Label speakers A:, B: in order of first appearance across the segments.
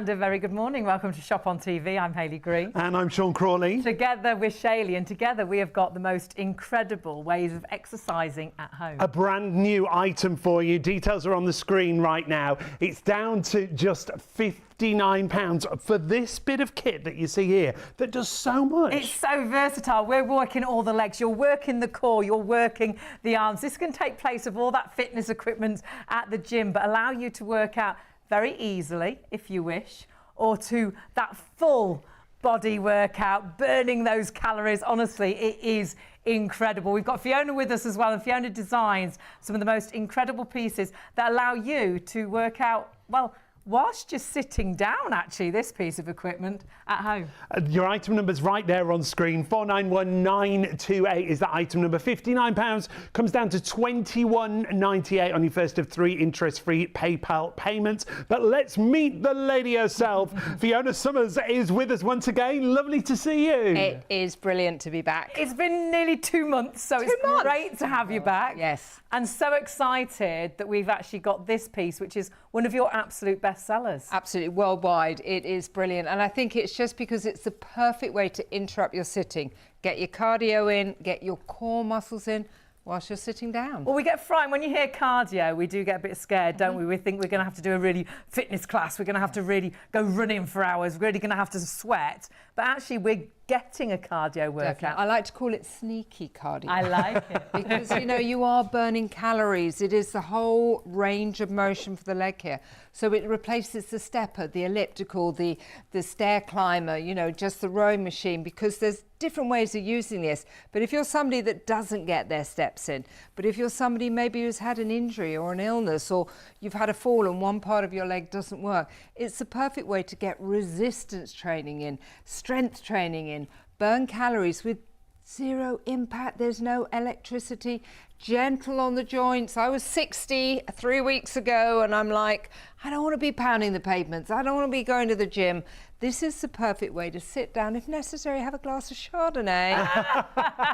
A: And a very good morning. Welcome to Shop on TV. I'm Hayley Green.
B: And I'm Sean Crawley.
A: Together with Shayley, and together we have got the most incredible ways of exercising at home.
B: A brand new item for you. Details are on the screen right now. It's down to just £59 for this bit of kit that you see here that does so much.
A: It's so versatile. We're working all the legs, you're working the core, you're working the arms. This can take place of all that fitness equipment at the gym, but allow you to work out very easily, if you wish, or to that full body workout, burning those calories. Honestly, it is incredible. We've got Fiona with us as well, and Fiona designs some of the most incredible pieces that allow you to work out, well, whilst you're sitting down, actually, this piece of equipment at home.
B: Your item number's right there on screen. 491928 is that item number. £59 comes down to £21.98 on your first of 3 interest-free PayPal payments. But let's meet the lady herself. Fiona Summers is with us once again. Lovely to see you.
C: It is brilliant to be back.
A: It's been nearly 2 months, so it's great to have you back.
C: Yes.
A: And so excited that we've actually got this piece, which is one of your absolute best sellers.
C: Absolutely, worldwide. It is brilliant. And I think it's just because it's the perfect way to interrupt your sitting. Get your cardio in, get your core muscles in whilst you're sitting down.
A: Well, we get frightened. When you hear cardio, we do get a bit scared, don't we? We think we're going to have to do a really fitness class. We're going to have to really go running for hours. We're really going to have to sweat. But actually, we're getting a cardio workout.
C: Definitely. I like to call it sneaky cardio.
A: I like it.
C: Because, you know, you are burning calories. It is the whole range of motion for the leg here. So it replaces the stepper, the elliptical, the stair climber, you know, just the rowing machine, because there's different ways of using this. But if you're somebody that doesn't get their steps in, but if you're somebody maybe who's had an injury or an illness, or you've had a fall and one part of your leg doesn't work, it's the perfect way to get resistance training in, strength training in, burn calories with zero impact. There's no electricity, gentle on the joints. I was 60 3 weeks ago and I'm like, I don't want to be pounding the pavements. I don't want to be going to the gym. This is the perfect way to sit down, if necessary, have a glass of Chardonnay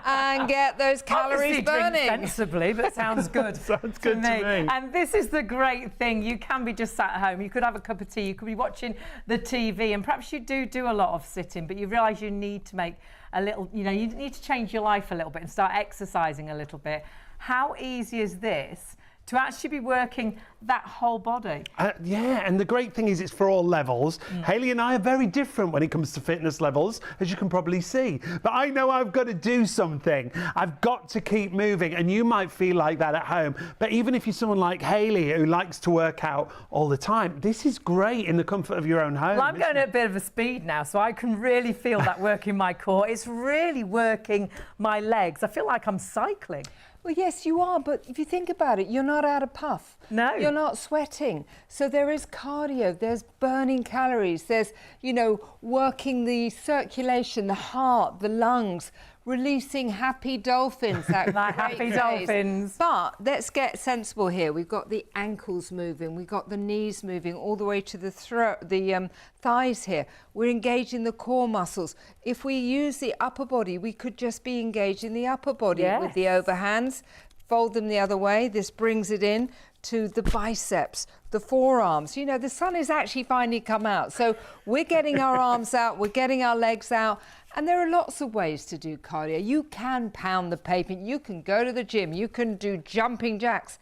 C: and get those calories
A: Obviously
C: burning.
A: Drink sensibly, but sounds good.
B: Sounds good to me.
A: And this is the great thing. You can be just sat at home. You could have a cup of tea. You could be watching the TV, and perhaps you do a lot of sitting, but you realise you need to make a little, you know, you need to change your life a little bit and start exercising a little bit. How easy is this to actually be working that whole body?
B: Yeah, and the great thing is it's for all levels. Hayley and I are very different when it comes to fitness levels, as you can probably see. But I know I've got to do something. I've got to keep moving, and you might feel like that at home. But even if you're someone like Hayley who likes to work out all the time, this is great in the comfort of your own home.
A: Well, I'm going at a bit of a speed now, so I can really feel that working my core. It's really working my legs. I feel like I'm cycling.
C: Well, yes, you are, but if you think about it, you're not out of puff.
A: No.
C: You're not sweating. So there is cardio, there's burning calories, there's, you know, working the circulation, the heart, the lungs, releasing happy dolphins.
A: My happy dolphins.
C: But let's get sensible here. We've got the ankles moving, we've got the knees moving all the way to the throat, the thighs here. We're engaging the core muscles. If we use the upper body, we could just be engaging the upper body with the overhands. Fold them the other way. This brings it in to the biceps, the forearms. You know, the sun is actually finally come out. So we're getting our arms out, we're getting our legs out. And there are lots of ways to do cardio. You can pound the pavement, you can go to the gym, you can do jumping jacks,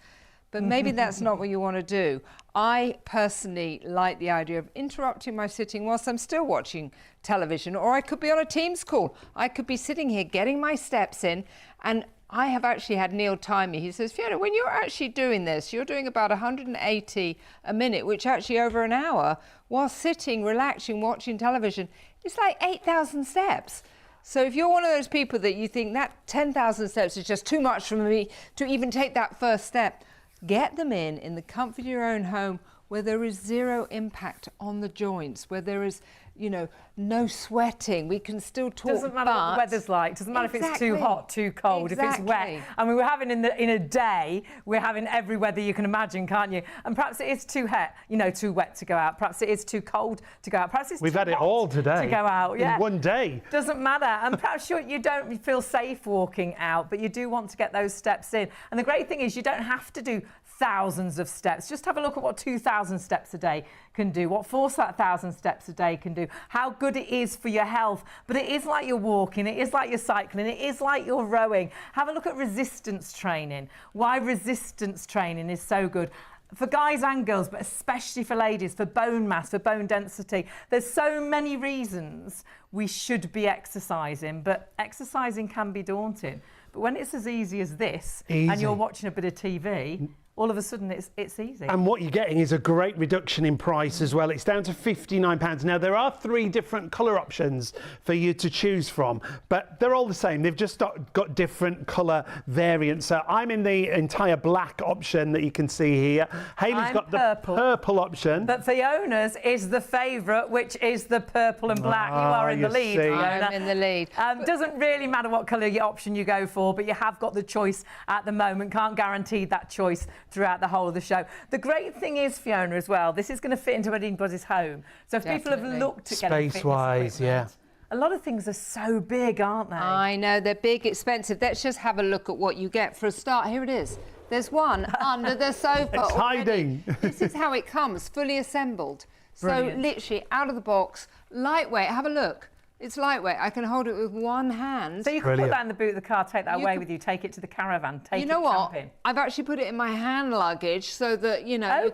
C: but maybe that's not what you want to do. I personally like the idea of interrupting my sitting whilst I'm still watching television, or I could be on a Teams call. I could be sitting here getting my steps in, and I have actually had Neil time me. He says, Fiona, when you're actually doing this, you're doing about 180 a minute, which actually over an hour, while sitting, relaxing, watching television, it's like 8,000 steps. So if you're one of those people that you think that 10,000 steps is just too much for me to even take that first step, get them in the comfort of your own home, where there is zero impact on the joints, where there is, you know, no sweating. We can still talk.
A: Doesn't matter what the weather's like. Doesn't matter if it's too hot, too cold, if it's wet. I mean, we're having in a day, we're having every weather you can imagine, can't you? And perhaps it is too hot, you know, too wet to go out. Perhaps it is too cold to go out. Perhaps it's
B: We've
A: too
B: had it
A: hot
B: all today
A: to go out. Yeah,
B: in one day.
A: Doesn't matter. And perhaps you don't feel safe walking out, but you do want to get those steps in. And the great thing is you don't have to do thousands of steps. Just have a look at what 2,000 steps a day can do, what 4,000 steps a day can do, how good it is for your health. But it is like you're walking, it is like you're cycling, it is like you're rowing. Have a look at resistance training. Why resistance training is so good. For guys and girls, but especially for ladies, for bone mass, for bone density. There's so many reasons we should be exercising, but exercising can be daunting. But when it's as easy as this, and you're watching a bit of TV, all of a sudden it's easy.
B: And what you're getting is a great reduction in price as well. It's down to £59. Now, there are 3 different colour options for you to choose from, but they're all the same. They've just got different colour variants. So I'm in the entire black option that you can see here. Hayley's got the purple option.
A: But Fiona's is the favourite, which is the purple and black. You are in the lead, Fiona.
C: I'm in the lead.
A: Doesn't really matter what colour option you go for, but you have got the choice at the moment. Can't guarantee that choice throughout the whole of the show. The great thing is, Fiona, as well, this is going to fit into anybody's home. So if people have looked at getting
B: space-wise, yeah.
A: A lot of things are so big, aren't they?
C: I know, they're big, expensive. Let's just have a look at what you get. For a start, here it is. There's one under the sofa.
B: It's hiding.
C: This is how it comes, fully assembled.
A: Brilliant.
C: So literally out of the box, lightweight. Have a look. It's lightweight. I can hold it with one hand.
A: So you can put that in the boot of the car, take that away with you, take it to the caravan, take it camping.
C: I've actually put it in my hand luggage so that, you know,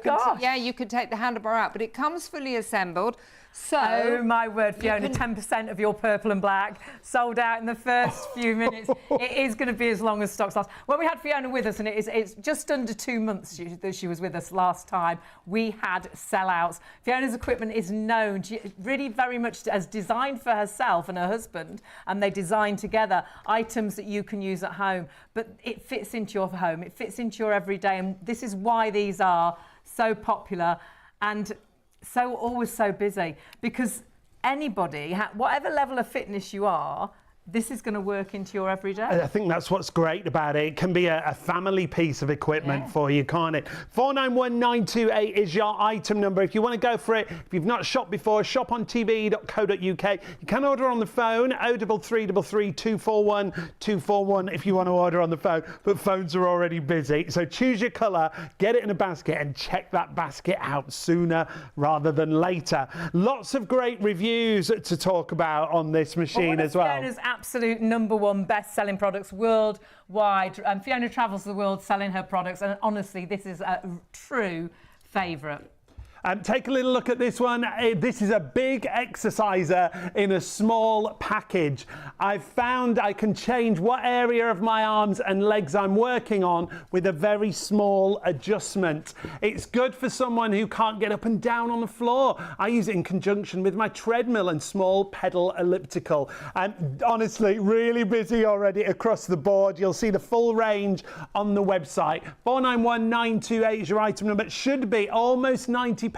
C: you could take the handlebar out, but it comes fully assembled. So,
A: oh my word, Fiona, 10% of your purple and black sold out in the first few minutes. It is going to be as long as stocks last. When we had Fiona with us, and it's just under 2 months that she was with us last time, we had sellouts. Fiona's equipment is known, really very much as designed for herself and her husband, and they design together items that you can use at home. But it fits into your home, it fits into your everyday, and this is why these are so popular and always so busy, because anybody, whatever level of fitness you are, this is going to work into your everyday.
B: I think that's what's great about it. It can be a family piece of equipment for you, can't it? 491928 is your item number. If you want to go for it, if you've not shopped before, shop on tv.co.uk. You can order on the phone, 03333 241 241 if you want to order on the phone, but phones are already busy. So choose your colour, get it in a basket, and check that basket out sooner rather than later. Lots of great reviews to talk about on this machine as well.
A: Absolute #1 best-selling products worldwide. Fiona travels the world selling her products, and honestly, this is a true favourite.
B: Take a little look at this one. This is a big exerciser in a small package. I've found I can change what area of my arms and legs I'm working on with a very small adjustment. It's good for someone who can't get up and down on the floor. I use it in conjunction with my treadmill and small pedal elliptical. And honestly, really busy already across the board. You'll see the full range on the website. 491928 is your item number. It should be almost £90,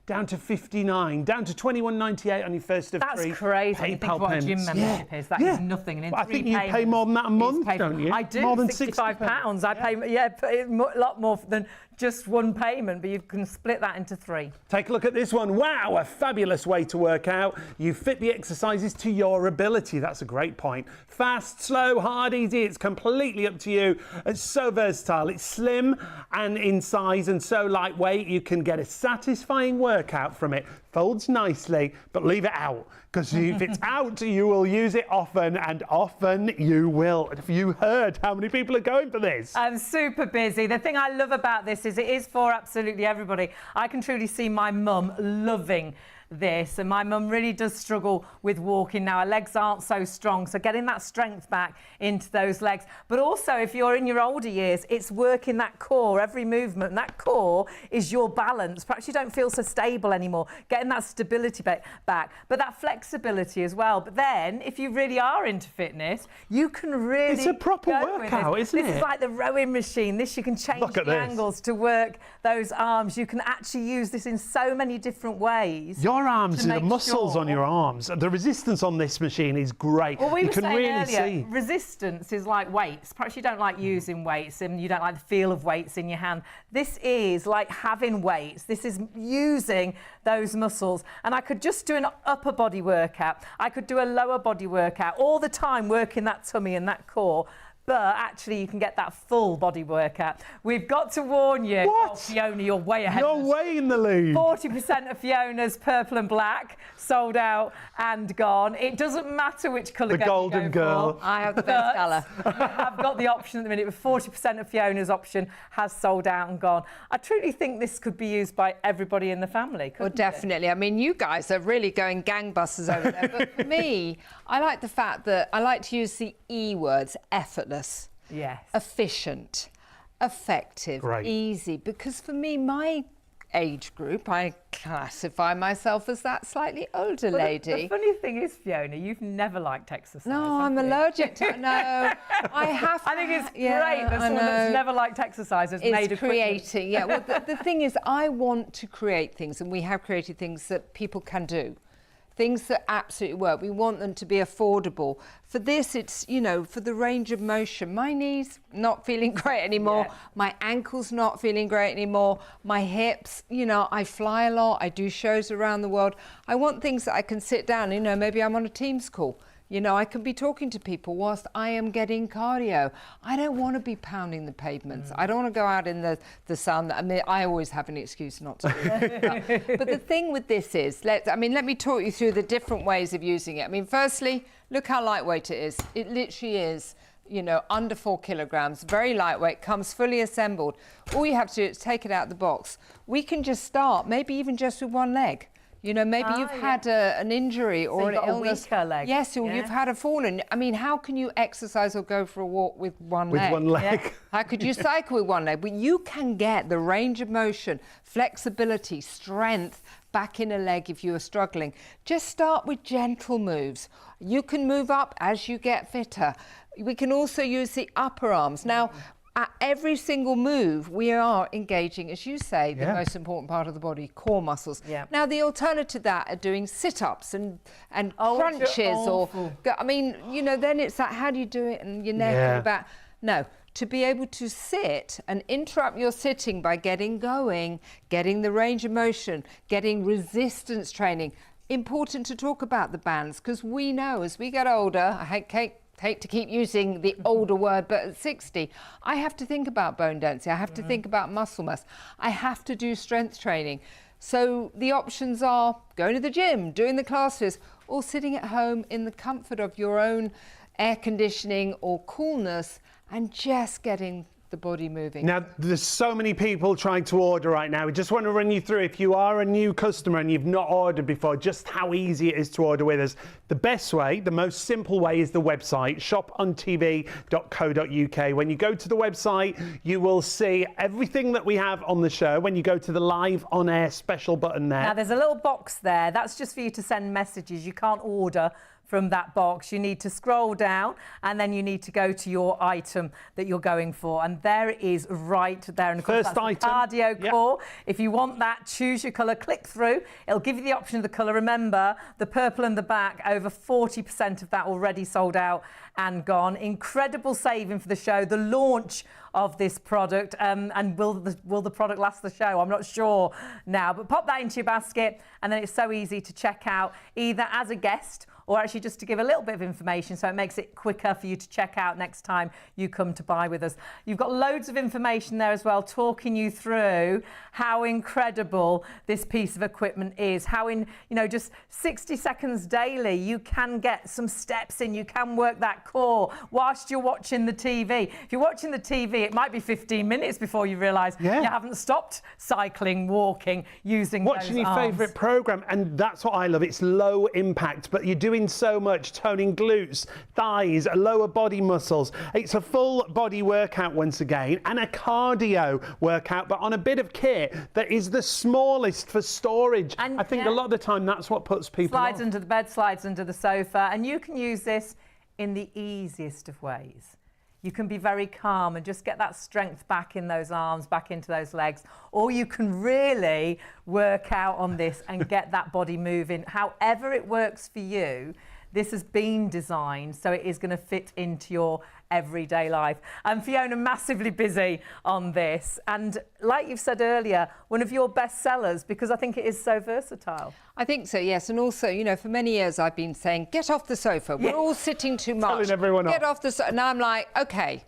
B: down to 59, down to 21.98 on your first of 3.
A: That's crazy.
B: PayPal
A: Think what a gym membership is. That is nothing. And
B: I think you pay more than that a month, don't you?
A: I do.
B: More than
A: £65. I pay a lot more than just one payment, but you can split that into 3.
B: Take a look at this one. Wow, a fabulous way to work out. You fit the exercises to your ability. That's a great point. Fast, slow, hard, easy. It's completely up to you. It's so versatile. It's slim and in size and so lightweight. You can get a satisfying workout from it. Folds nicely, but leave it out, because if it's out, you will use it often, and often you will. Have you heard how many people are going for this?
A: I'm super busy. The thing I love about this is it is for absolutely everybody. I can truly see my mum loving this, and my mum really does struggle with walking now. Her legs aren't so strong, so getting that strength back into those legs. But also, if you're in your older years, it's working that core, every movement, and that core is your balance. Perhaps you don't feel so stable anymore, getting that stability back, but that flexibility as well. But then, if you really are into fitness, you can really
B: It's a proper workout, isn't it?
A: This is like the rowing machine. This, you can change the angles to work those arms. You can actually use this in so many different ways.
B: Your arms, the muscles on your arms, the resistance on this machine is great.
A: Well,
B: you can really
A: earlier,
B: see.
A: Resistance is like weights. Perhaps you don't like using weights and you don't like the feel of weights in your hand. This is like having weights. This is using those muscles. And I could just do an upper body workout. I could do a lower body workout all the time, working that tummy and that core. but actually you can get that full body workout. We've got to warn you.
B: What?
A: Oh, Fiona, you're way ahead.
B: You're way in the lead.
A: 40% of Fiona's purple and black sold out and gone. It doesn't matter which colour
B: The golden girl.
C: I have the best colour.
A: I've got the option at the minute, but 40% of Fiona's option has sold out and gone. I truly think this could be used by everybody in the family.
C: Well, definitely. I mean, you guys are really going gangbusters over there. But for me, I like the fact that I like to use the E words, effortless,
A: Yes.
C: efficient, effective,
B: Great.
C: easy. Because for me, my age group, I classify myself as that slightly older
A: Well,
C: lady.
A: The funny thing is, Fiona, you've never liked exercise.
C: No,
A: have
C: I'm
A: you?
C: allergic to. No, I have.
A: I think it's
C: yeah,
A: great that
C: I
A: someone that's
C: know.
A: never liked exercise has made
C: It's
A: a
C: creating. Yeah. Well, the thing is, I want to create things, and we have created things that people can do. Things that absolutely work. We want them to be affordable. For this, it's, you know, for the range of motion. My knees not feeling great anymore.
A: Yeah.
C: My ankles not feeling great anymore. My hips, you know, I fly a lot. I do shows around the world. I want things that I can sit down, you know, maybe I'm on a Teams call. You know, I can be talking to people whilst I am getting cardio. I don't want to be pounding the pavements. I don't want to go out in the sun. I mean, I always have an excuse not to do it. But the thing with this is, let me talk you through the different ways of using it. I mean, firstly, look how lightweight it is. It literally is, you know, under 4 kilograms, very lightweight, comes fully assembled. All you have to do is take it out of the box. We can just start, maybe even just with one leg. You know, maybe you've had an injury or an
A: you've got
C: illness.
A: a weaker leg.
C: Yes, or you've had a fall. And I mean, how can you exercise or go for a walk with one leg?
B: With one leg.
A: Yeah.
C: How could you cycle with one leg? But you can get the range of motion, flexibility, strength back in a leg if you are struggling. Just start with gentle moves. You can move up as you get fitter. We can also use the upper arms. Now, at every single move, we are engaging, as you say, the most important part of the body, core muscles.
A: Yeah.
C: Now, the alternative to that are doing sit-ups and crunches, or I mean, you know, then it's like, how do you do it? And your neck and your back. No, to be able to sit and interrupt your sitting by getting going, getting the range of motion, getting resistance training. Important to talk about the bands, because we know as we get older, I hate to keep using the older word, but at 60, I have to think about bone density. I have to think about muscle mass. I have to do strength training. So the options are going to the gym, doing the classes, or sitting at home in the comfort of your own air conditioning or coolness and just getting the body moving.
B: Now, there's so many people trying to order right now. We just want to run you through, if you are a new customer and you've not ordered before, just how easy it is to order with us. The best way, the most simple way, is the website, shopontv.co.uk. When you go to the website, you will see everything that we have on the show. When you go to the live on air special button there.
A: Now, there's a little box there. That's just for you to send messages. You can't order from that box. You need to scroll down and then you need to go to your item that you're going for, and there it is right there. And of course,
B: First
A: that's
B: item.
A: the cardio core. If you want that, choose your colour, click through. It'll give you the option of the colour. Remember, the purple and the black, over 40% of that already sold out and gone. Incredible saving for the show, the launch of this product, and will the product last the show? I'm not sure now, but pop that into your basket, and then it's so easy to check out, either as a guest or actually just to give a little bit of information, so it makes it quicker for you to check out next time you come to buy with us. You've got loads of information there as well, talking you through how incredible this piece of equipment is, how in, you know, just 60 seconds daily, you can get some steps in, you can work that core whilst you're watching the TV. If you're watching the TV, it might be 15 minutes before you realise you haven't stopped cycling, walking, using
B: watching
A: those
B: your
A: arms.
B: favourite programme, and that's what I love. It's low impact, but you're doing so much, toning glutes, thighs, lower body muscles. It's a full body workout once again, and a cardio workout, but on a bit of kit that is the smallest for storage.
A: And
B: I think a lot of the time that's what puts people
A: slides
B: off.
A: under the bed, slides under the sofa, and you can use this in the easiest of ways. You can be very calm and just get that strength back in those arms, back into those legs. Or you can really work out on this and get that body moving. However it works for you, This has been designed so it is going to fit into your everyday life. And Fiona, massively busy on this. And like you've said earlier, one of your best sellers, because I think it is so versatile.
C: I think so, yes. And also, you know, for many years I've been saying, get off the sofa. We're all sitting too much.
B: Telling everyone
C: get off the sofa. And I'm like, OK,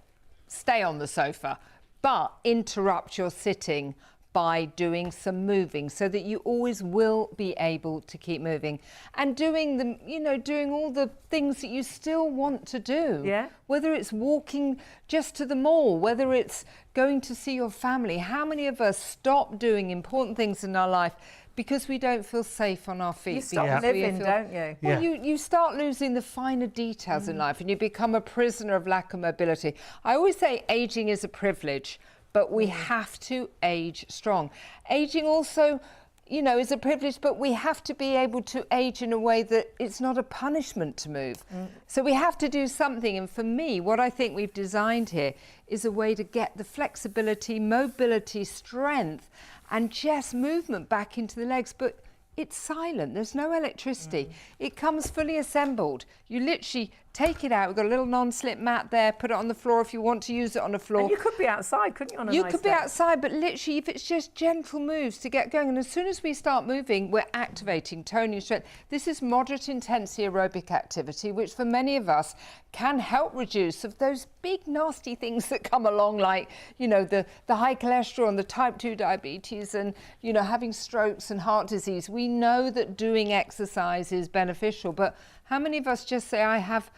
C: stay on the sofa, but interrupt your sitting by doing some moving so that you always will be able to keep moving and doing the, you know, doing all the things that you still want to do.
A: Yeah.
C: Whether it's walking just to the mall, whether it's going to see your family. How many of us stop doing important things in our life because we don't feel safe on our feet?
A: You stop living, don't you?
C: Well, you start losing the finer details in life and you become a prisoner of lack of mobility. I always say ageing is a privilege, but we have to age strong. Ageing also, you know, is a privilege, but we have to be able to age in a way that it's not a punishment to move. So we have to do something. And for me, what I think we've designed here is a way to get the flexibility, mobility, strength, and just movement back into the legs. But it's silent. There's no electricity. It comes fully assembled. You literally take it out. We've got a little non-slip mat there. Put it on the floor if you want to use it on the floor.
A: And you could be outside, couldn't you, on a
C: You
A: nice
C: could be
A: day?
C: outside, but literally, if it's just gentle moves to get going. And as soon as we start moving, we're activating, toning, strength. This is moderate intensity aerobic activity, which for many of us can help reduce of those big nasty things that come along, like, you know, the high cholesterol and the type 2 diabetes and, you know, having strokes and heart disease. We know that doing exercise is beneficial, but how many of us just say, I have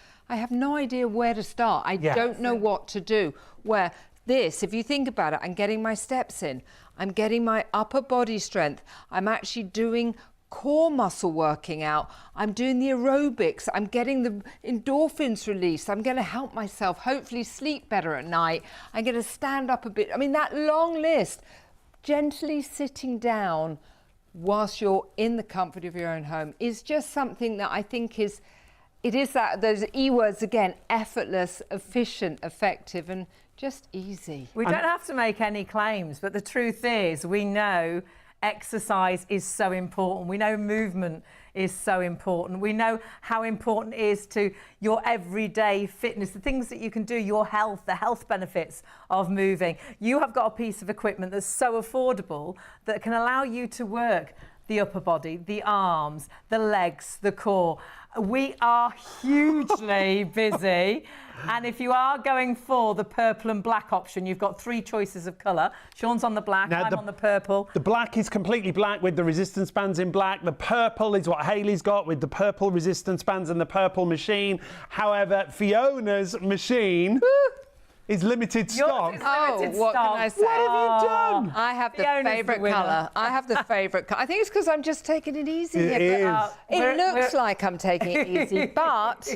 C: no idea where to start. I don't know what to do. Where this, if you think about it, I'm getting my steps in. I'm getting my upper body strength. I'm actually doing core muscle working out. I'm doing the aerobics. I'm getting the endorphins released. I'm going to help myself hopefully sleep better at night. I'm going to stand up a bit. I mean, that long list. Gently sitting down whilst you're in the comfort of your own home is just something that I think is, it is that, those E words again, effortless, efficient, effective, and just easy.
A: We don't have to make any claims, but the truth is we know exercise is so important. We know movement is so important. We know how important it is to your everyday fitness, the things that you can do, your health, the health benefits of moving. You have got a piece of equipment that's so affordable that can allow you to work the upper body, the arms, the legs, the core. We are hugely busy. And if you are going for the purple and black option, you've got 3 choices of colour. Sean's on the black, I'm on the purple.
B: The black is completely black with the resistance bands in black. The purple is what Hayley's got with the purple resistance bands and the purple machine. However, Fiona's machine is limited stock.
C: What can I say?
B: What have you done?
C: I have the
A: Fiona's
C: favourite
A: the
C: colour. I have the favourite colour. I think it's because I'm just taking it easy.
B: It is.
C: It looks like I'm taking it easy, but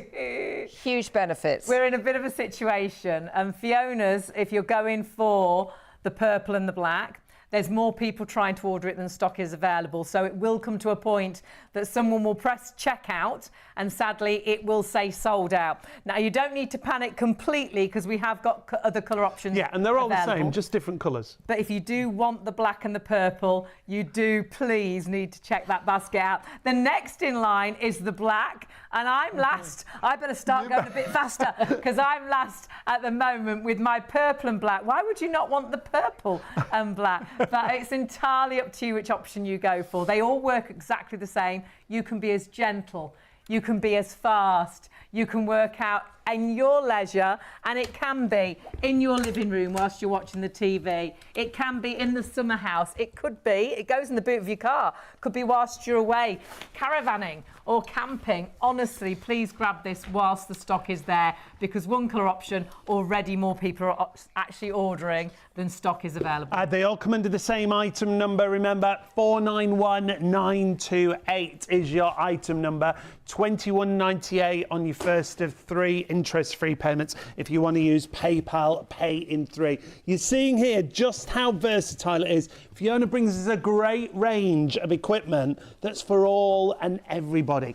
C: huge benefits.
A: We're in a bit of a situation, and Fiona's, if you're going for the purple and the black, there's more people trying to order it than stock is available. So it will come to a point that someone will press checkout and sadly it will say sold out. Now you don't need to panic completely because we have got other colour options.
B: Yeah, and they're all
A: available.
B: the same, just different colours.
A: But if you do want the black and the purple, you do please need to check that basket out. The next in line is the black, and I'm last. I better start going a bit faster because I'm last at the moment with my purple and black. Why would you not want the purple and black? But it's entirely up to you which option you go for. They all work exactly the same. You can be as gentle, you can be as fast, you can work out in your leisure, and it can be in your living room whilst you're watching the TV. It can be in the summer house. It could be, it goes in the boot of your car. Could be whilst you're away caravanning or camping. Honestly, please grab this whilst the stock is there because one colour option, already more people are actually ordering than stock is available.
B: They all come under the same item number. Remember, 491928 is your item number. $21.98 on your first of 3 interest-free payments if you want to use PayPal Pay in 3. You're seeing here just how versatile it is. Fiona brings us a great range of equipment that's for all and everybody.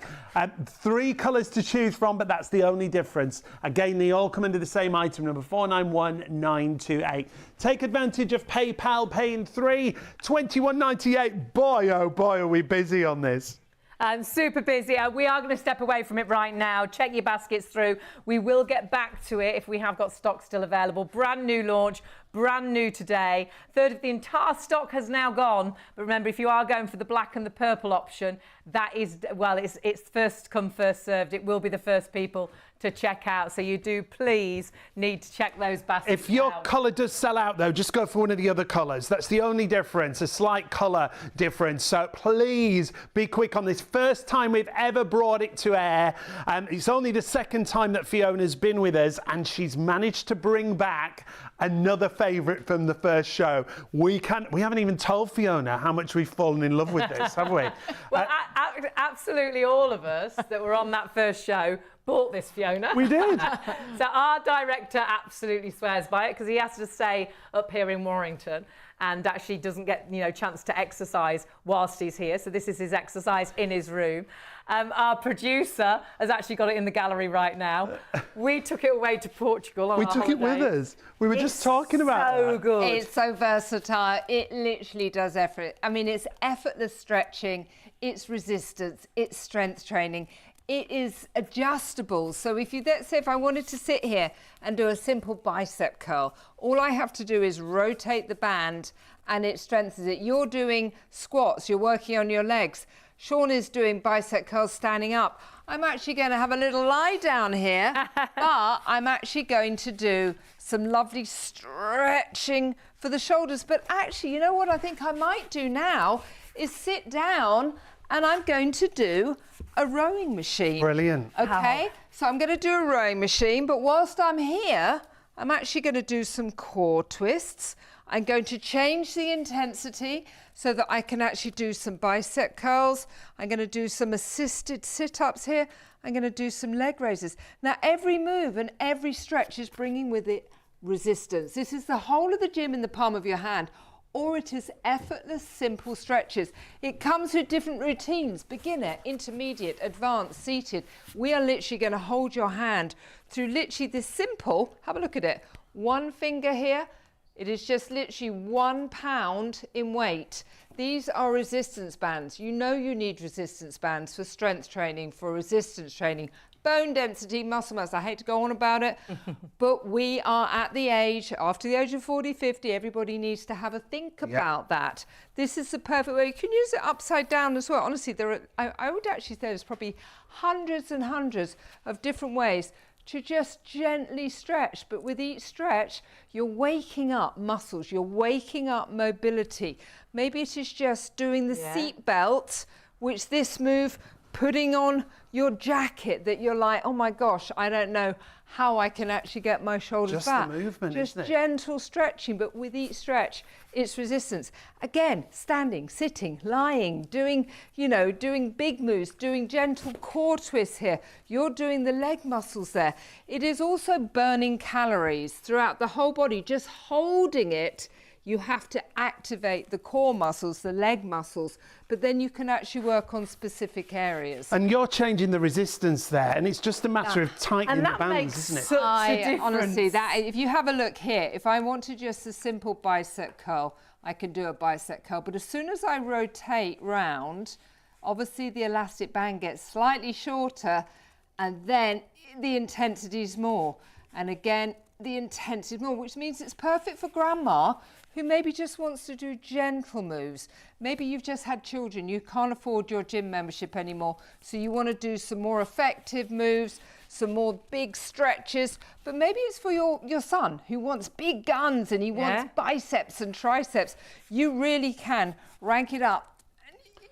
B: 3 colours to choose from, but that's the only difference. Again, they all come under the same item number, 491928. Take advantage of PayPal Pay in 3, $21.98. Boy, oh boy, are we busy on this.
A: Super busy. We are going to step away from it right now. Check your baskets through. We will get back to it if we have got stock still available. Brand new launch, brand new today. Third of the entire stock has now gone. But remember, if you are going for the black and the purple option, that is, well, it's first come, first served. It will be the first people to check out. So you do please need to check those baskets
B: If your
A: out.
B: colour does sell out, though, just go for one of the other colours. That's the only difference, a slight colour difference. So please be quick on this. First time we've ever brought it to air. It's only the second time that Fiona's been with us, and she's managed to bring back another favourite from the first show. We haven't even told Fiona how much we've fallen in love with this, have we?
A: Well, absolutely all of us that were on that first show bought this, Fiona.
B: We did.
A: So our director absolutely swears by it because he has to stay up here in Warrington and actually doesn't get, chance to exercise whilst he's here. So this is his exercise in his room. Our producer has actually got it in the gallery right now. We took it away to Portugal on
B: We
A: our
B: took it with
A: holidays.
B: us. We were just talking about
A: so
B: that.
A: good.
C: It's so versatile. It literally does effort. I mean, it's effortless stretching, it's resistance, it's strength training. It is adjustable. So let's say if I wanted to sit here and do a simple bicep curl, all I have to do is rotate the band and it strengthens it. You're doing squats, you're working on your legs. Sean is doing bicep curls standing up. I'm actually going to have a little lie down here, but I'm actually going to do some lovely stretching for the shoulders. But actually, you know what I think I might do now is sit down and I'm going to do a rowing machine.
B: Brilliant.
C: Okay, so I'm going to do a rowing machine, but whilst I'm here, I'm actually going to do some core twists. I'm going to change the intensity so that I can actually do some bicep curls. I'm going to do some assisted sit-ups here. I'm going to do some leg raises. Now, every move and every stretch is bringing with it resistance. This is the whole of the gym in the palm of your hand, or it is effortless, simple stretches. It comes with different routines, beginner, intermediate, advanced, seated. We are literally going to hold your hand through literally this simple, have a look at it, one finger here. It is just literally 1 pound in weight. These are resistance bands. You know you need resistance bands for strength training, for resistance training, bone density, muscle mass. I hate to go on about it, but we are at the age, after the age of 40, 50, everybody needs to have a think about that. This is the perfect way. You can use it upside down as well. Honestly, I would actually say there's probably hundreds and hundreds of different ways to just gently stretch. But with each stretch, you're waking up muscles, you're waking up mobility. Maybe it is just doing the seat belt, which this move, putting on your jacket that you're like, oh my gosh, I don't know how I can actually get my shoulders back.
B: Just the movement,
C: just
B: isn't it?
C: gentle stretching, but with each stretch, it's resistance. Again, standing, sitting, lying, doing big moves, doing gentle core twists here. You're doing the leg muscles there. It is also burning calories throughout the whole body, just holding it. You have to activate the core muscles, the leg muscles, but then you can actually work on specific areas.
B: And you're changing the resistance there, and it's just a matter of tightening the bands, isn't it?
A: Such a difference.
C: Honestly, if you have a look here, if I wanted just a simple bicep curl, I can do a bicep curl. But as soon as I rotate round, obviously the elastic band gets slightly shorter, and then the intensity is more. And again, the intensity is more, which means it's perfect for grandma who maybe just wants to do gentle moves. Maybe you've just had children, you can't afford your gym membership anymore, so you want to do some more effective moves, some more big stretches, but maybe it's for your son who wants big guns and he wants biceps and triceps. You really can rank it up.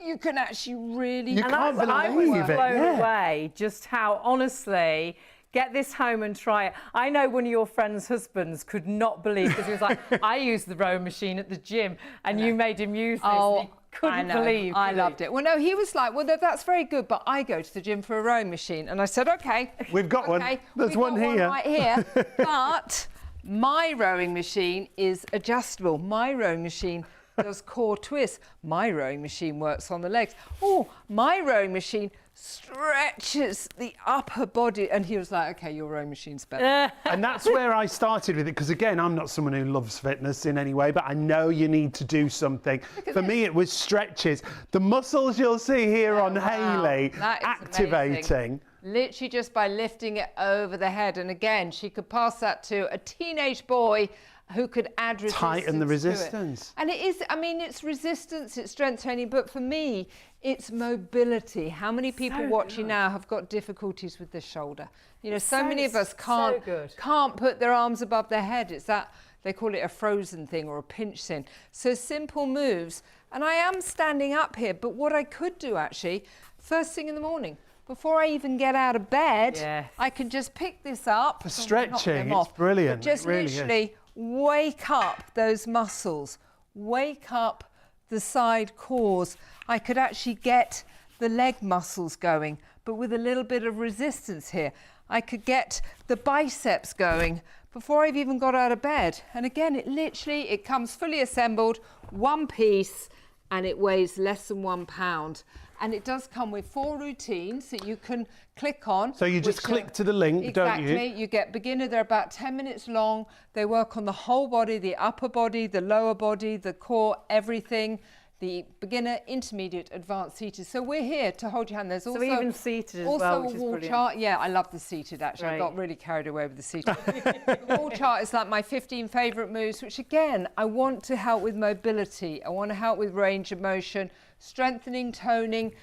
C: You can actually really...
B: You can't
A: I was
B: believe it,
A: blown away just how, honestly, get this home and try it. I know one of your friends' husbands could not believe, because he was like, I use the rowing machine at the gym, and you made him use this.
C: Oh,
A: and he couldn't believe.
C: I loved it. Well, no, he was like, well, that's very good, but I go to the gym for a rowing machine. And I said, okay.
B: We've got one. There's one here.
C: One right here. But my rowing machine is adjustable. My rowing machine does core twists. My rowing machine works on the legs. Oh, my rowing machine stretches the upper body. And he was like, okay, your rowing machine's better.
B: And that's where I started with it, because again, I'm not someone who loves fitness in any way, but I know you need to do something. For me, it was stretches. The muscles you'll see here on Hayley
C: That is
B: activating.
C: amazing. Literally just by lifting it over the head. And again, she could pass that to a teenage boy who could add resistance.
B: Tighten the
C: to it.
B: resistance.
C: And it is, I mean, it's resistance, it's strength training, but for me, it's mobility. How many people watching now have got difficulties with the shoulder? You know, so many of us can't put their arms above their head. It's that, they call it a frozen thing or a pinch thing. So simple moves. And I am standing up here, but what I could do actually, first thing in the morning, before I even get out of bed, I can just pick this up.
B: For stretching, it's brilliant.
C: But just literally wake up those muscles, wake up the side cores. I could actually get the leg muscles going, but with a little bit of resistance here. I could get the biceps going before I've even got out of bed. And again, it comes fully assembled, one piece, and it weighs less than £1. And it does come with 4 routines that you can click on.
B: So you just click to the link, don't you?
C: Exactly. You get beginner. They're about 10 minutes long. They work on the whole body, the upper body, the lower body, the core, everything. The beginner, intermediate, advanced, seated. So we're here to hold your hand. There's also
A: even seated as well,
C: also
A: which
C: a
A: is
C: wall
A: brilliant.
C: chart. Yeah, I love the seated actually. I
A: Great.
C: got really carried away with the seated. The wall chart is like my 15 favourite moves, which again, I want to help with mobility. I want to help with range of motion, strengthening, toning,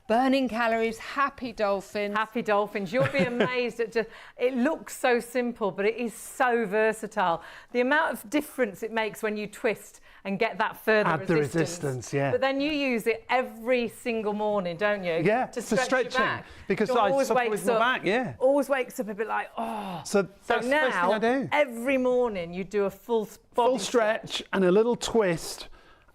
C: burning calories, happy dolphins.
A: Happy dolphins. You'll be amazed at just, it looks so simple, but it is so versatile. The amount of difference it makes when you twist and get that further
B: Add the resistance, yeah.
A: But then you use it every single morning, don't you?
B: Yeah,
A: to
B: for
A: stretch your
B: stretching.
A: back.
B: Because
A: John
B: I
A: always
B: suffer with
A: wakes
B: my
A: up-
B: back, yeah.
A: Always wakes up a bit like, oh.
B: So that's the first thing I do.
A: Every morning you do a full body
B: Full stretch and a little twist,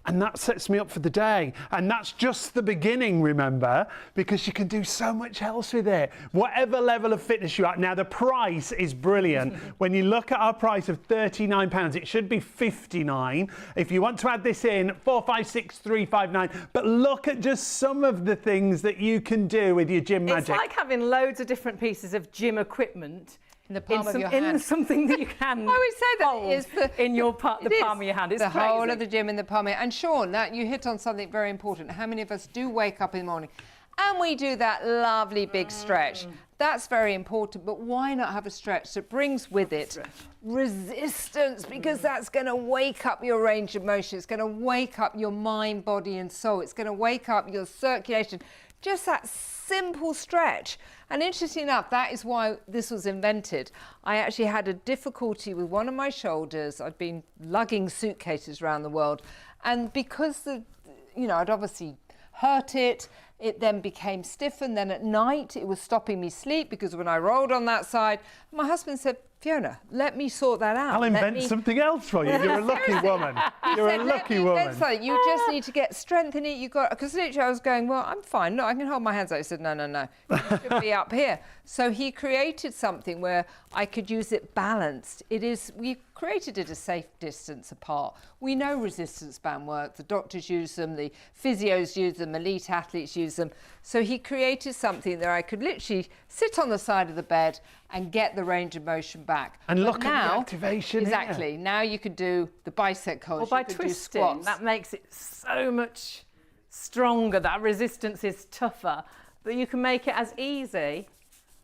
B: and that sets me up for the day. And that's just the beginning, remember, because you can do so much else with it. Whatever level of fitness you're at. Now, the price is brilliant. When you look at our price of £39, it should be £59. If you want to add this in, 456359. But look at just some of the things that you can do with your gym magic.
A: It's like having loads of different pieces of gym equipment
C: in the palm of your hand.
A: in something that you can
C: I would say that
A: hold
C: is
A: in your the palm of your hand. It's
C: the
A: crazy.
C: whole of the gym in the palm of your hand. And Sean, that you hit on something very important. How many of us do wake up in the morning and we do that lovely big stretch? That's very important, but why not have a stretch that brings with it resistance, because that's going to wake up your range of motion. It's going to wake up your mind, body and soul. It's going to wake up your circulation. Just that simple stretch. And interesting enough, that is why this was invented. I actually had a difficulty with one of my shoulders. I'd been lugging suitcases around the world. And because I'd obviously hurt it, it then became stiff. And then at night, it was stopping me sleep, because when I rolled on that side, my husband said, Fiona, let me sort that out.
B: I'll invent something else for you. You're a lucky woman. You're a lucky woman.
C: You just need to get strength in it. You got, because literally I was going, well, I'm fine. No, I can hold my hands out. He said, no. You should be up here. So he created something where I could use it balanced. We created it a safe distance apart. We know resistance band work. The doctors use them, the physios use them, elite athletes use them. So he created something that I could literally sit on the side of the bed and get the range of motion back.
B: And look at the activation.
C: Exactly.
B: Here.
C: Now you could do the bicep curls.
A: Or by twisting, that makes it so much stronger. That resistance is tougher, but you can make it as easy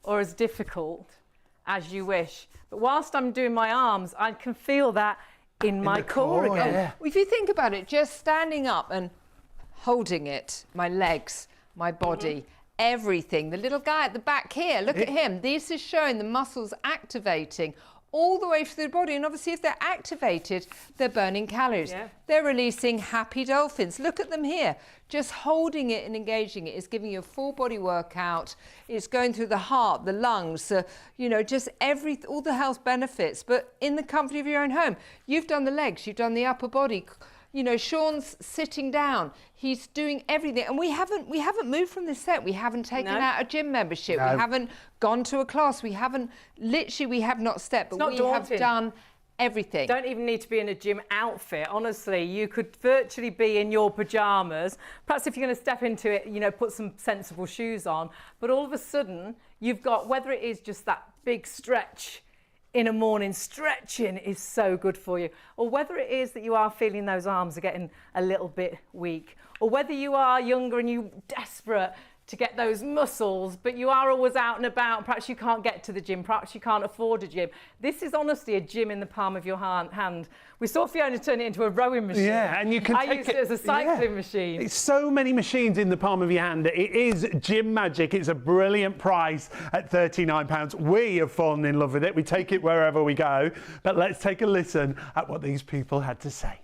A: or as difficult as you wish. But whilst I'm doing my arms, I can feel that in my core again.
B: Yeah.
C: If you think about it, just standing up and holding it, my legs, my body, everything. The little guy at the back here, look at him. This is showing the muscles activating all the way through the body. And obviously, if they're activated, they're burning calories.
A: Yeah.
C: They're releasing happy dolphins. Look at them here. Just holding it and engaging it is giving you a full body workout. It's going through the heart, the lungs, just all the health benefits, but in the comfort of your own home. You've done the legs, you've done the upper body. Sean's sitting down. He's doing everything. And we haven't moved from this set. We haven't taken out a gym membership.
B: No.
C: We haven't gone to a class. We have not stepped, but we have done everything.
A: Don't even need to be in a gym outfit. Honestly, you could virtually be in your pajamas. Perhaps if you're going to step into it, you know, put some sensible shoes on. But all of a sudden, you've got, whether it is just that big stretch in a morning, stretching is so good for you, or whether it is that you are feeling those arms are getting a little bit weak, or whether you are younger and you're desperate to get those muscles, but you are always out and about. Perhaps you can't get to the gym. Perhaps you can't afford a gym. This is honestly a gym in the palm of your hand. We saw Fiona turn it into a rowing machine.
B: Yeah, and you can
A: I used it as a cycling machine.
B: It's so many machines in the palm of your hand. It is gym magic. It's a brilliant price at £39. We have fallen in love with it. We take it wherever we go. But let's take a listen at what these people had to say.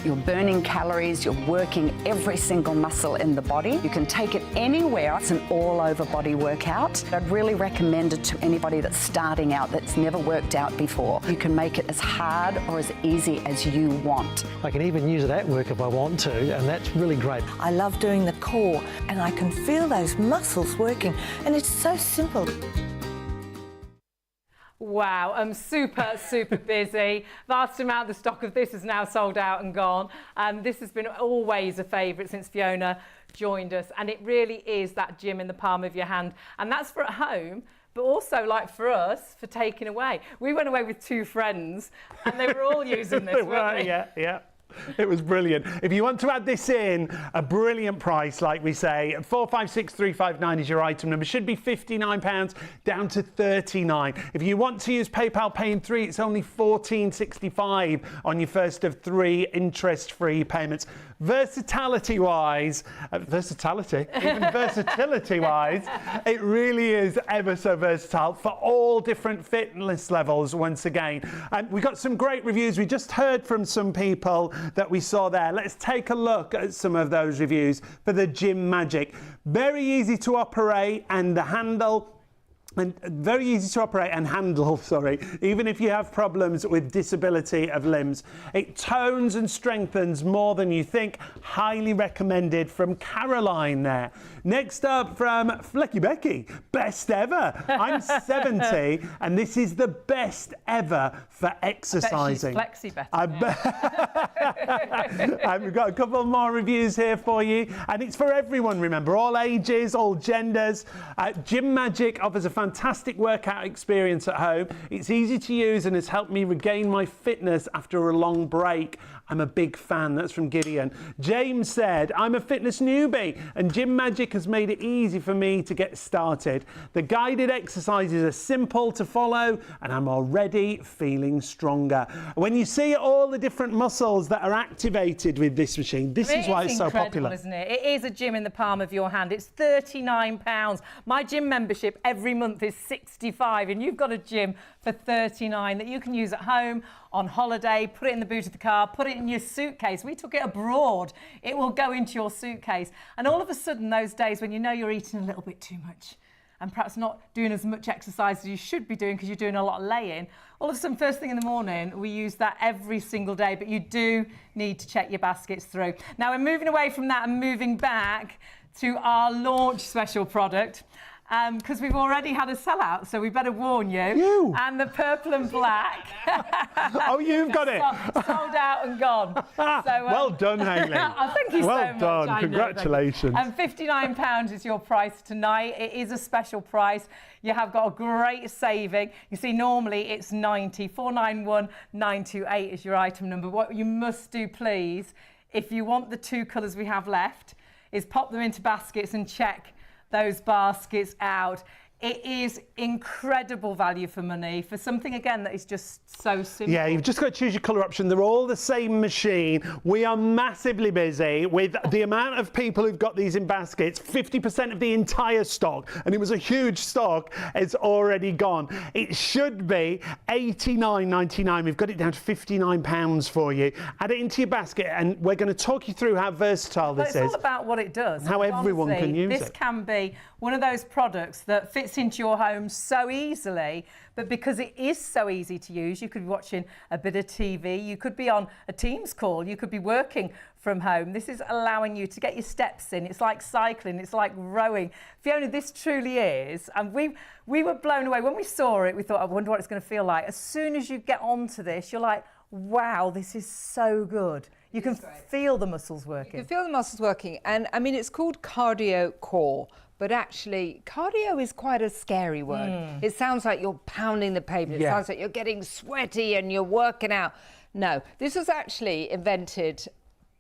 D: You're burning calories, you're working every single muscle in the body. You can take it anywhere. It's an all-over body workout. I'd really recommend it to anybody that's starting out, that's never worked out before. You can make it as hard or as easy as you want.
E: I can even use it at work if I want to, and that's really great.
F: I love doing the core, and I can feel those muscles working, and it's so simple.
A: Wow, I'm super busy. Vast amount of the stock of this is now sold out and gone. This has been always a favourite since Fiona joined us, and it really is that gym in the palm of your hand. And that's for at home, but also, like for us, for taking away. We went away with 2 friends, and they were all using this, weren't they?
B: Yeah. It was brilliant. If you want to add this in, a brilliant price, like we say, 456359 is your item number. Should be £59 down to £39. If you want to use PayPal Pay in 3, it's only £14.65 on your first of 3 interest-free payments. Versatility-wise, even versatility-wise, it really is ever so versatile for all different fitness levels once again. And we got some great reviews. We just heard from some people that we saw there. Let's take a look at some of those reviews for the Gym Magic. Very easy to operate, and the handle, and very easy to operate and handle, even if you have problems with disability of limbs. It tones and strengthens more than you think. Highly recommended from Caroline there. Next up from Flecky Becky, best ever. I'm 70 and this is the best ever for exercising.
A: I bet she's flexy better.
B: And we've got a couple more reviews here for you, and it's for everyone, remember, all ages, all genders. Gym Magic offers a fantastic workout experience at home. It's easy to use and has helped me regain my fitness after a long break. I'm a big fan. That's from Gideon. James said, I'm a fitness newbie and Gym Magic has made it easy for me to get started. The guided exercises are simple to follow and I'm already feeling stronger. When you see all the different muscles that are activated with this machine, this is why it's so popular.
A: Isn't it? It is a gym in the palm of your hand. It's £39. My gym membership every month is £65, and you've got a gym for £39 that you can use at home, on holiday, put it in the boot of the car, put it in your suitcase. We took it abroad. It will go into your suitcase. And all of a sudden, those days when you know you're eating a little bit too much and perhaps not doing as much exercise as you should be doing because you're doing a lot of laying, all of a sudden, first thing in the morning, we use that every single day, but you do need to check your baskets through. Now, we're moving away from that and moving back to our launch special product. Because we've already had a sellout, so we better warn you. And the purple and black.
B: Oh, you've got it.
A: Sold out and gone. So,
B: well done, Hayley.
A: Thank you so much.
B: Well done. Congratulations.
A: And £59 is your price tonight. It is a special price. You have got a great saving. You see, normally it's 90. 491928 is your item number. What you must do, please, if you want the 2 colours we have left, is pop them into baskets and check those baskets out. It is incredible value for money for something, again, that is just so simple.
B: Yeah, you've just got to choose your colour option. They're all the same machine. We are massively busy with the amount of people who've got these in baskets. 50% of the entire stock, and it was a huge stock, is already gone. It should be $89.99. We've got it down to £59 for you. Add it into your basket, and we're going to talk you through how versatile this is.
A: It's all about what it does.
B: How everyone can use it.
A: This can be one of those products that fits fits into your home so easily. But because it is so easy to use, you could be watching a bit of TV, you could be on a Teams call, you could be working from home. This is allowing you to get your steps in. It's like cycling, it's like rowing. Fiona, this truly is. And we were blown away. When we saw it, we thought, I wonder what it's going to feel like. As soon as you get onto this, you're like, wow, this is so good. You can feel the muscles working.
C: You can feel the muscles working. And I mean, it's called cardio core, but actually cardio is quite a scary word. It sounds like you're pounding the pavement. It sounds like you're getting sweaty and you're working out. No, this was actually invented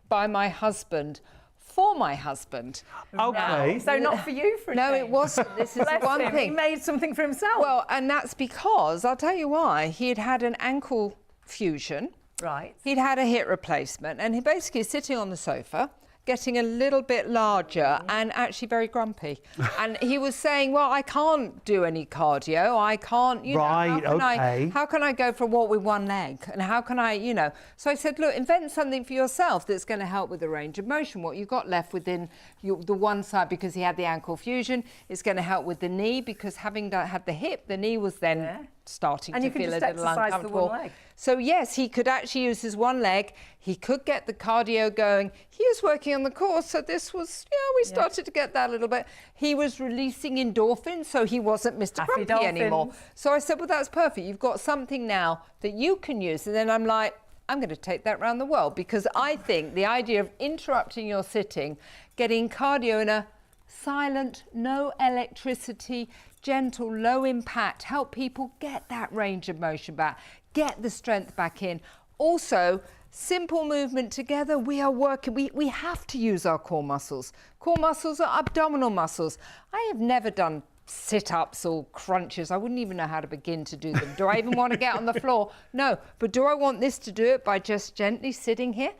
C: by my husband for my husband.
B: Okay.
A: So not for you, for a
C: No,
A: change.
C: it wasn't. This is
A: Bless
C: one
A: him.
C: thing.
A: He made something for himself.
C: Well, and that's because, I'll tell you why, he had had an ankle fusion.
A: Right.
C: He'd had a hip replacement and he basically is sitting on the sofa, getting a little bit larger and actually very grumpy. And he was saying, well, I can't do any cardio. I can't, you know, how can I go for a walk with one leg? And how can I, you know? So I said, look, invent something for yourself that's going to help with the range of motion. What you've got left within the one side, because he had the ankle fusion, is going to help with the knee, because having had the hip, the knee was then starting to feel a little uncomfortable. So yes, he could actually use his one leg. He could get the cardio going. He was working on the core, so this was, we started to get that a little bit. He was releasing endorphins, so he wasn't Mr. Grumpy anymore. So I said, well, that's perfect. You've got something now that you can use. And then I'm like, I'm going to take that around the world, because I think the idea of interrupting your sitting, getting cardio in a silent, no electricity, gentle, low impact, help people get that range of motion back, get the strength back in. Also, simple movement together. We are working, we have to use our core muscles. Core muscles are abdominal muscles. I have never done sit-ups or crunches. I wouldn't even know how to begin to do them. Do I even want to get on the floor? No. But do I want this to do it by just gently sitting here?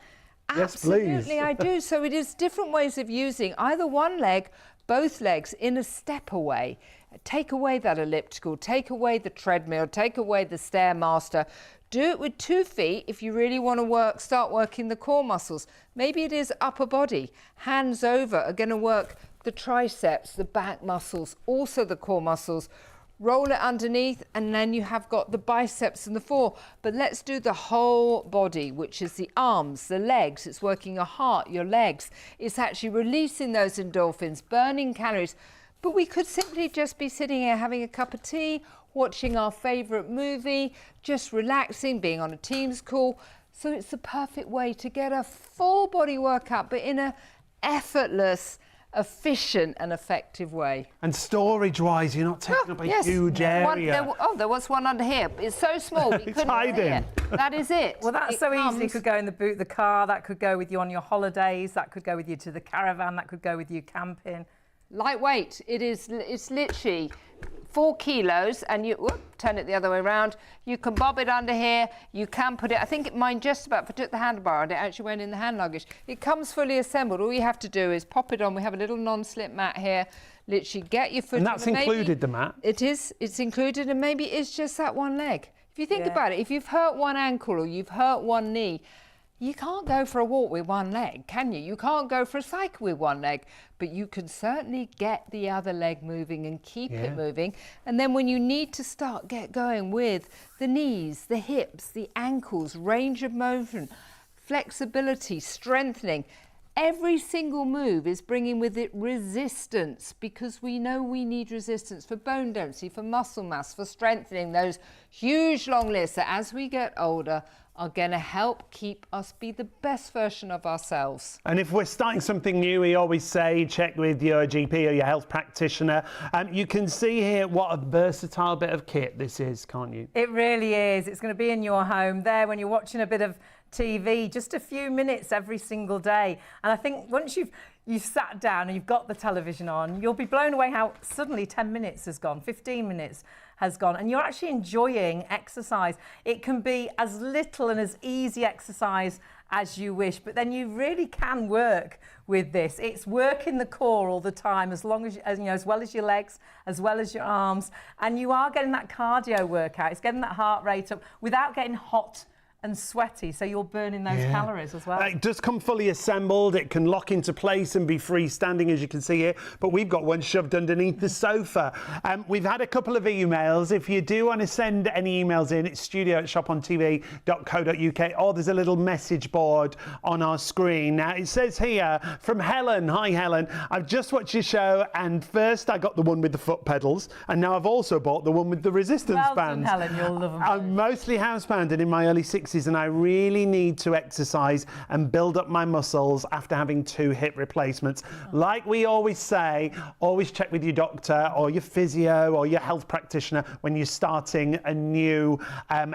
B: Yes, please.
C: Absolutely, I do. So it is different ways of using either one leg, both legs in a step away. Take away that elliptical, take away the treadmill, take away the Stairmaster. Do it with 2 feet if you really want to start working the core muscles. Maybe it is upper body. Hands over are going to work the triceps, the back muscles, also the core muscles. Roll it underneath, and then you have got the biceps and the fore. But let's do the whole body, which is the arms, the legs. It's working your heart, your legs. It's actually releasing those endorphins, burning calories. But we could simply just be sitting here having a cup of tea, watching our favourite movie, just relaxing, being on a Teams call. So it's the perfect way to get a full body workout, but in a effortless, efficient and effective way.
B: And storage-wise, you're not taking up a huge area.
C: There was one under here. It's so small, we couldn't
B: hide
C: see it. That is it.
A: Well, that's so easy. It could go in the boot of the car. That could go with you on your holidays. That could go with you to the caravan. That could go with you camping.
C: Lightweight. It's literally 4 kilos, and you turn it the other way around. You can bob it under here. You can put it, I think mine just about, if I took the handlebar and it actually went in the hand luggage. It comes fully assembled. All you have to do is pop it on. We have a little non-slip mat here. Literally get your foot.
B: And that's included, the mat?
C: It is. It's included, and maybe it's just that one leg. If you think about it, if you've hurt one ankle or you've hurt one knee, you can't go for a walk with one leg, can you? You can't go for a cycle with one leg, but you can certainly get the other leg moving and keep it moving. And then when you need to get going with the knees, the hips, the ankles, range of motion, flexibility, strengthening, every single move is bringing with it resistance, because we know we need resistance for bone density, for muscle mass, for strengthening those huge long lists that as we get older are going to help keep us be the best version of ourselves.
B: And if we're starting something new, we always say check with your GP or your health practitioner. You can see here what a versatile bit of kit this is, can't you?
A: It really is. It's going to be in your home there when you're watching a bit of TV, just a few minutes every single day. And I think once you've sat down and you've got the television on, you'll be blown away how suddenly 10 minutes has gone, 15 minutes has gone, and you're actually enjoying exercise. It can be as little and as easy exercise as you wish, but then you really can work with this. It's working the core all the time, as long as as well as your legs, as well as your arms, and you are getting that cardio workout. It's getting that heart rate up without getting hot and sweaty, so you're burning those calories as well.
B: It does come fully assembled. It can lock into place and be freestanding, as you can see here. But we've got one shoved underneath the sofa. We've had a couple of emails. If you do want to send any emails in, it's studio@shopontv.co.uk, or there's a little message board on our screen. Now, it says here from Helen. Hi, Helen. I've just watched your show, and first I got the one with the foot pedals, and now I've also bought the one with the resistance bands.
A: Well done, Helen. You'll love them.
B: I'm mostly housebound and in my early 60s, and I really need to exercise and build up my muscles after having 2 hip replacements. Like we always say, always check with your doctor or your physio or your health practitioner when you're starting a new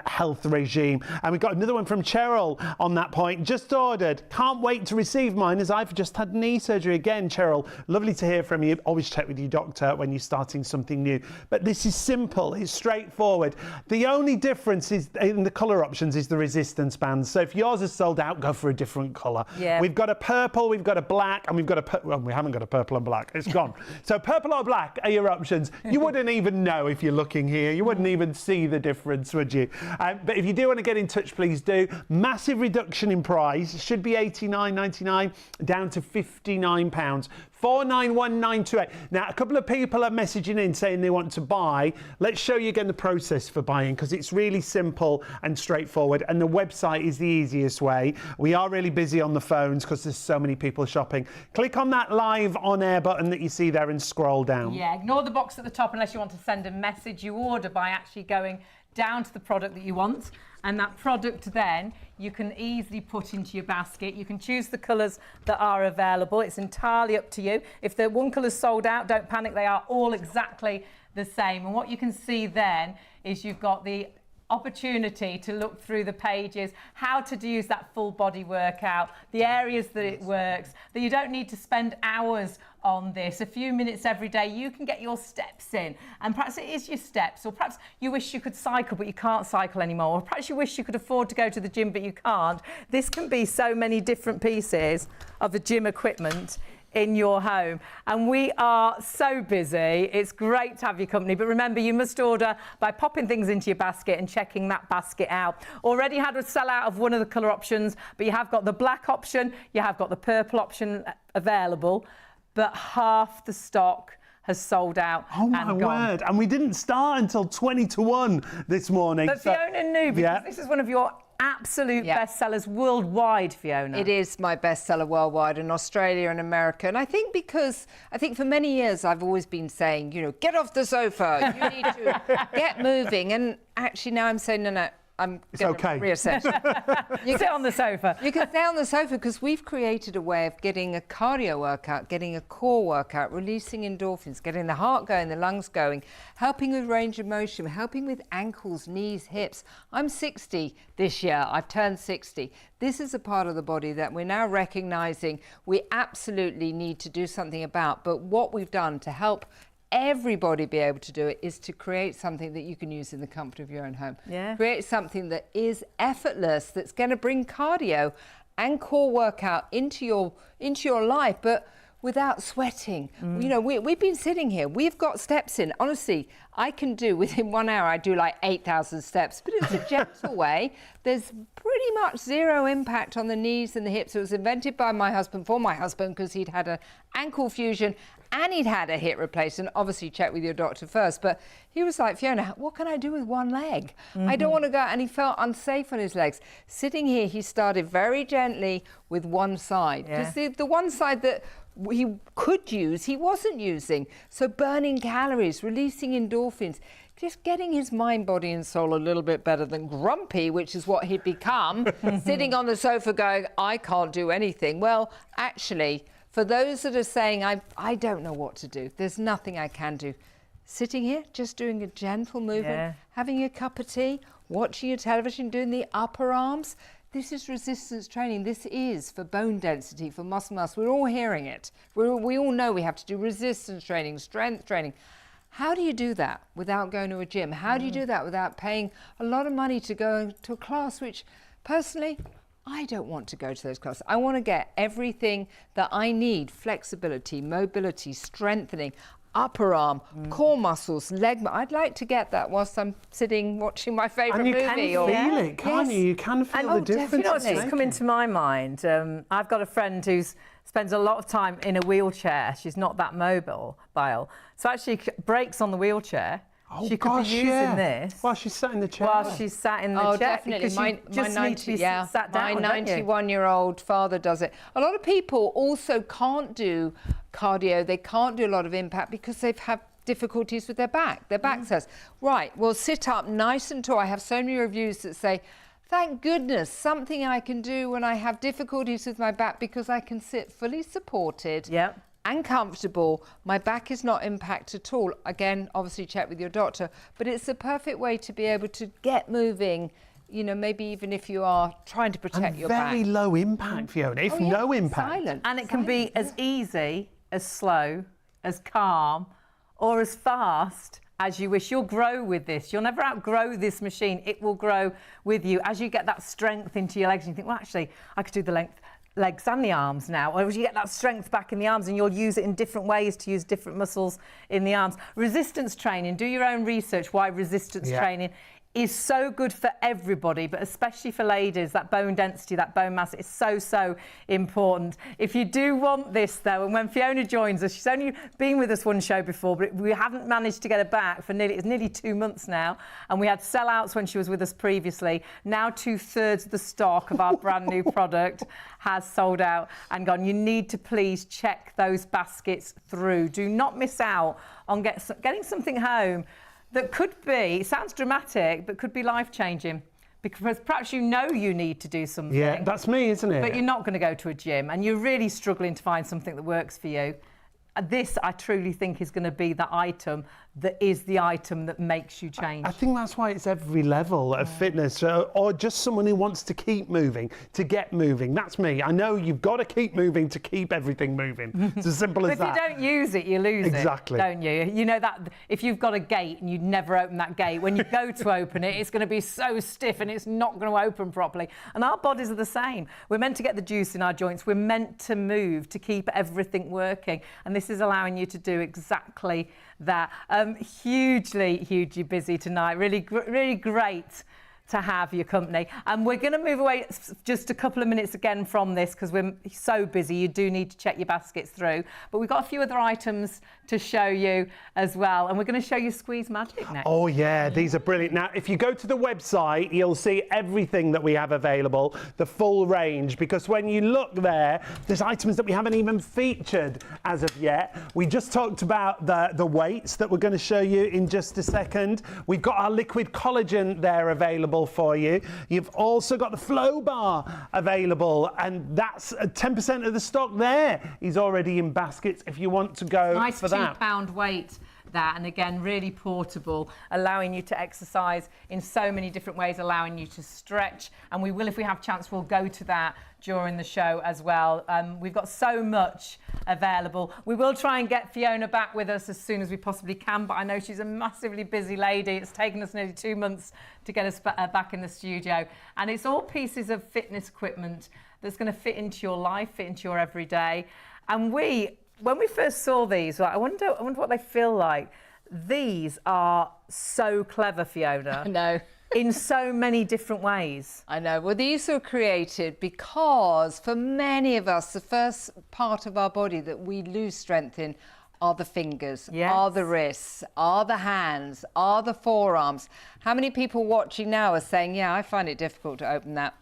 B: health regime. And we've got another one from Cheryl on that point. Just ordered. Can't wait to receive mine as I've just had knee surgery again. Cheryl, lovely to hear from you. Always check with your doctor when you're starting something new. But this is simple. It's straightforward. The only difference is in the colour options is the resistance bands. So if yours is sold out, go for a different colour.
A: Yeah.
B: We've got a purple, we've got a black, and we've got well, we haven't got a purple and black. It's gone. So purple or black are your options. You wouldn't even know if you're looking here. You wouldn't even see the difference, would you? But if you do want to get in touch, please do. Massive reduction in price. It should be $89.99 down to £59. 491928. Now, a couple of people are messaging in saying they want to buy. Let's show you again the process for buying, because it's really simple and straightforward, and the website is the easiest way. We are really busy on the phones because there's so many people shopping. Click on that live on air button that you see there and scroll down.
A: Yeah, ignore the box at the top unless you want to send a message. You order by actually going down to the product that you want, and that product then you can easily put into your basket. You can choose the colours that are available. It's entirely up to you. If the one colour's sold out, don't panic, they are all exactly the same. And what you can see then is you've got the opportunity to look through the pages, how to use that full body workout, the areas that it works, that you don't need to spend hours on this. A few minutes every day, you can get your steps in, and perhaps it is your steps, or perhaps you wish you could cycle but you can't cycle anymore, or perhaps you wish you could afford to go to the gym but you can't. This can be so many different pieces of the gym equipment in your home, and we are so busy. It's great to have your company, but remember, you must order by popping things into your basket and checking that basket out. Already had a sell out of one of the colour options, but you have got the black option, you have got the purple option available, but half the stock has sold out.
B: Oh my word, and we didn't start until 20 to 1 this morning.
A: But Fiona knew, because this is one of your absolute bestsellers worldwide, Fiona.
C: It is my bestseller worldwide in Australia and America. And I think for many years I've always been saying, you know, get off the sofa, you need to get moving. And actually now I'm saying, no, I'm going to reassess.
A: You sit on the sofa.
C: You can stay on the sofa, because we've created a way of getting a cardio workout, getting a core workout, releasing endorphins, getting the heart going, the lungs going, helping with range of motion, helping with ankles, knees, hips. I'm 60 this year. I've turned 60. This is a part of the body that we're now recognizing we absolutely need to do something about. But what we've done to help everybody be able to do it is to create something that you can use in the comfort of your own home.
A: Yeah.
C: Create something that is effortless, that's going to bring cardio and core workout into your life, but without sweating. You know, we've been sitting here, we've got steps in. Honestly, I can do, within 1 hour, I do like 8,000 steps, but it's a gentle way. There's pretty much zero impact on the knees and the hips. It was invented by my husband, for my husband, because he'd had an ankle fusion and he'd had a hip replacement. Obviously, check with your doctor first. But he was like, Fiona, what can I do with one leg? I don't want to go. And he felt unsafe on his legs. Sitting here, he started very gently with one side. Because the one side that he could use, he wasn't using. So burning calories, releasing endorphins, just getting his mind, body and soul a little bit better than grumpy, which is what he'd become, sitting on the sofa going, I can't do anything. Well, actually, for those that are saying, I don't know what to do, there's nothing I can do. Sitting here, just doing a gentle movement, having a cup of tea, watching your television, doing the upper arms. This is resistance training. This is for bone density, for muscle mass. We're all hearing it. We all know we have to do resistance training, strength training. How do you do that without going to a gym? How do you do that without paying a lot of money to go to a class, which personally, I don't want to go to those classes. I want to get everything that I need: flexibility, mobility, strengthening. upper arm, core muscles, leg. I'd like to get that whilst I'm sitting watching my favourite
B: And you
C: movie.
B: can feel it, can't you? You can feel the difference.
A: You know what's
B: it's
A: just come
B: making.
A: into my mind? I've got a friend who spends a lot of time in a wheelchair. She's not that mobile. So actually breaks on the wheelchair.
B: Oh,
A: she could
B: gosh,
A: be using
B: yeah.
A: this.
B: While she's sat in the chair.
A: While she's sat in the chair.
C: Definitely.
A: Because you just need to be sat down,
C: my
A: don't you?
C: 91-year-old father does it. A lot of people also can't do cardio. They can't do a lot of impact because they've had difficulties with their back. Their back says, right, well, sit up nice and tall. I have so many reviews that say, thank goodness, something I can do when I have difficulties with my back because I can sit fully supported.
A: Yep.
C: And comfortable. My back is not impacted at all. Again, obviously check with your doctor, but it's the perfect way to be able to get moving, you know, maybe even if you are trying to protect your back.
B: Very low impact, Fiona, if no impact.
C: Silent.
A: And it can be as easy, as slow, as calm, or as fast as you wish. You'll grow with this. You'll never outgrow this machine. It will grow with you as you get that strength into your legs and you think, well, actually, I could do the legs and the arms now, or you get that strength back in the arms and you'll use it in different ways to use different muscles in the arms. Resistance training, do your own research why resistance training is so good for everybody, but especially for ladies. That bone density, that bone mass is so important. If you do want this though, and when Fiona joins us, she's only been with us one show before, but we haven't managed to get her back for nearly 2 months now, and we had sellouts when she was with us previously. Now 2/3 of the stock of our brand new product has sold out and gone. You need to please check those baskets through. Do not miss out on getting something home that could be, it sounds dramatic, but could be life-changing. Because perhaps you know you need to do something.
B: Yeah, that's me, isn't it?
A: But you're not going to go to a gym and you're really struggling to find something that works for you. This, I truly think, is going to be the item that is the item that makes you change.
B: I think that's why it's every level of fitness, or just someone who wants to keep moving, to get moving. That's me. I know you've got to keep moving to keep everything moving. It's as simple as that.
A: If you don't use it, you lose
B: Exactly.
A: it, don't you? You know that if you've got a gate and you never open that gate, when you go to open it, it's going to be so stiff and it's not going to open properly. And our bodies are the same. We're meant to get the juice in our joints. We're meant to move to keep everything working. And this is allowing you to do exactly that. Hugely busy tonight. Really great to have your company. And we're going to move away just a couple of minutes again from this because we're so busy. You do need to check your baskets through. But we've got a few other items to show you as well. And we're going to show you Squeeze Magic next.
B: Oh yeah, these are brilliant. Now, if you go to the website, you'll see everything that we have available, the full range, because when you look there, there's items that we haven't even featured as of yet. We just talked about the weights that we're going to show you in just a second. We've got our liquid collagen there available for you. You've also got the Flow Bar available, and that's 10% of the stock there is already in baskets if you want to go
A: nice
B: for that.
A: £2 weight. That, and again, really portable, allowing you to exercise in so many different ways, allowing you to stretch. And we will, if we have chance, we'll go to that during the show as well. We've got so much available. We will try and get Fiona back with us as soon as we possibly can, but I know she's a massively busy lady. It's taken us nearly 2 months to get us back in the studio. And it's all pieces of fitness equipment that's going to fit into your life, fit into your everyday. And when we first saw these, I wonder what they feel like. These are so clever, Fiona.
C: I know.
A: In so many different ways.
C: I know. Well, these were created because for many of us, the first part of our body that we lose strength in are the fingers, are the wrists, are the hands, are the forearms. How many people watching now are saying, yeah, I find it difficult to open that,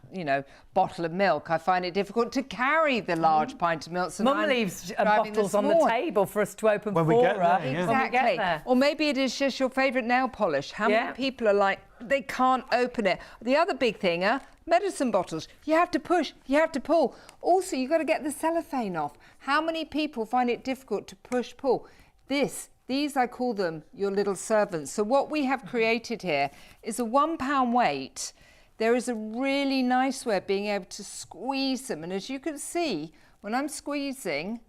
C: bottle of milk. I find it difficult to carry the large pint of milk. So
A: Mum leaves bottles on the table for us to open
B: when
A: for
B: we get
A: her.
B: there, yeah.
A: When we get
C: Exactly.
A: there.
C: Or maybe it is just your favourite nail polish. How many people are like, they can't open it? The other big thing are medicine bottles. You have to push, you have to pull. Also, you've got to get the cellophane off. How many people find it difficult to push, pull? These, I call them your little servants. So what we have created here is a £1 weight. There is a really nice way of being able to squeeze them. And as you can see, when I'm squeezing,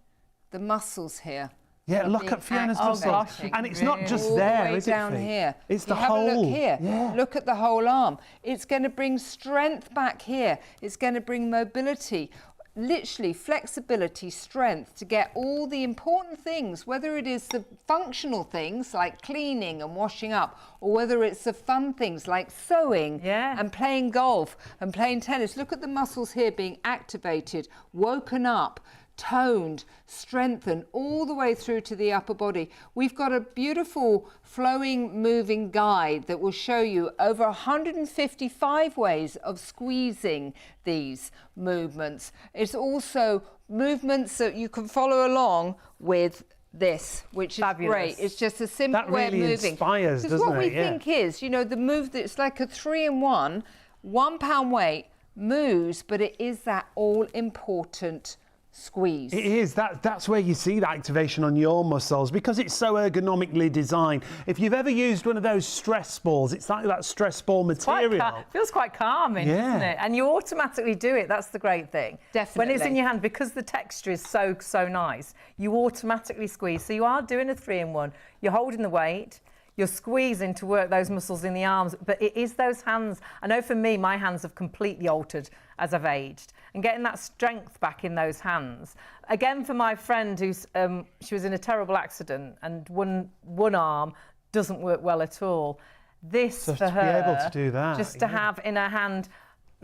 C: the muscles here.
B: Yeah, look at Fiona's muscles.
A: gosh,
B: and it's not just
C: all
B: there,
C: the way
B: is it,
C: down
B: Fee?
C: here.
B: It's the
C: Have
B: whole.
C: a look here.
B: Yeah.
C: Look at the whole arm. It's going to bring strength back here. It's going to bring mobility. literally flexibility, strength to get all the important things, whether it is the functional things like cleaning and washing up, or whether it's the fun things like sewing and playing golf and playing tennis. Look at the muscles here being activated, woken up, toned, strengthened all the way through to the upper body. We've got a beautiful flowing moving guide that will show you over 155 ways of squeezing these movements. It's also movements that you can follow along with this, which is
A: fabulous.
C: Great. It's just a simple way of
B: really
C: moving.
B: inspires, doesn't
C: what we
B: it? Yeah.
C: think is, you know, the move that's like a 3-in-1, 1 pound weight moves, but it is that all important squeeze.
B: It is. That's where you see the activation on your muscles because it's so ergonomically designed. If you've ever used one of those stress balls, it's like that stress ball material.
A: Feels quite calming, doesn't it? And you automatically do it. That's the great thing.
C: Definitely.
A: When it's in your hand, because the texture is so nice, you automatically squeeze. So you are doing a 3-in-1. You're holding the weight. You're squeezing to work those muscles in the arms, but it is those hands. I know for me, my hands have completely altered as I've aged, and getting that strength back in those hands. Again, for my friend who's, she was in a terrible accident and one arm doesn't work well at all. This
B: So
A: for
B: to
A: her,
B: be able to do that,
A: just to have in her hand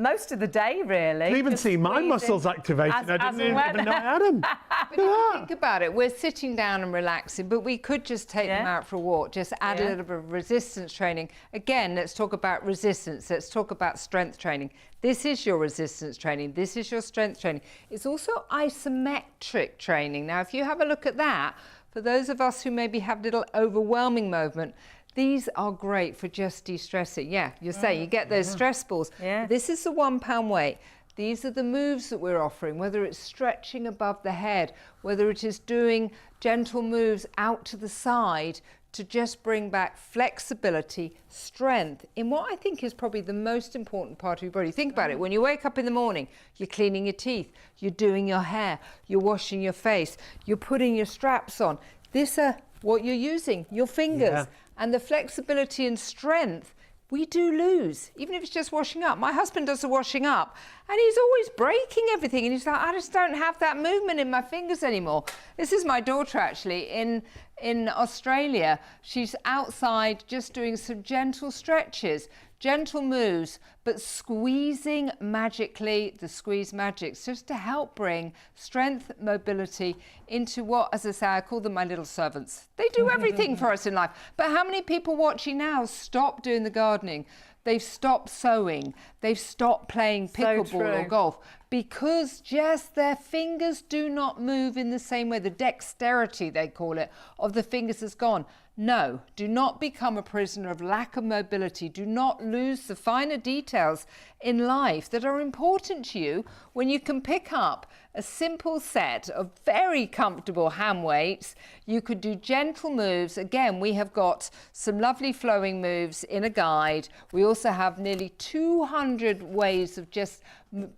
A: most of the day, really.
B: I can even
A: just
B: see my
A: squeezing
B: muscles activating. I didn't even know I had them.
C: Think about it. We're sitting down and relaxing, but we could just take them out for a walk, just add a little bit of resistance training. Again, let's talk about resistance. Let's talk about strength training. This is your resistance training. This is your strength training. It's also isometric training. Now, if you have a look at that, for those of us who maybe have little overwhelming movement, these are great for just de-stressing. Yeah, you say you get those stress balls.
A: Yeah.
C: This is the 1 pound weight. These are the moves that we're offering, whether it's stretching above the head, whether it is doing gentle moves out to the side to just bring back flexibility, strength in what I think is probably the most important part of your body. Think about it. When you wake up in the morning, you're cleaning your teeth, you're doing your hair, you're washing your face, you're putting your straps on. These are what you're using, your fingers.
B: Yeah.
C: And the flexibility and strength we do lose, even if it's just washing up. My husband does the washing up and he's always breaking everything. And he's like, I just don't have that movement in my fingers anymore. This is my daughter actually in Australia. She's outside just doing some gentle stretches, gentle moves, but squeezing magically, the squeeze magics, just to help bring strength, mobility into what, as I say, I call them my little servants. They do everything for us in life. But how many people watching now stop doing the gardening? They've stopped sewing. They've stopped playing pickleball or golf because just their fingers do not move in the same way. The dexterity, they call it, of the fingers has gone. No, do not become a prisoner of lack of mobility. Do not lose the finer details in life that are important to you when you can pick up a simple set of very comfortable hand weights. You could do gentle moves. Again, we have got some lovely flowing moves in a guide. We also have nearly 200 ways of just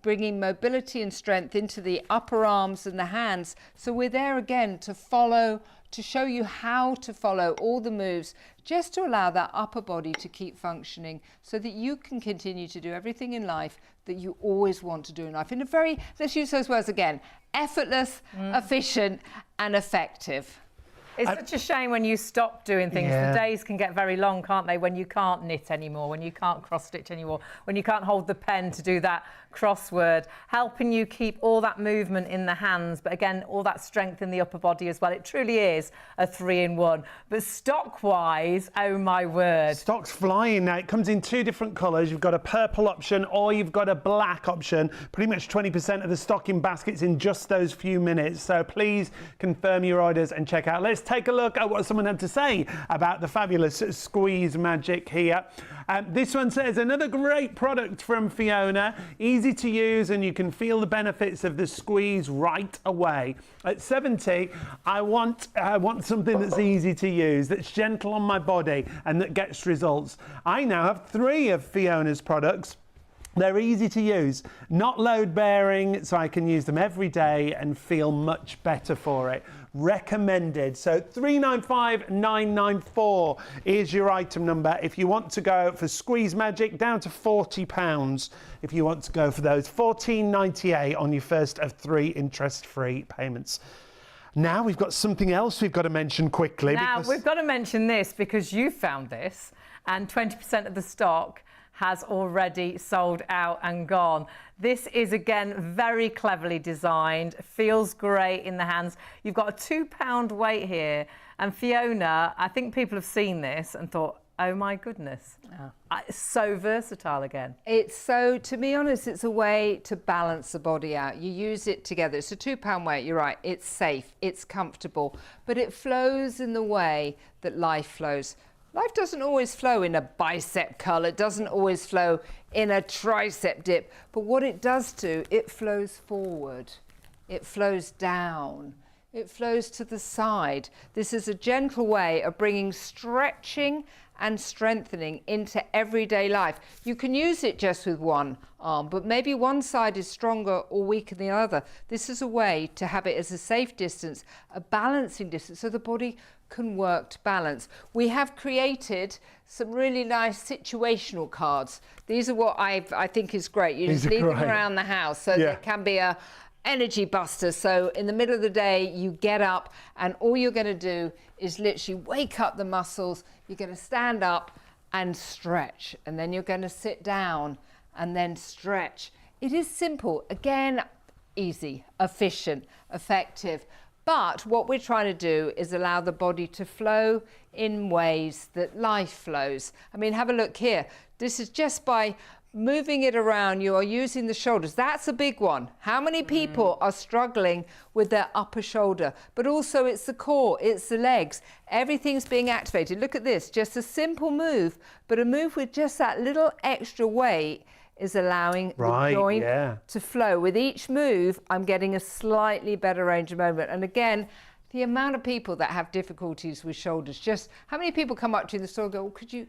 C: bringing mobility and strength into the upper arms and the hands. So we're there again to follow, to show you how to follow all the moves, just to allow that upper body to keep functioning so that you can continue to do everything in life that you always want to do in life in a very, let's use those words again, effortless, efficient and effective.
A: It's such a shame when you stop doing things.
B: Yeah.
A: The days can get very long, can't they? When you can't knit anymore, when you can't cross stitch anymore, when you can't hold the pen to do that crossword, helping you keep all that movement in the hands, but again, all that strength in the upper body as well. It truly is a 3-in-1. But stock-wise, oh my word.
B: Stock's flying now. It comes in 2 different colours. You've got a purple option or you've got a black option. Pretty much 20% of the stocking basket's in just those few minutes. So please confirm your orders and check out. Let's take a look at what someone had to say about the fabulous squeeze magic here. This one says, another great product from Fiona. Easy to use and you can feel the benefits of the squeeze right away. At 70, I want something that's easy to use, that's gentle on my body and that gets results. I now have 3 of Fiona's products. They're easy to use, not load bearing, so I can use them every day and feel much better for it. Recommended. So 395994 is your item number. If you want to go for Squeeze Magic, down to £40. If you want to go for those, £14.98 on your first of 3 interest-free payments. Now we've got something else we've got to mention quickly.
A: Now we've got to mention this because you found this, and 20% of the stock has already sold out and gone. This is, again, very cleverly designed, feels great in the hands. You've got a £2 weight here, and Fiona, I think people have seen this and thought, oh my goodness, it's so versatile again.
C: It's so, to be honest, it's a way to balance the body out. You use it together. It's a £2 weight, you're right. It's safe, it's comfortable, but it flows in the way that life flows. Life doesn't always flow in a bicep curl, it doesn't always flow in a tricep dip, but what it does do, it flows forward, it flows down, it flows to the side. This is a gentle way of bringing stretching and strengthening into everyday life. You can use it just with one arm, but maybe one side is stronger or weaker than the other. This is a way to have it as a safe distance, a balancing distance, so the body can work to balance. We have created some really nice situational cards. These are what I think is great. You just leave them around the house, so there can be a energy buster. So in the middle of the day, you get up and all you're going to do is literally wake up the muscles. You're going to stand up and stretch, and then you're going to sit down and then stretch. It is simple, again, easy, efficient, effective. But what we're trying to do is allow the body to flow in ways that life flows. I mean, have a look here. This is just by moving it around, you are using the shoulders. That's a big one. How many people are struggling with their upper shoulder? But also it's the core, it's the legs. Everything's being activated. Look at this, just a simple move, but a move with just that little extra weight is allowing the joint to flow. With each move, I'm getting a slightly better range of movement. And again, the amount of people that have difficulties with shoulders, just how many people come up to you in the store and go, oh, could you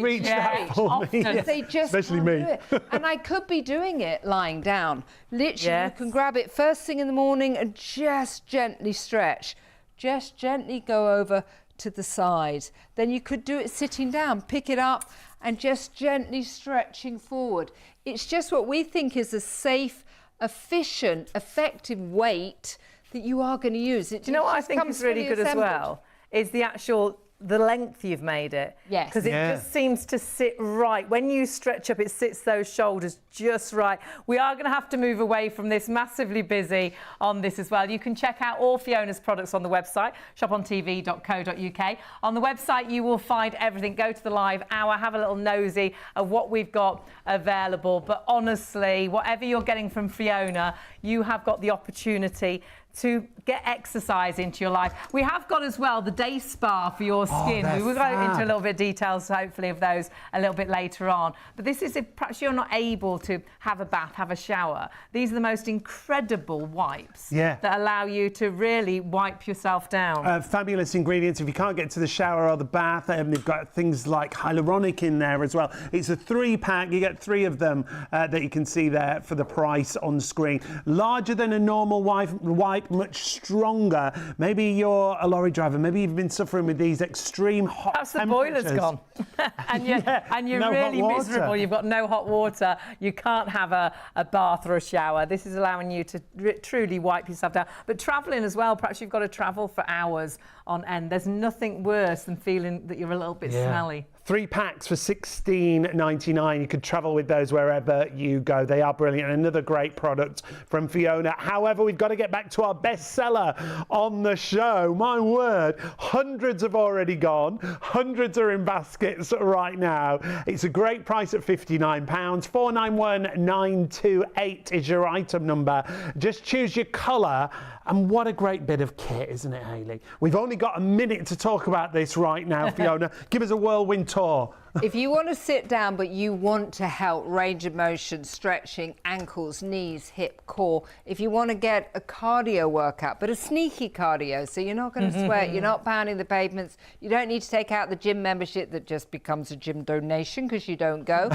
B: reach that for me?
C: They just
B: Especially
C: can't
B: me.
C: do it. And I could be doing it lying down. Literally, you can grab it first thing in the morning and just gently stretch. Just gently go over to the side. Then you could do it sitting down, pick it up and just gently stretching forward. It's just what we think is a safe, efficient, effective weight that you are going to use.
A: Do you know what I think is really good as well? Is the length you've made it.
C: Yes.
A: Because it just seems to sit right. When you stretch up, it sits those shoulders just right. We are going to have to move away from this, massively busy on this as well. You can check out all Fiona's products on the website, shopontv.co.uk. On the website, you will find everything. Go to the live hour, have a little nosy of what we've got available. But honestly, whatever you're getting from Fiona, you have got the opportunity to get exercise into your life. We have got as well the day spa for your skin. We will go into a little bit of details, hopefully, of those a little bit later on. But this is if perhaps you're not able to have a bath, have a shower. These are the most incredible wipes that allow you to really wipe yourself down.
B: Fabulous ingredients. If you can't get to the shower or the bath, they've got things like hyaluronic in there as well. It's a 3-pack. You get 3 of them that you can see there for the price on screen. Larger than a normal wipe, much stronger. Maybe you're a lorry driver. Maybe you've been suffering with these extreme hot
A: Perhaps
B: temperatures.
A: the boiler's gone. and you're
B: no
A: really miserable. You've got no hot water. You can't have a bath or a shower. This is allowing you to truly wipe yourself down. But travelling as well, perhaps you've got to travel for hours on end. There's nothing worse than feeling that you're a little bit smelly.
B: 3 packs for $16.99. You could travel with those wherever you go. They are brilliant. Another great product from Fiona. However, we've got to get back to our bestseller on the show. My word, hundreds have already gone. Hundreds are in baskets right now. It's a great price at £59. 491928 is your item number. Just choose your colour. And what a great bit of kit, isn't it, Hayley? We've only got a minute to talk about this right now, Fiona. Give us a whirlwind tour.
C: If you want to sit down but you want to help range of motion, stretching, ankles, knees, hip, core, if you want to get a cardio workout, but a sneaky cardio, so you're not going to sweat, you're not pounding the pavements, you don't need to take out the gym membership that just becomes a gym donation because you don't go,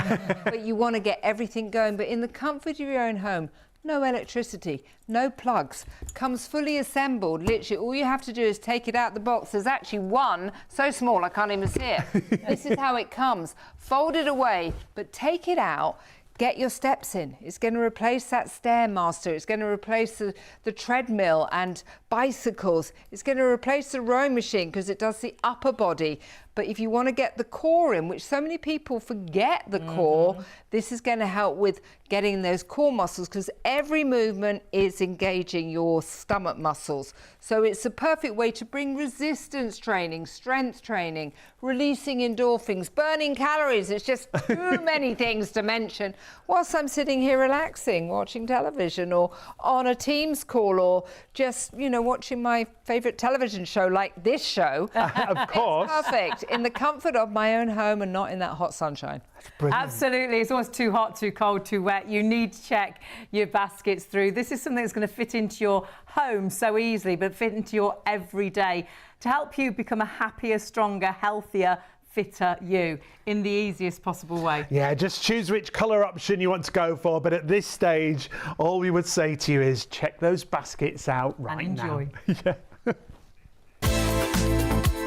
C: but you want to get everything going, but in the comfort of your own home. No electricity, no plugs, comes fully assembled. Literally, all you have to do is take it out the box. There's actually one so small I can't even see it. This is how it comes. Fold it away, but take it out. Get your steps in. It's going to replace that Stairmaster. It's going to replace the treadmill and bicycles. It's going to replace the rowing machine because it does the upper body. But if you want to get the core in, which so many people forget the core, this is going to help with getting those core muscles because every movement is engaging your stomach muscles. So it's a perfect way to bring resistance training, strength training, releasing endorphins, burning calories. It's just too many things to mention whilst I'm sitting here relaxing, watching television or on a Teams call or just, you know, watching my favourite television show like this show.
B: Of course.
C: It's perfect in the comfort of my own home and not in that hot sunshine.
A: Absolutely. It's always too hot, too cold, too wet. You need to check your baskets through. This is something that's going to fit into your home so easily, but fit into your everyday to help you become a happier, stronger, healthier, fitter you in the easiest possible way.
B: Yeah, just choose which colour option you want to go for. But at this stage, all we would say to you is check those baskets out right
A: and enjoy.
B: now. Yeah.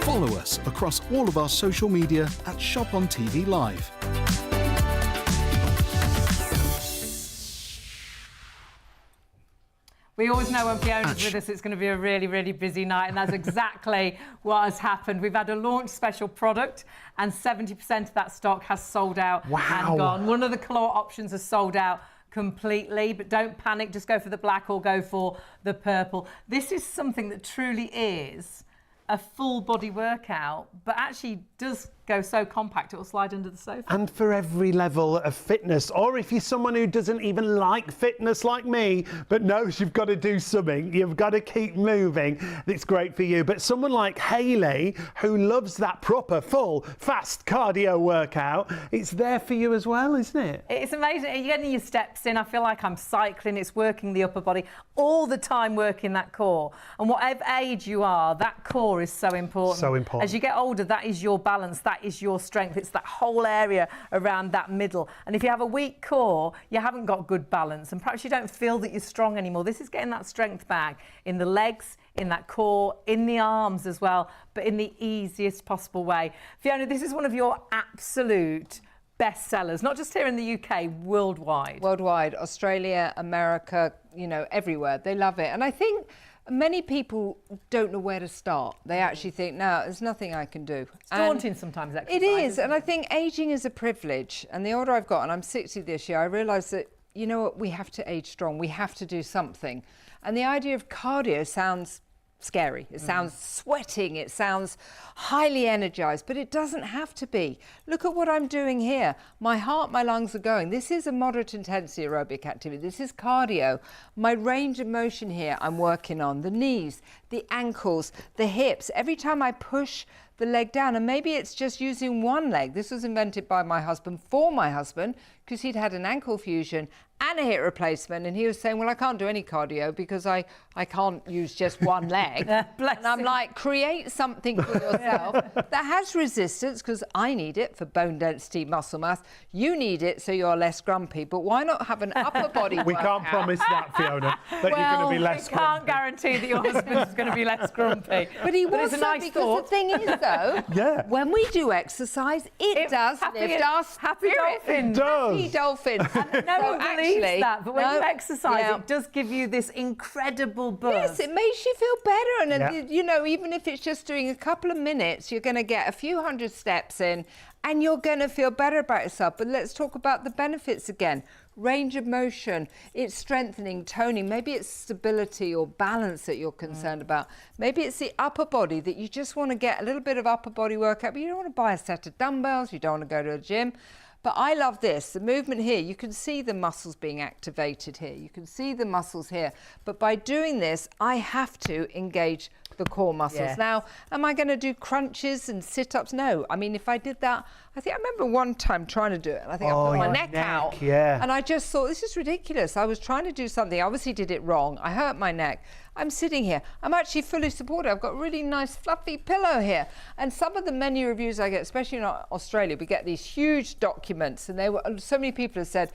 G: Follow us across all of our social media at Shop on TV Live.
A: We always know when Fiona's with us, it's going to be a really, really busy night, and that's exactly what has happened. We've had a launch special product, and 70% of that stock has sold out and gone. One of the colour options has sold out completely, but don't panic, just go for the black or go for the purple. This is something that truly is a full body workout, but actually does go so compact it will slide under the sofa.
B: And for every level of fitness, or if you're someone who doesn't even like fitness like me, but knows you've got to do something, you've got to keep moving, it's great for you. But someone like Hayley, who loves that proper, full, fast cardio workout, it's there for you as well, isn't it?
A: It's amazing. You're getting your steps in. I feel like I'm cycling. It's working the upper body all the time, working that core. And whatever age you are, that core is so important.
B: So important.
A: As you get older, that is your balance. That is your strength. It's that whole area around that middle. And if you have a weak core, you haven't got good balance. And perhaps you don't feel that you're strong anymore. This is getting that strength back in the legs, in that core, in the arms as well, but in the easiest possible way. Fiona, this is one of your absolute bestsellers, not just here in the UK, worldwide.
C: Worldwide, Australia, America, you know, everywhere. They love it. And I think many people don't know where to start. They actually think, no, there's nothing I can do.
A: It's daunting sometimes, exercise.
C: It is, and I think ageing is a privilege. And the older I've got, and I'm 60 this year, I realise that, you know what, we have to age strong. We have to do something. And the idea of cardio sounds scary. It sounds sweating. It sounds highly energized, but it doesn't have to be. Look at what I'm doing here. My heart, my lungs are going. This is a moderate intensity aerobic activity. This is cardio. My range of motion here I'm working on. The knees, the ankles, the hips. Every time I push the leg down, and maybe it's just using one leg. This was invented by my husband for my husband because he'd had an ankle fusion and a hip replacement, and he was saying, well, I can't do any cardio because I can't use just one leg. And I'm like, create something for yourself that has resistance, because I need it for bone density, muscle mass. You need it so you're less grumpy, but why not have an upper body
B: We can't promise that, Fiona, that you're going to be less grumpy.
A: I can't guarantee that your husband's going to be less grumpy.
C: But he was
A: it's a nice
C: because
A: thought.
C: the thing is, though, when we do exercise, it does lift us.
A: Happy dolphins.
B: It does.
C: Happy dolphins.
A: No one believes that, but when you exercise, it does give you this incredible buzz.
C: Yes, it makes you feel better. And, you know, even if it's just doing a couple of minutes, you're going to get a few hundred steps in and you're going to feel better about yourself. But let's talk about the benefits again. Range of motion, it's strengthening, toning. Maybe it's stability or balance that you're concerned about. Maybe it's the upper body that you just want to get a little bit of upper body workout, but you don't want to buy a set of dumbbells, you don't want to go to a gym. But I love this, the movement here. You can see the muscles being activated here. You can see the muscles here. But by doing this, I have to engage the core muscles.
A: Yes.
C: Now, am I going to do crunches and sit-ups? No. I mean, if I did that, I remember one time trying to do it, and I think I put my
B: your
C: neck out.
B: Yeah.
C: And I just thought, this is ridiculous. I was trying to do something. I obviously did it wrong. I hurt my neck. I'm sitting here. I'm actually fully supported. I've got a really nice fluffy pillow here. And some of the menu reviews I get, especially in Australia, we get these huge documents, and so many people have said,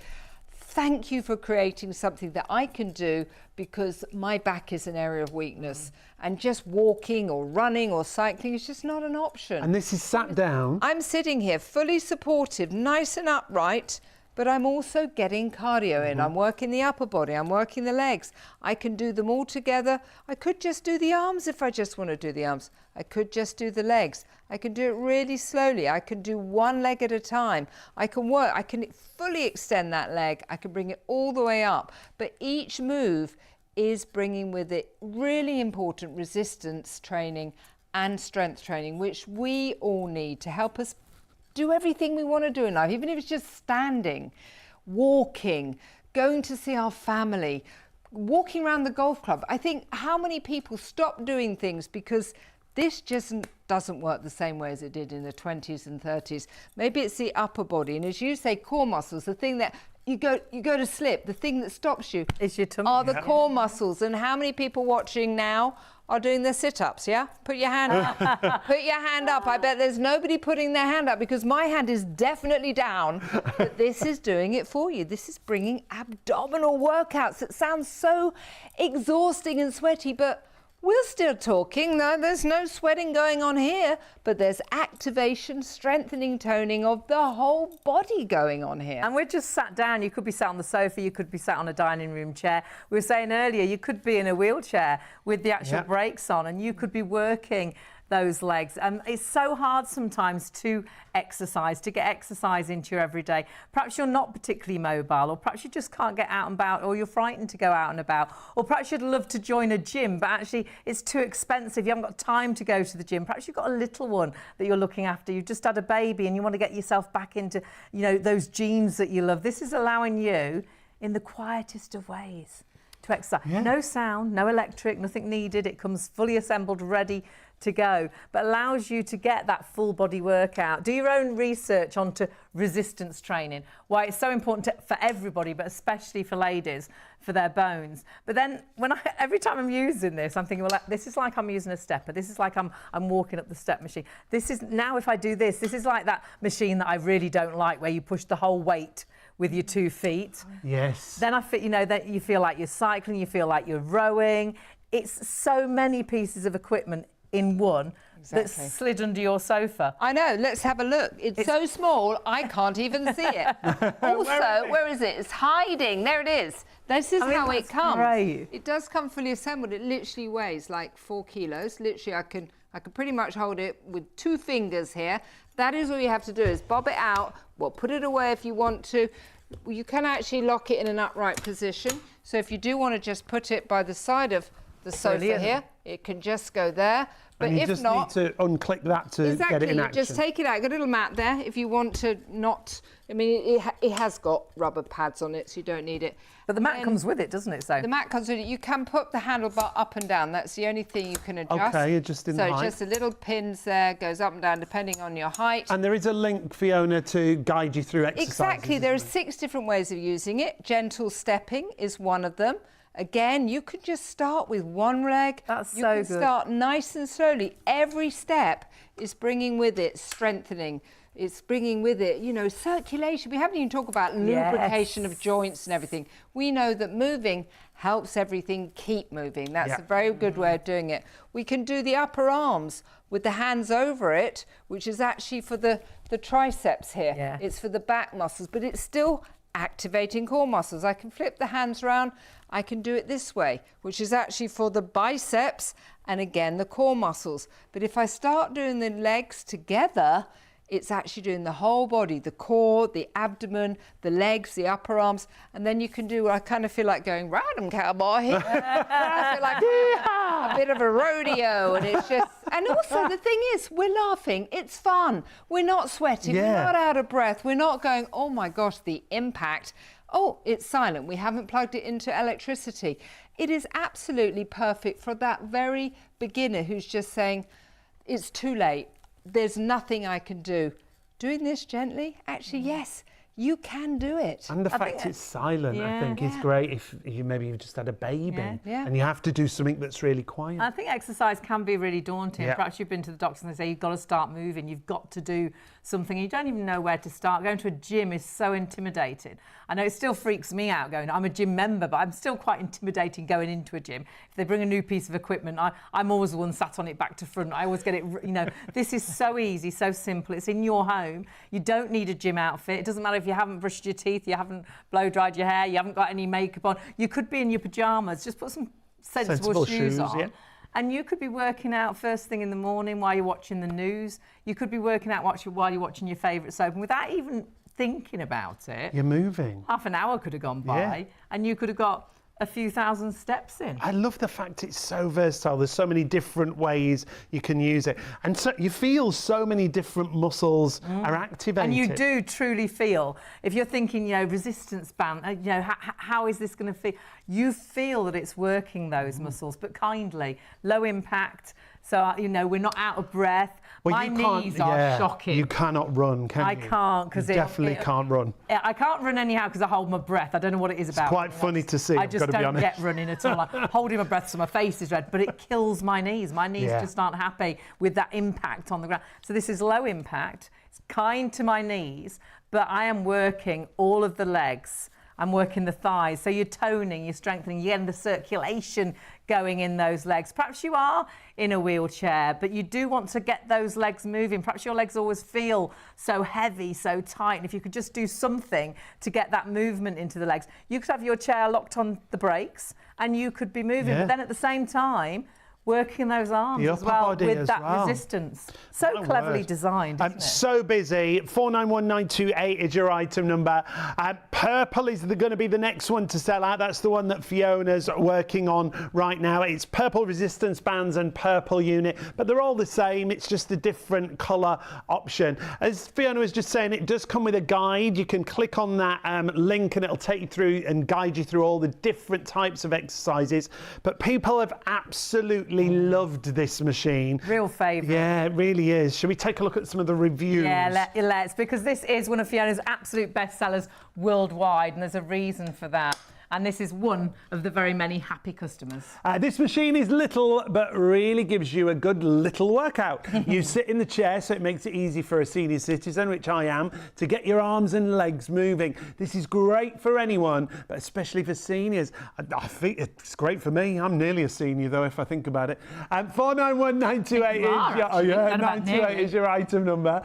C: thank you for creating something that I can do because my back is an area of weakness, and just walking or running or cycling is just not an option.
B: And this is sat down.
C: I'm sitting here fully supported, nice and upright, but I'm also getting cardio in. I'm working the upper body, I'm working the legs. I can do them all together. I could just do the arms if I just want to do the arms. I could just do the legs. I can do it really slowly. I can do one leg at a time. I can work, I can fully extend that leg. I can bring it all the way up. But each move is bringing with it really important resistance training and strength training, which we all need to help us do everything we want to do in life, even if it's just standing, walking, going to see our family, walking around the golf club. I think how many people stop doing things because this just doesn't work the same way as it did in the 20s and 30s. Maybe it's the upper body, and as you say, core muscles, the thing that you go to slip, the thing that stops you
A: is your tummy.
C: Are the core muscles. And how many people watching now are doing their sit-ups, yeah? Put your hand up. Put your hand up. I bet there's nobody putting their hand up because my hand is definitely down. But this is doing it for you. This is bringing abdominal workouts. It sounds so exhausting and sweaty, but we're still talking. No, there's no sweating going on here, but there's activation, strengthening, toning of the whole body going on here.
A: And we're just sat down. You could be sat on the sofa, you could be sat on a dining room chair. We were saying earlier, you could be in a wheelchair with the actual brakes on, and you could be working those legs. It's so hard sometimes to exercise, to get exercise into your everyday. Perhaps you're not particularly mobile, or perhaps you just can't get out and about, or you're frightened to go out and about, or perhaps you'd love to join a gym, but actually it's too expensive. You haven't got time to go to the gym. Perhaps you've got a little one that you're looking after. You've just had a baby and you want to get yourself back into, you know, those jeans that you love. This is allowing you, in the quietest of ways, to exercise. No sound, no electric, nothing needed. It comes fully assembled, ready to go, but allows you to get that full body workout. Do your own research onto resistance training, why it's so important for everybody, but especially for ladies, for their bones. But then every time I'm using this, I'm thinking, well, this is like I'm using a stepper. This is like I'm walking up the step machine. This is, now if I do this is like that machine that I really don't like, where you push the whole weight with your 2 feet.
B: Yes.
A: Then that you feel like you're cycling, you feel like you're rowing. It's so many pieces of equipment in one that's slid under your sofa.
C: I know, let's have a look. It's so small, I can't even see it. Also, where is it? It's hiding. There it is. This is how it comes.
A: Great.
C: It does come fully assembled. It literally weighs like 4 kilos. Literally, I can pretty much hold it with 2 fingers here. That is all you have to do, is bob it out. Well, put it away if you want to. You can actually lock it in an upright position. So if you do want to just put it by the side of the sofa here, it can just go there. But
B: and you
C: if
B: just
C: not,
B: need to unclick that to get it in action.
C: Just take it out. Got a little mat there if you want to not. I mean, it has got rubber pads on it, so you don't need it.
A: But the mat comes with it, doesn't it? So
C: the mat comes with it. You can put the handlebar up and down. That's the only thing you can adjust.
B: Okay, adjusting the height.
C: So just the little pins there, goes up and down depending on your height.
B: And there is a link, Fiona, to guide you through exercises.
C: Exactly. There are 6 different ways of using it. Gentle stepping is one of them. Again, you could just start with one leg.
A: That's so good.
C: You can start nice and slowly. Every step is bringing with it strengthening. It's bringing with it, you know, circulation. We haven't even talked about lubrication of joints and everything. We know that moving helps everything keep moving. That's a very good way of doing it. We can do the upper arms with the hands over it, which is actually for the triceps here.
A: Yeah.
C: It's for the back muscles, but it's still activating core muscles. I can flip the hands around. I can do it this way, which is actually for the biceps and again the core muscles. But if I start doing the legs together, it's actually doing the whole body, the core, the abdomen, the legs, the upper arms, and then you can do, I kind of feel like going, ride 'em, cowboy. I feel like a bit of a rodeo, and it's just, and also the thing is, we're laughing, it's fun. We're not sweating, we're not out of breath, we're not going, oh my gosh, the impact. Oh, it's silent. We haven't plugged it into electricity. It is absolutely perfect for that very beginner who's just saying, it's too late, there's nothing I can do. Doing this gently, actually, yes, you can do it.
B: And the fact it's silent, I think, is great if you've just had a baby and you have to do something that's really quiet.
A: I think exercise can be really daunting. Perhaps you've been to the doctor and they say you've got to start moving, you've got to do something. You don't even know where to start. Going to a gym is so intimidating. I know it still freaks me out going. I'm a gym member, but I'm still quite intimidating going into a gym. If they bring a new piece of equipment, I'm always the one sat on it back to front. I always get it, this is so easy, so simple. It's in your home. You don't need a gym outfit. It doesn't matter if you haven't brushed your teeth, you haven't blow dried your hair, you haven't got any makeup on. You could be in your pajamas. Just put some sensible shoes on. Yeah. And you could be working out first thing in the morning while you're watching the news. You could be working out while you're watching your favourite soap. And without even thinking about it,
B: you're moving.
A: Half an hour could have gone by and you could have got a few thousand steps in.
B: I love the fact it's so versatile. There's so many different ways you can use it. And so you feel so many different muscles are activated.
A: And you do truly feel, if you're thinking, resistance band, how is this going to feel? You feel that it's working those muscles, but kindly, low impact. So, we're not out of breath.
B: Well,
A: my knees are shocking.
B: You cannot run, can you?
A: I can't, because
B: you definitely can't run.
A: I can't run anyhow because I hold my breath. I don't know what it is about.
B: It's quite funny to see.
A: I just don't get running at all. I'm holding my breath so my face is red, but it kills my knees. My knees just aren't happy with that impact on the ground. So this is low impact. It's kind to my knees, but I am working all of the legs. I'm working the thighs. So you're toning, you're strengthening, you're getting the circulation going in those legs. Perhaps you are in a wheelchair, but you do want to get those legs moving. Perhaps your legs always feel so heavy, so tight. And if you could just do something to get that movement into the legs, you could have your chair locked on the brakes and you could be moving. But then at the same time, working those arms as well with that resistance. So cleverly designed, isn't it?
B: So busy. 491928 is your item number. Purple is going to be the next one to sell out. That's the one that Fiona's working on right now. It's purple resistance bands and purple unit, but they're all the same. It's just a different colour option. As Fiona was just saying, it does come with a guide. You can click on that link and it'll take you through and guide you through all the different types of exercises. But people have absolutely loved this machine.
A: Real favourite.
B: Yeah, it really is. Shall we take a look at some of the reviews?
A: Yeah, let's, because this is one of Fiona's absolute bestsellers worldwide, and there's a reason for that. And this is one of the very many happy customers.
B: This machine is little, but really gives you a good little workout. You sit in the chair, so it makes it easy for a senior citizen, which I am, to get your arms and legs moving. This is great for anyone, but especially for seniors. I think it's great for me. I'm nearly a senior, though, if I think about it. 491928 is your item number.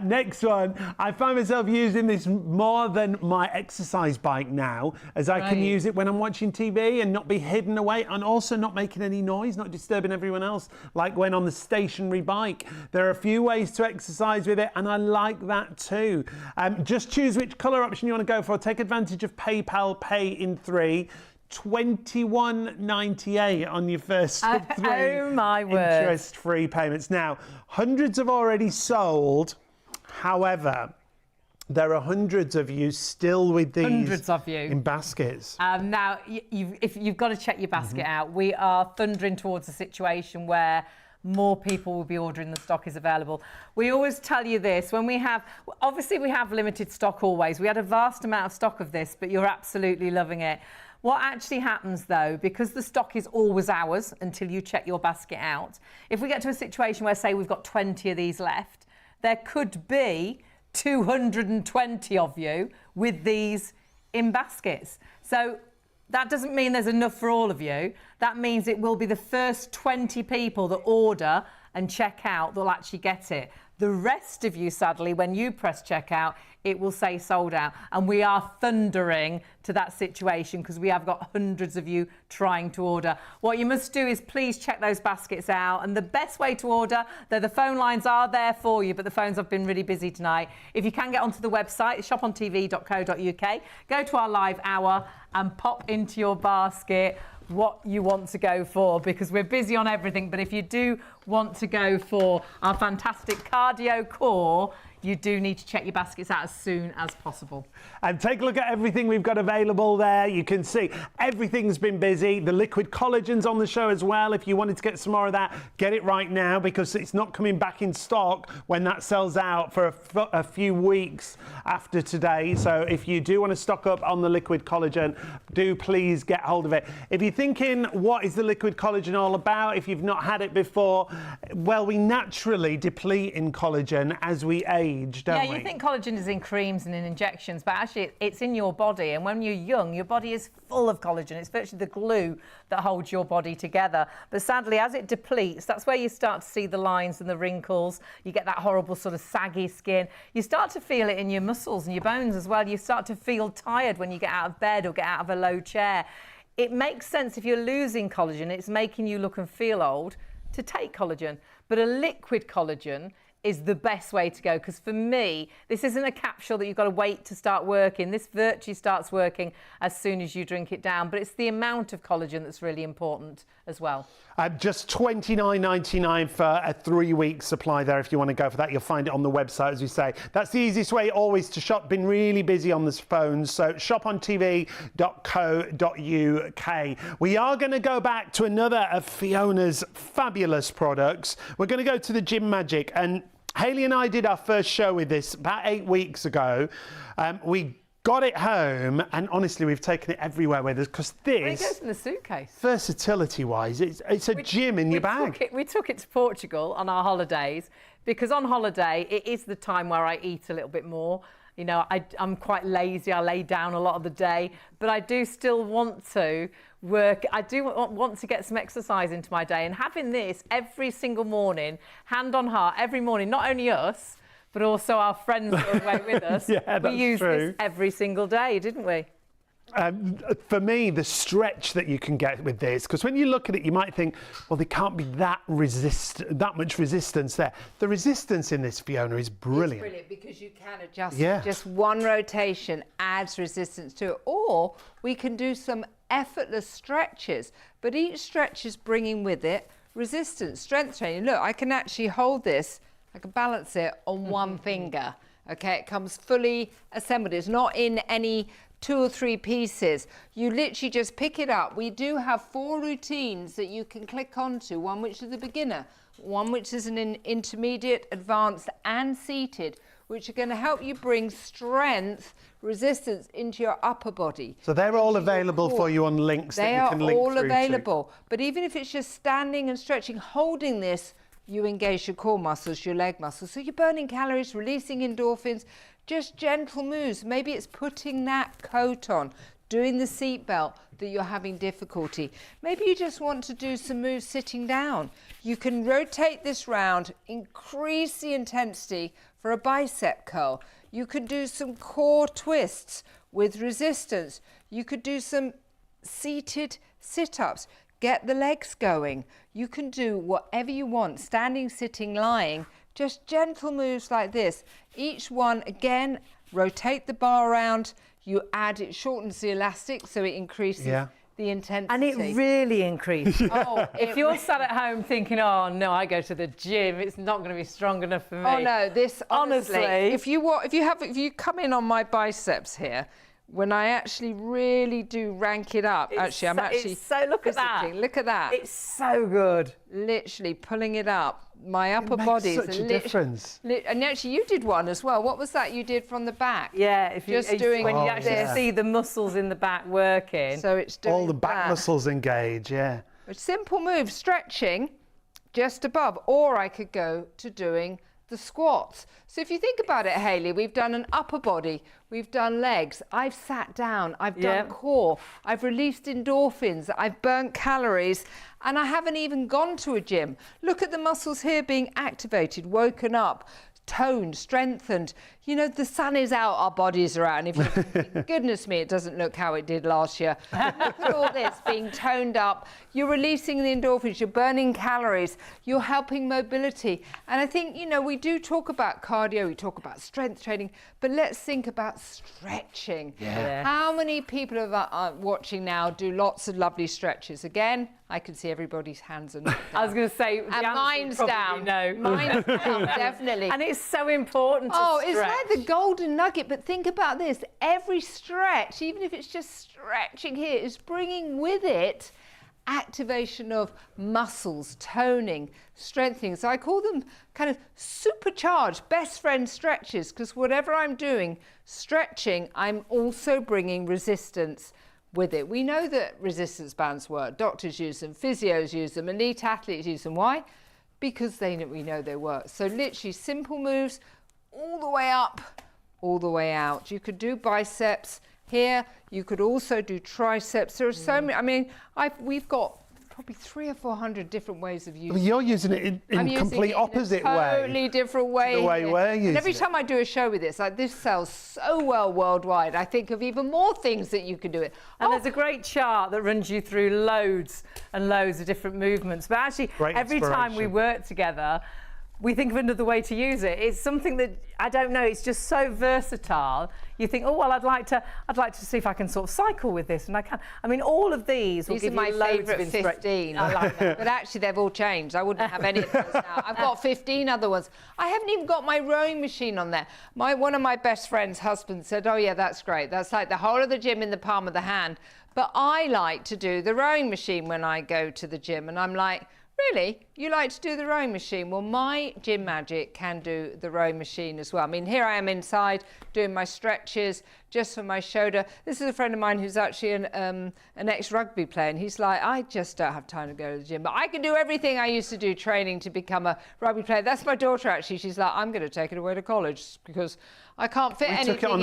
B: Next one, I find myself using this more than my exercise bike now, as I can use it when I'm watching TV and not be hidden away, and also not making any noise, not disturbing everyone else, like when on the stationary bike. There are a few ways to exercise with it, and I like that too. Just choose which colour option you want to go for. Take advantage of PayPal Pay in 3. $21.98 on your first 3 interest-free payments. Now, hundreds have already sold. However, there are hundreds of you still with these in baskets.
A: Now, you've got to check your basket out. We are thundering towards a situation where more people will be ordering the stock is available. We always tell you this, when we have, obviously we have limited stock always. We had a vast amount of stock of this, but you're absolutely loving it. What actually happens though, because the stock is always ours until you check your basket out, if we get to a situation where, say, we've got 20 of these left, there could be 220 of you with these in baskets. So that doesn't mean there's enough for all of you. That means it will be the first 20 people that order and check out that'll actually get it. The rest of you, sadly, when you press checkout, it will say sold out. And we are thundering to that situation because we have got hundreds of you trying to order. What you must do is please check those baskets out. And the best way to order, though the phone lines are there for you, but the phones have been really busy tonight. If you can get onto the website, shopontv.co.uk, go to our live hour and pop into your basket what you want to go for, because we're busy on everything. But if you do want to go for our fantastic cardio core, you do need to check your baskets out as soon as possible.
B: And take a look at everything we've got available there. You can see everything's been busy. The liquid collagen's on the show as well. If you wanted to get some more of that, get it right now, because it's not coming back in stock when that sells out for a few weeks after today. So if you do want to stock up on the liquid collagen, do please get hold of it. If you're thinking, what is the liquid collagen all about? If you've not had it before, well, we naturally deplete in collagen as we age, don't we?
A: Yeah, you think collagen is in creams and in injections, but actually it's in your body. And when you're young, your body is full of collagen. It's virtually the glue that holds your body together. But sadly, as it depletes, that's where you start to see the lines and the wrinkles. You get that horrible sort of saggy skin. You start to feel it in your muscles and your bones as well. You start to feel tired when you get out of bed or get out of a low chair. It makes sense if you're losing collagen, it's making you look and feel old, to take collagen. But a liquid collagen is the best way to go, because for me, this isn't a capsule that you've got to wait to start working. This virtually starts working as soon as you drink it down, but it's the amount of collagen that's really important as well.
B: Just $29.99 for a 3-week supply there. If you want to go for that, you'll find it on the website, as we say. That's the easiest way always to shop. Been really busy on this phone, so shopontv.co.uk. We are going to go back to another of Fiona's fabulous products. We're going to go to the Gym Magic, and Hayley and I did our first show with this about 8 weeks ago. We got it home, and honestly, we've taken it everywhere with us, because this...
A: It goes in the suitcase.
B: Versatility-wise, it's a gym in your bag.
A: We took it to Portugal on our holidays, because on holiday, it is the time where I eat a little bit more. You know, I'm quite lazy. I lay down a lot of the day, but I do still want to work. I do want to get some exercise into my day, and having this every single morning, hand on heart, every morning, not only us, but also our friends that are away with us.
B: Yeah,
A: we used this every single day, didn't we?
B: For me, the stretch that you can get with this, because when you look at it, you might think, well, there can't be that much resistance there. The resistance in this, Fiona, is brilliant.
C: It's brilliant because you can adjust.
B: Yeah.
C: Just one rotation adds resistance to it. Or we can do some effortless stretches, but each stretch is bringing with it resistance, strength training. Look, I can actually hold this. I can balance it on one finger. Okay, it comes fully assembled. It's not in any 2 or 3 pieces. You literally just pick it up. We do have 4 routines that you can click onto, one which is a beginner, one which is an intermediate, advanced and seated, which are going to help you bring strength, resistance into your upper body.
B: So they're all available for you on links that you can link through to.
C: They are all available. But even if it's just standing and stretching, holding this, you engage your core muscles, your leg muscles. So you're burning calories, releasing endorphins, just gentle moves. Maybe it's putting that coat on, doing the seat belt that you're having difficulty. Maybe you just want to do some moves sitting down. You can rotate this round, increase the intensity for a bicep curl. You could do some core twists with resistance. You could do some seated sit-ups. Get the legs going. You can do whatever you want, standing, sitting, lying, just gentle moves like this. Each one, again, rotate the bar around. You add, it shortens the elastic, so it increases the intensity.
A: And it really increased.
C: Oh,
A: if you're sat at home thinking, oh no, I go to the gym, it's not going to be strong enough for me.
C: Oh no, this honestly,
A: Honestly.
C: if you come in on my biceps here, when I actually really do rank it up, look at that. Look at that.
A: It's so good.
C: Literally pulling it up. My upper body
B: such a difference.
C: And actually, you did one as well. What was that you did from the back?
A: Yeah, if you
C: Just doing
A: when you
C: all
A: actually
C: this.
A: see the muscles in the back working.
C: So it's doing
B: All the back
C: that.
B: muscles engage, yeah.
C: A simple move, stretching just above. Or I could go to doing the squats. So if you think about it, Hayley, we've done an upper body, we've done legs, I've sat down, I've done core, I've released endorphins, I've burnt calories, and I haven't even gone to a gym. Look at the muscles here being activated, woken up, toned, strengthened. You know, the sun is out, our bodies are out. And if you think, goodness me, it doesn't look how it did last year. Look at all this being toned up. You're releasing the endorphins, you're burning calories, you're helping mobility. And I think, you know, we do talk about cardio, we talk about strength training, but let's think about stretching.
A: Yeah.
C: How many people are watching now do lots of lovely stretches? Again, I can see everybody's hands are not down.
A: I was going to say,
C: and mine's down.
A: No.
C: Mine's down, definitely.
A: And it's so important to stretch.
C: It's like the golden nugget, but think about this. Every stretch, even if it's just stretching here, is bringing with it activation of muscles, toning, strengthening. So I call them kind of supercharged best friend stretches, because whatever I'm doing, stretching, I'm also bringing resistance with it. We know that resistance bands work. Doctors use them, physios use them, elite athletes use them. Why? Because we know they work. So literally simple moves all the way up, all the way out. You could do biceps here. You could also do triceps. There are so many. I mean, we've got probably 300 or 400 different ways of using it.
B: You're using it in complete opposite way.
C: Totally different way.
B: The way we're using
C: and every
B: it.
C: time I do a show with this, like this sells so well worldwide, I think of even more things that you could do it.
A: And there's a great chart that runs you through loads and loads of different movements. But actually, every time we work together, we think of another way to use it. It's something that, I don't know, it's just so versatile. You think, oh, well, I'd like to see if I can sort of cycle with this, and I can. I mean, all of these will give you loads of
C: These are my favourite 15.
A: I like that.
C: But actually, they've all changed. I wouldn't have any of those now. I've got 15 other ones. I haven't even got my rowing machine on there. One of my best friend's husband said, oh, yeah, that's great. That's like the whole of the gym in the palm of the hand. But I like to do the rowing machine when I go to the gym. And I'm like, really? You like to do the rowing machine? Well, my Gym Magic can do the rowing machine as well. I mean, here I am inside doing my stretches just for my shoulder. This is a friend of mine who's actually an ex-rugby player, and he's like, I just don't have time to go to the gym, but I can do everything I used to do training to become a rugby player. That's my daughter, actually. She's like, I'm going to take it away to college because I can't fit anything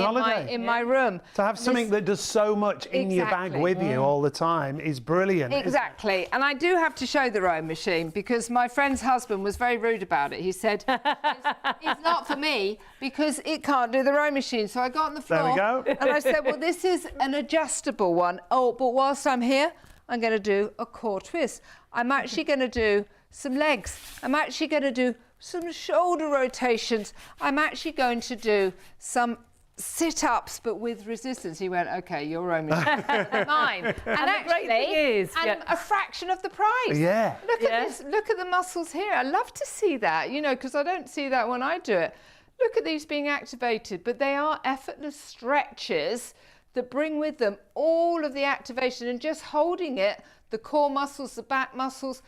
C: in my room.
B: To have something that does so much in your bag with you all the time is brilliant.
C: Exactly. And I do have to show the rowing machine because my friend's husband was very rude about it. He said, it's not for me because it can't do the rowing machine. So I got on the floor.
B: There we go.
C: And I said, well, this is an adjustable one. Oh, but whilst I'm here, I'm going to do a core twist. I'm actually going to do some legs. I'm actually going to do some shoulder rotations. I'm actually going to do some sit-ups, but with resistance. He went, okay, your rowing machine, mine. And actually,
A: the great thing is,
C: a fraction of the price.
B: Yeah.
C: Look at this. Look at the muscles here. I love to see that, you know, because I don't see that when I do it. Look at these being activated, but they are effortless stretches that bring with them all of the activation, and just holding it, the core muscles, the back muscles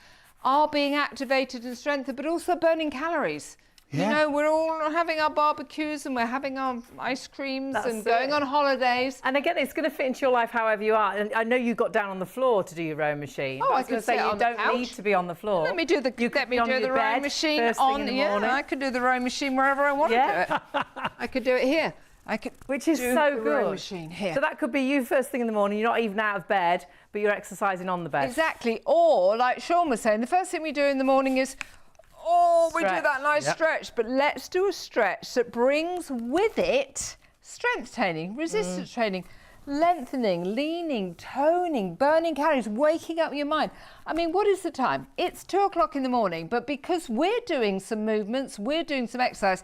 C: are being activated and strengthened, but also burning calories. Yeah. You know, we're all having our barbecues and we're having our ice creams and going on holidays.
A: And again, it's going to fit into your life however you are. And I know you got down on the floor to do your rowing machine.
C: Oh,
A: I was going to say you don't need to be on the floor.
C: Let me do the rowing machine on. Yeah, I could do the rowing machine wherever I want to do it. I could do it here.
A: Which is so good.
C: Rowing machine here.
A: So that could be you first thing in the morning. You're not even out of bed, but you're exercising on the bed.
C: Exactly. Or like Sean was saying, the first thing we do in the morning is, we do that nice stretch, but let's do a stretch that brings with it strength training, resistance training, lengthening, leaning, toning, burning calories, waking up your mind. I mean, what is the time? It's 2 o'clock in the morning, but because we're doing some movements, we're doing some exercise,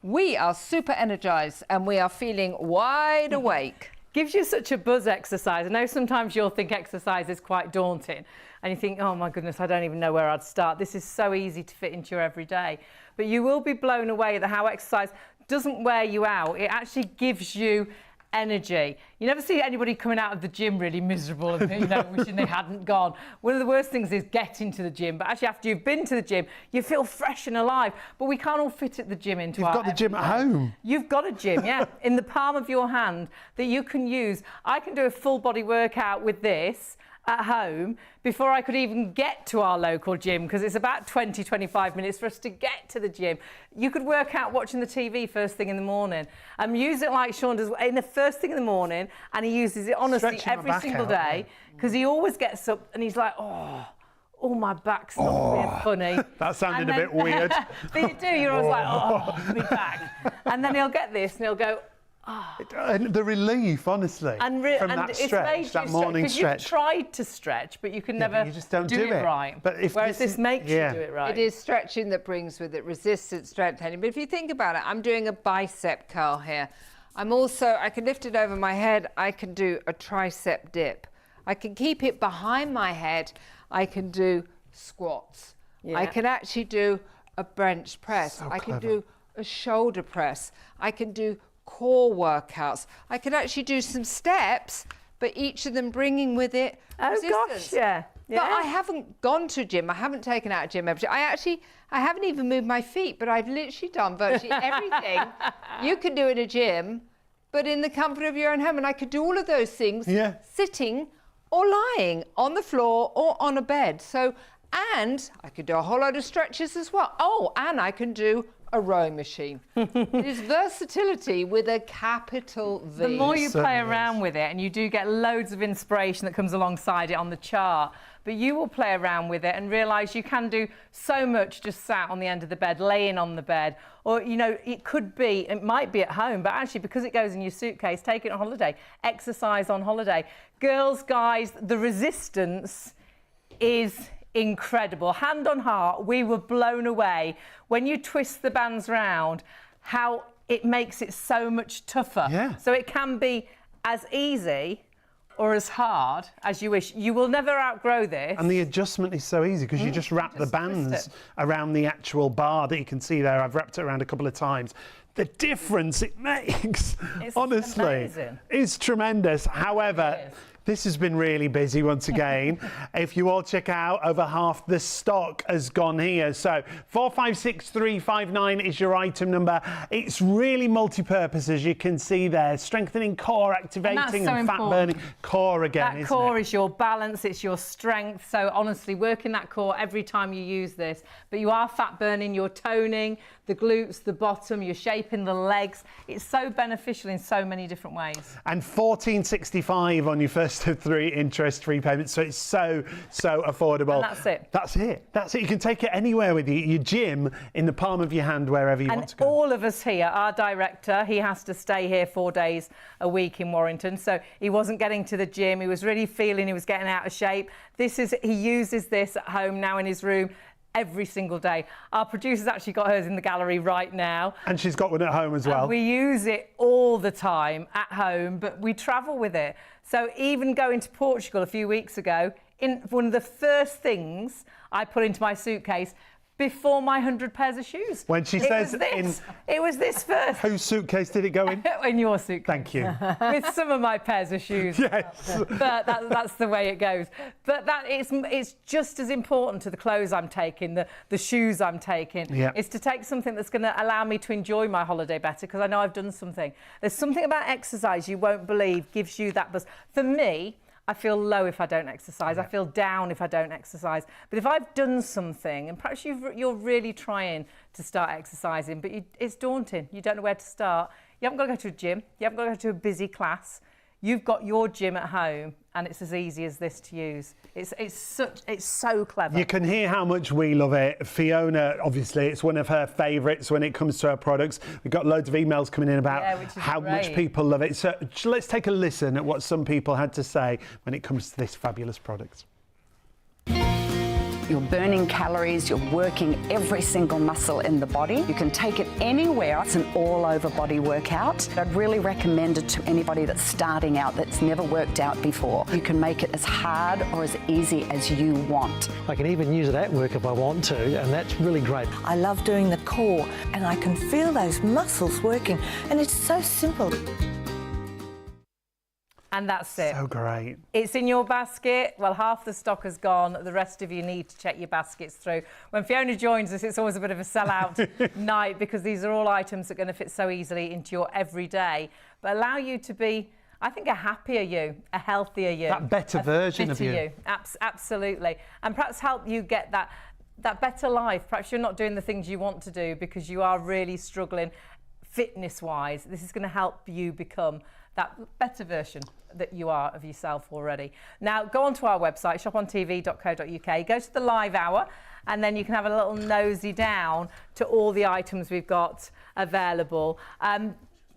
C: we are super energized and we are feeling wide awake.
A: Gives you such a buzz exercise. I know sometimes you'll think exercise is quite daunting and you think, oh my goodness, I don't even know where I'd start. This is so easy to fit into your everyday. But you will be blown away at how exercise doesn't wear you out. It actually gives you energy. You never see anybody coming out of the gym really miserable and, you know, wishing they hadn't gone. One of the worst things is getting to the gym, but actually after you've been to the gym, you feel fresh and alive. But we can't all fit at the gym into our
B: You've got the gym at home.
A: You've got a gym, yeah, in the palm of your hand that you can use. I can do a full body workout with this at home before I could even get to our local gym, because it's about 20-25 minutes for us to get to the gym. You could work out watching the TV first thing in the morning and use it like Sean does in the first thing in the morning, and he uses it honestly every single day because he always gets up and he's like, oh, my back's not being funny.
B: That sounded a bit weird.
A: But you do, you're always like, oh, my back. And then he'll get this and he'll go,
B: And the relief, honestly, from that stretch, that morning stretch.
A: You've tried to stretch, but you can never
B: you just don't
A: do it right.
B: But
A: whereas this makes you do it right.
C: It is stretching that brings with it resistance, strength training. But if you think about it, I'm doing a bicep curl here. I can lift it over my head. I can do a tricep dip. I can keep it behind my head. I can do squats.
A: Yeah.
C: I can actually do a bench press.
B: So
C: I can
B: clever.
C: do a shoulder press. I can do core workouts. I can actually do some steps, but each of them bringing with it resistance.
A: Gosh, yeah.
C: But I haven't gone to a gym. I haven't taken out a gym membership. I haven't even moved my feet, but I've literally done virtually everything you can do in a gym, but in the comfort of your own home. And I could do all of those things sitting or lying on the floor or on a bed. So, and I could do a whole load of stretches as well. Oh, and I can do a rowing machine. It is versatility with a capital V.
A: The more you play
B: certainly
A: around with it, and you do get loads of inspiration that comes alongside it on the chart, but you will play around with it and realise you can do so much just sat on the end of the bed, laying on the bed, or, you know, it might be at home, but actually because it goes in your suitcase, take it on holiday, exercise on holiday. Girls, guys, the resistance is incredible. Hand on heart, we were blown away when you twist the bands round, how it makes it so much tougher.
B: Yeah.
A: So it can be as easy or as hard as you wish. You will never outgrow this.
B: And the adjustment is so easy because you just wrap the
A: Just twist
B: bands
A: it.
B: around the actual bar that you can see there. I've wrapped it around a couple of times. The difference it makes,
A: It's
B: honestly,
A: amazing.
B: is tremendous. However,
A: It is.
B: this has been really busy once again. If you all check out, over half the stock has gone here. So 456359 is your item number. It's really multi-purpose, as you can see there. Strengthening core, activating
A: so
B: and fat
A: important.
B: burning core again,
A: That
B: isn't
A: core
B: it?
A: is your balance, it's your strength. So honestly, working that core every time you use this. But you are fat burning, you're toning the glutes, the bottom, you're shaping the legs. It's so beneficial in so many different ways.
B: And 1465 on your first of 3 interest-free payments, so it's so affordable.
A: And that's it.
B: That's it. That's it. You can take it anywhere with you. Your gym in the palm of your hand, wherever you want
A: And
B: to go.
A: all of us here, our director, he has to stay here 4 days a week in Warrington, so he wasn't getting to the gym. He was really feeling he was getting out of shape. He uses this at home now in his room every single day. Our producer's actually got hers in the gallery right now.
B: And she's got one at home as well.
A: And we use it all the time at home, but we travel with it. So even going to Portugal a few weeks ago, one of the first things I put into my suitcase before my 100 pairs of shoes.
B: When she says
A: it was this first.
B: Whose suitcase did it go in?
A: In your suitcase.
B: Thank you.
A: With some of my pairs of shoes.
B: Yes.
A: But that's the way it goes. But it's just as important to the clothes I'm taking, the shoes I'm taking.
B: Yeah.
A: Is to take something that's going to allow me to enjoy my holiday better, because I know I've done something. There's something about exercise you won't believe gives you that buzz. For me, I feel low if I don't exercise. I feel down if I don't exercise. But if I've done something, and perhaps you're really trying to start exercising, but it's daunting. You don't know where to start. You haven't got to go to a gym. You haven't got to go to a busy class. You've got your gym at home, and it's as easy as this to use. It's so clever.
B: You can hear how much we love it. Fiona, obviously, it's one of her favourites when it comes to her products. We've got loads of emails coming in about
A: which is
B: how much
A: great.
B: people love it. So let's take a listen at what some people had to say when it comes to this fabulous product.
D: You're burning calories, you're working every single muscle in the body. You can take it anywhere. It's an all-over body workout. I'd really recommend it to anybody that's starting out, that's never worked out before. You can make it as hard or as easy as you want.
E: I can even use it at work if I want to, and that's really great.
F: I love doing the core and I can feel those muscles working, and it's so simple.
A: And that's it.
B: So great.
A: It's in your basket. Well, half the stock has gone. The rest of you need to check your baskets through. When Fiona joins us, it's always a bit of a sellout night, because these are all items that are going to fit so easily into your everyday, but allow you to be, I think, a happier you, a healthier you.
B: That better version of
A: fitter
B: you.
A: Absolutely. And perhaps help you get that better life. Perhaps you're not doing the things you want to do because you are really struggling fitness-wise. This is going to help you become that better version that you are of yourself already. Now, go onto our website, shopontv.co.uk, go to the live hour, and then you can have a little nosy down to all the items we've got available.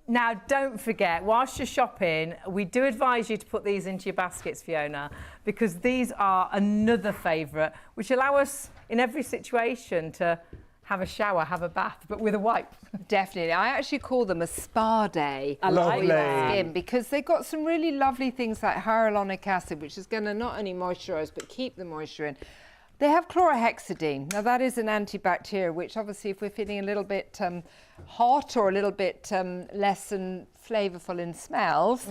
A: Now, don't forget, whilst you're shopping, we do advise you to put these into your baskets, Fiona, because these are another favourite, which allow us in every situation to have a shower, have a bath, but with a wipe.
C: Definitely. I actually call them a spa day
A: I like
C: for your
A: that.
C: skin, because they've got some really lovely things like hyaluronic acid, which is going to not only moisturise but keep the moisture in. They have chlorhexidine. Now that is an antibacterial, which obviously if we're feeling a little bit hot or a little bit less than flavourful in smells,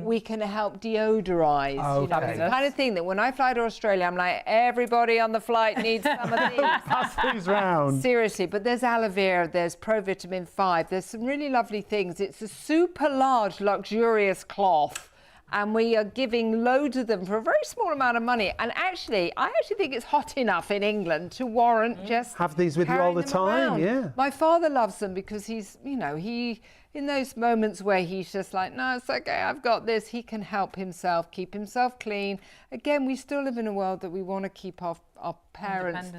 C: we can help deodorise. You know, it's the kind of thing that when I fly to Australia, I'm like, everybody on the flight needs some of these.
B: Pass these round.
C: Seriously, but there's aloe vera, there's provitamin 5, there's some really lovely things. It's a super large, luxurious cloth. And we are giving loads of them for a very small amount of money. And actually, I actually think it's hot enough in England to warrant just
B: have these with you all the time. Yeah.
C: My father loves them because he's, you know, in those moments where he's just like, no, it's okay, I've got this, he can help himself, keep himself clean. Again, we still live in a world that we want to keep our parents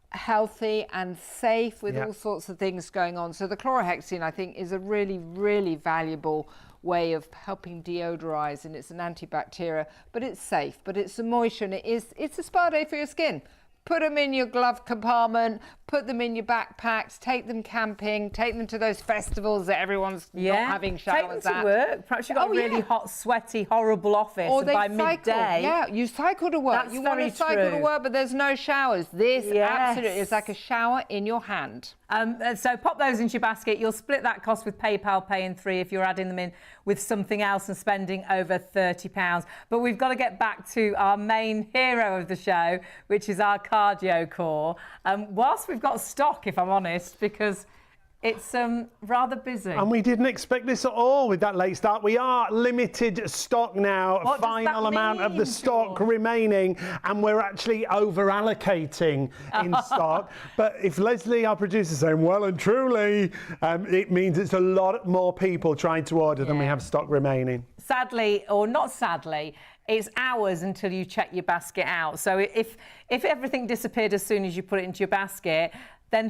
C: healthy and safe with all sorts of things going on. So the chlorhexidine, I think, is a really, really valuable way of helping deodorize, and it's an antibacterial, but it's safe, but it's a moisture, and it's a spa day for your skin. Put them in your glove compartment, put them in your backpacks, take them camping, take them to those festivals that everyone's not having showers
A: Take them
C: at.
A: to work. Perhaps you've got a really hot, sweaty, horrible office,
C: or
A: and
C: they
A: by
C: cycle.
A: midday...
C: Yeah, you cycle to work.
A: That's
C: You want to
A: very
C: cycle
A: true.
C: to work, but there's no showers. This absolutely is like a shower in your hand.
A: So pop those into your basket. You'll split that cost with PayPal Pay in 3 if you're adding them in with something else and spending over £30. But we've got to get back to our main hero of the show, which is our cardio core. Whilst we've got stock, if I'm honest, because it's rather busy.
B: And we didn't expect this at all with that late start. We are limited stock now,
A: What does
B: final
A: that
B: amount of the
A: mean,
B: stock
A: George?
B: remaining, and we're actually over allocating in stock. But if Leslie, our producer, is saying well and truly, it means it's a lot more people trying to order than we have stock remaining.
A: Sadly, or not sadly, it's hours until you check your basket out. So if everything disappeared as soon as you put it into your basket, then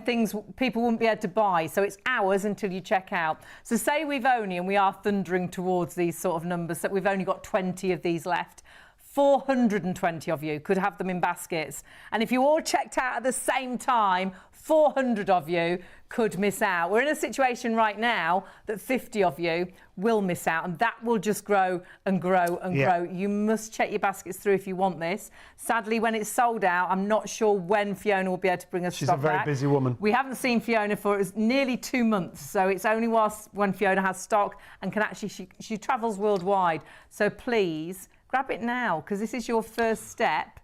A: people wouldn't be able to buy. So it's hours until you check out. So say we've only, and we are thundering towards these sort of numbers, that we've only got 20 of these left. 420 of you could have them in baskets. And if you all checked out at the same time, 400 of you could miss out. We're in a situation right now that 50 of you will miss out, and that will just grow and grow and grow. You must check your baskets through if you want this. Sadly, when it's sold out, I'm not sure when Fiona will be able to bring us stock back.
B: She's a very busy woman.
A: We haven't seen Fiona for nearly 2 months, so it's only when Fiona has stock and can actually, she travels worldwide. So please, grab it now, because this is your first step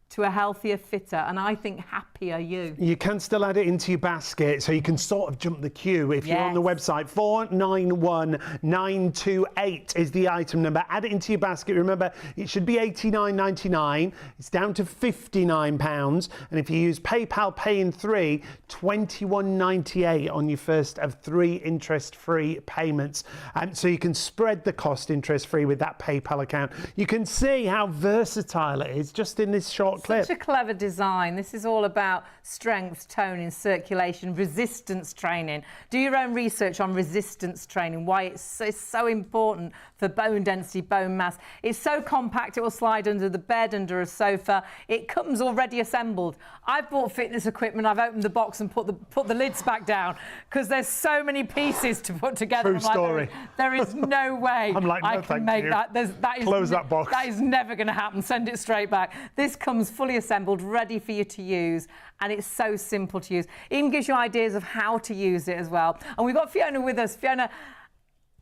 A: to a healthier, fitter, and I think happier you.
B: You can still add it into your basket, so you can sort of jump the queue. If you're on the website, 491928 is the item number. Add it into your basket. Remember, it should be £89.99. It's down to £59. And if you use PayPal Pay in 3, £21.98 on your first of 3 interest-free payments. So you can spread the cost interest-free with that PayPal account. You can see how versatile it is just in this short clip.
A: Such a clever design. This is all about strength, toning, circulation, resistance training. Do your own research on resistance training, why it's so important for bone density, bone mass. It's so compact, it will slide under the bed, under a sofa. It comes already assembled. I've bought fitness equipment, I've opened the box and put the lids back down because there's so many pieces to put together.
B: True story.
A: There is no way
B: I'm like, no,
A: I can make that.
B: Close that box.
A: That is never going to happen. Send it straight back. This comes fully assembled, ready for you to use, and it's so simple to use. It even gives you ideas of how to use it as well. And we've got Fiona with us. Fiona,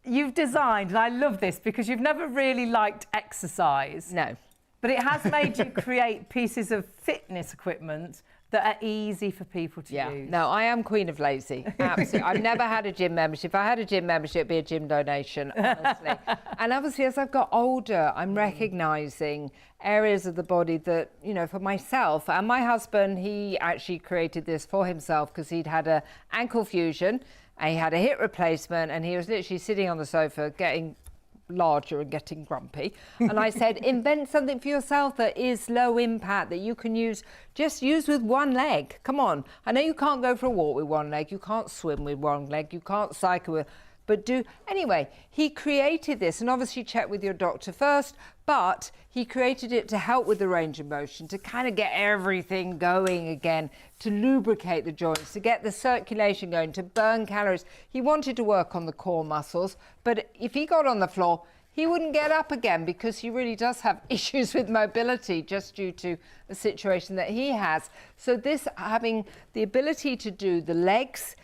A: you've designed, and I love this because you've never really liked exercise.
C: No.
A: But it has made you create pieces of fitness equipment that are easy for people to use.
C: No, I am queen of lazy. Absolutely. I've never had a gym membership. If I had a gym membership, it'd be a gym donation, honestly. And obviously, as I've got older, I'm recognising areas of the body that, you know, for myself and my husband, he actually created this for himself because he'd had an ankle fusion and he had a hip replacement, and he was literally sitting on the sofa getting larger and getting grumpy. And I said, invent something for yourself that is low impact, that you can just use with one leg. Come on. I know you can't go for a walk with one leg, you can't swim with one leg, you can't cycle with, but anyway, he created this, and obviously check with your doctor first, but he created it to help with the range of motion, to kind of get everything going again, to lubricate the joints, to get the circulation going, to burn calories. He wanted to work on the core muscles, but if he got on the floor, he wouldn't get up again, because he really does have issues with mobility just due to the situation that he has. So this, having the ability to do the legs,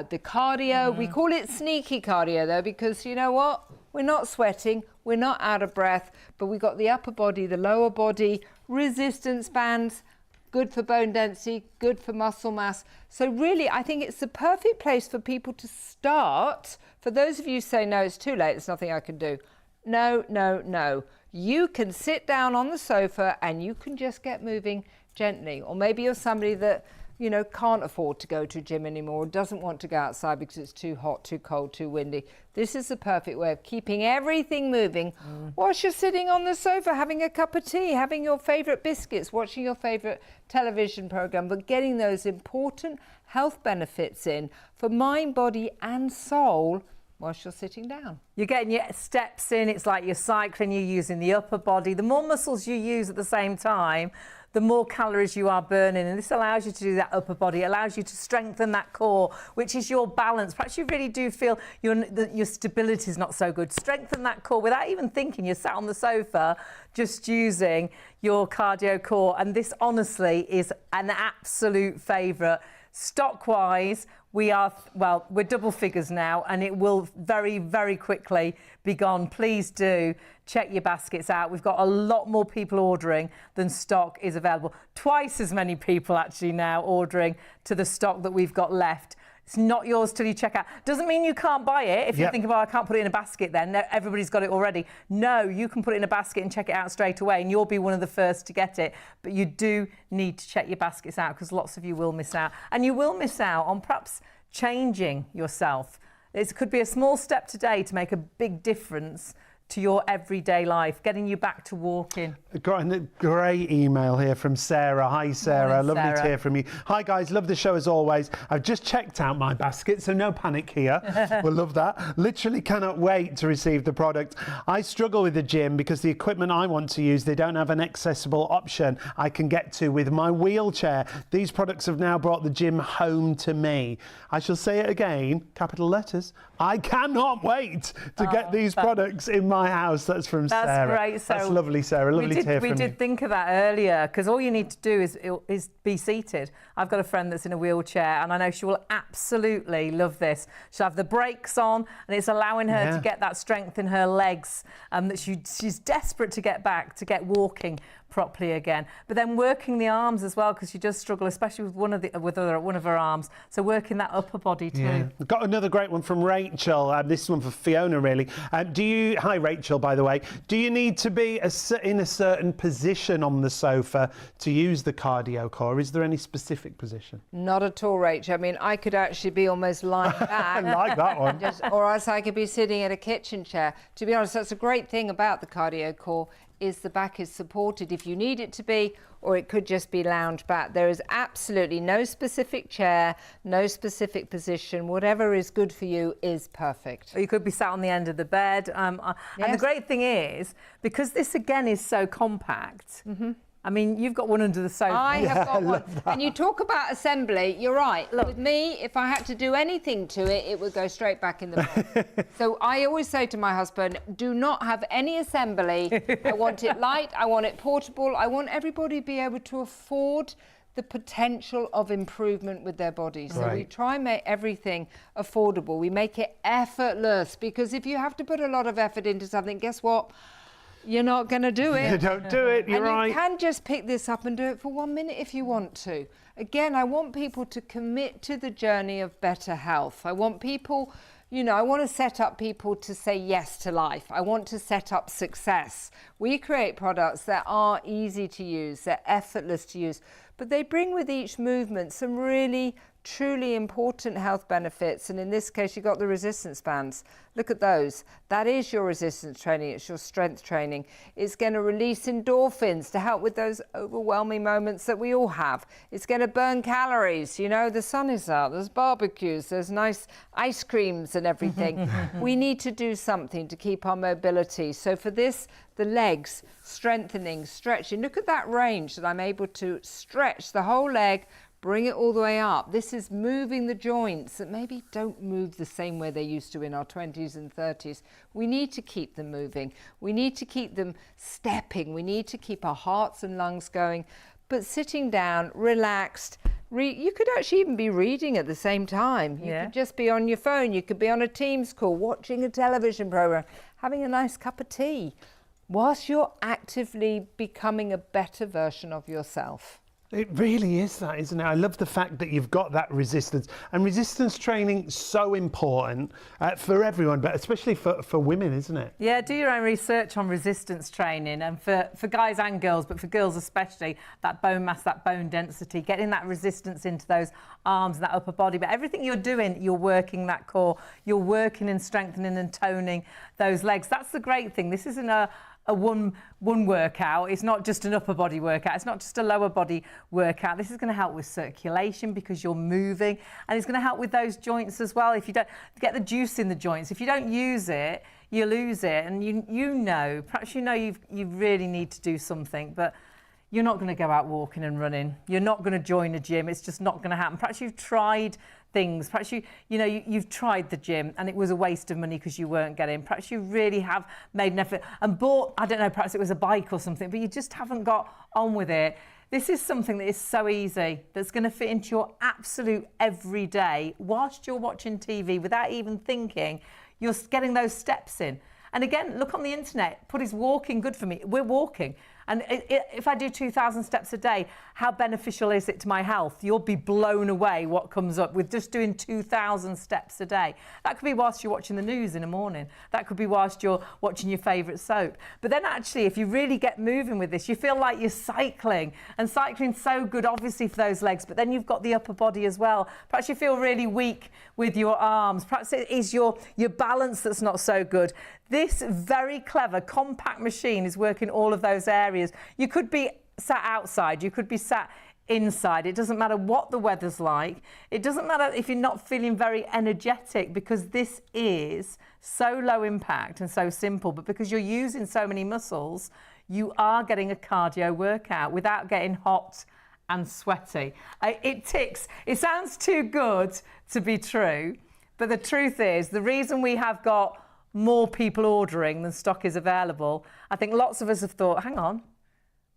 C: the cardio, we call it sneaky cardio though, because you know what? We're not sweating, we're not out of breath, but we've got the upper body, the lower body, resistance bands, good for bone density, good for muscle mass. So really, I think it's the perfect place for people to start. For those of you who say, no, it's too late, there's nothing I can do. No, no, no. You can sit down on the sofa and you can just get moving gently. Or maybe you're somebody that, you know, can't afford to go to a gym anymore, doesn't want to go outside because it's too hot, too cold, too windy. This is the perfect way of keeping everything moving whilst you're sitting on the sofa, having a cup of tea, having your favourite biscuits, watching your favourite television programme, but getting those important health benefits in for mind, body and soul whilst you're sitting down.
A: You're getting your steps in, it's like you're cycling, you're using the upper body. The more muscles you use at the same time, the more calories you are burning, and this allows you to do that upper body, allows you to strengthen that core, which is your balance. Perhaps you really do feel your stability is not so good. Strengthen that core without even thinking. You're sat on the sofa just using your cardio core, and this honestly is an absolute favourite. Stock-wise, we're double figures now, and it will very, very quickly be gone. Please do check your baskets out. We've got a lot more people ordering than stock is available. Twice as many people actually now ordering to the stock that we've got left. It's not yours till you check out. Doesn't mean you can't buy it. If you think, well, I can't put it in a basket then. No, everybody's got it already. No, you can put it in a basket and check it out straight away, and you'll be one of the first to get it. But you do need to check your baskets out, because lots of you will miss out. And you will miss out on perhaps changing yourself. It could be a small step today to make a big difference to your everyday life, getting you back to walking.
B: Got a great email here from Sarah. Hi, Sarah.
A: Morning,
B: Lovely
A: Sarah.
B: to hear from you. Hi, guys. Love the show as always. I've just checked out my basket, so no panic here. We'll love that. Literally cannot wait to receive the product. I struggle with the gym because the equipment I want to use, they don't have an accessible option I can get to with my wheelchair. These products have now brought the gym home to me. I shall say it again, capital letters. I cannot wait to get these products in my house. That's from Sarah.
A: That's great, Sarah.
B: That's lovely, Sarah. Lovely to hear from you.
A: We did think of that earlier, because all you need to do is be seated. I've got a friend that's in a wheelchair, and I know she will absolutely love this. She'll have the brakes on, and it's allowing her to get that strength in her legs, that she's desperate to get back, to get walking properly again. But then working the arms as well, because she does struggle, especially with one of her arms. So working that upper body too.
B: Yeah. We've got another great one from Rachel. This one for Fiona, really. Hi, Rachel, by the way. Do you need to be in a certain position on the sofa to use the cardio core? Is there any specific position?
C: Not at all, Rachel. I mean, I could actually be almost lying back.
B: I like that one.
C: Or else I could be sitting in a kitchen chair. To be honest, that's a great thing about the cardio core, is the back is supported if you need it to be, or it could just be lounge back. There is absolutely no specific chair, no specific position. Whatever is good for you is perfect.
A: Or you could be sat on the end of the bed. And the great thing is, because this again is so compact, I mean, you've got one under the sofa.
C: I have got one. And you talk about assembly, you're right. Look, with me, if I had to do anything to it, it would go straight back in the box. So I always say to my husband, do not have any assembly. I want it light, I want it portable, I want everybody to be able to afford the potential of improvement with their bodies. So we try and make everything affordable. We make it effortless, because if you have to put a lot of effort into something, guess what? You're not going to do it.
B: Don't do it, you're right.
C: You can just pick this up and do it for 1 minute if you want to. Again, I want people to commit to the journey of better health. I want people, you know, I want to set up people to say yes to life. I want to set up success. We create products that are easy to use, they're effortless to use, but they bring with each movement some really truly important health benefits. And in this case, you've got the resistance bands. Look at those. That is your resistance training. It's your strength training. It's going to release endorphins to help with those overwhelming moments that we all have. It's going to burn calories. You know, the sun is out, there's barbecues, there's nice ice creams and everything. We need to do something to keep our mobility. So for this, the legs, strengthening, stretching. Look at that range that I'm able to stretch the whole leg, bring it all the way up. This is moving the joints that maybe don't move the same way they used to in our 20s and 30s. We need to keep them moving. We need to keep them stepping. We need to keep our hearts and lungs going. But sitting down, relaxed, you could actually even be reading at the same time. You could just be on your phone. You could be on a Teams call, watching a television program, having a nice cup of tea, whilst you're actively becoming a better version of yourself.
B: It really is that, isn't it? I love the fact that you've got that resistance. And resistance training is so important for everyone, but especially for women, isn't it?
A: Yeah, do your own research on resistance training, and for guys and girls, but for girls especially, that bone mass, that bone density, getting that resistance into those arms, that upper body. But everything you're doing, you're working that core, you're working and strengthening and toning those legs. That's the great thing. This isn't a one workout. It's not just an upper body workout. It's not just a lower body workout. This is going to help with circulation because you're moving, and it's going to help with those joints as well. If you don't get the juice in the joints, if you don't use it, you lose it. And you know, perhaps you know you really need to do something, but you're not going to go out walking and running. You're not going to join a gym. It's just not going to happen. Perhaps you've tried things. Perhaps you've tried the gym and it was a waste of money because you weren't getting. Perhaps you really have made an effort and bought, I don't know, perhaps it was a bike or something, but you just haven't got on with it. This is something that is so easy, that's going to fit into your absolute everyday whilst you're watching TV without even thinking. You're getting those steps in. And again, look on the internet, put is walking good for me? We're walking. And if I do 2,000 steps a day, how beneficial is it to my health? You'll be blown away what comes up with just doing 2,000 steps a day. That could be whilst you're watching the news in the morning. That could be whilst you're watching your favourite soap. But then actually, if you really get moving with this, you feel like you're cycling. And cycling's so good, obviously, for those legs. But then you've got the upper body as well. Perhaps you feel really weak with your arms. Perhaps it is your balance that's not so good. This very clever, compact machine is working all of those areas. You could be sat outside, you could be sat inside. It doesn't matter what the weather's like. It doesn't matter if you're not feeling very energetic, because this is so low impact and so simple. But because you're using so many muscles, you are getting a cardio workout without getting hot and sweaty. It sounds too good to be true, but the truth is, the reason we have got more people ordering than stock is available, I think lots of us have thought, hang on,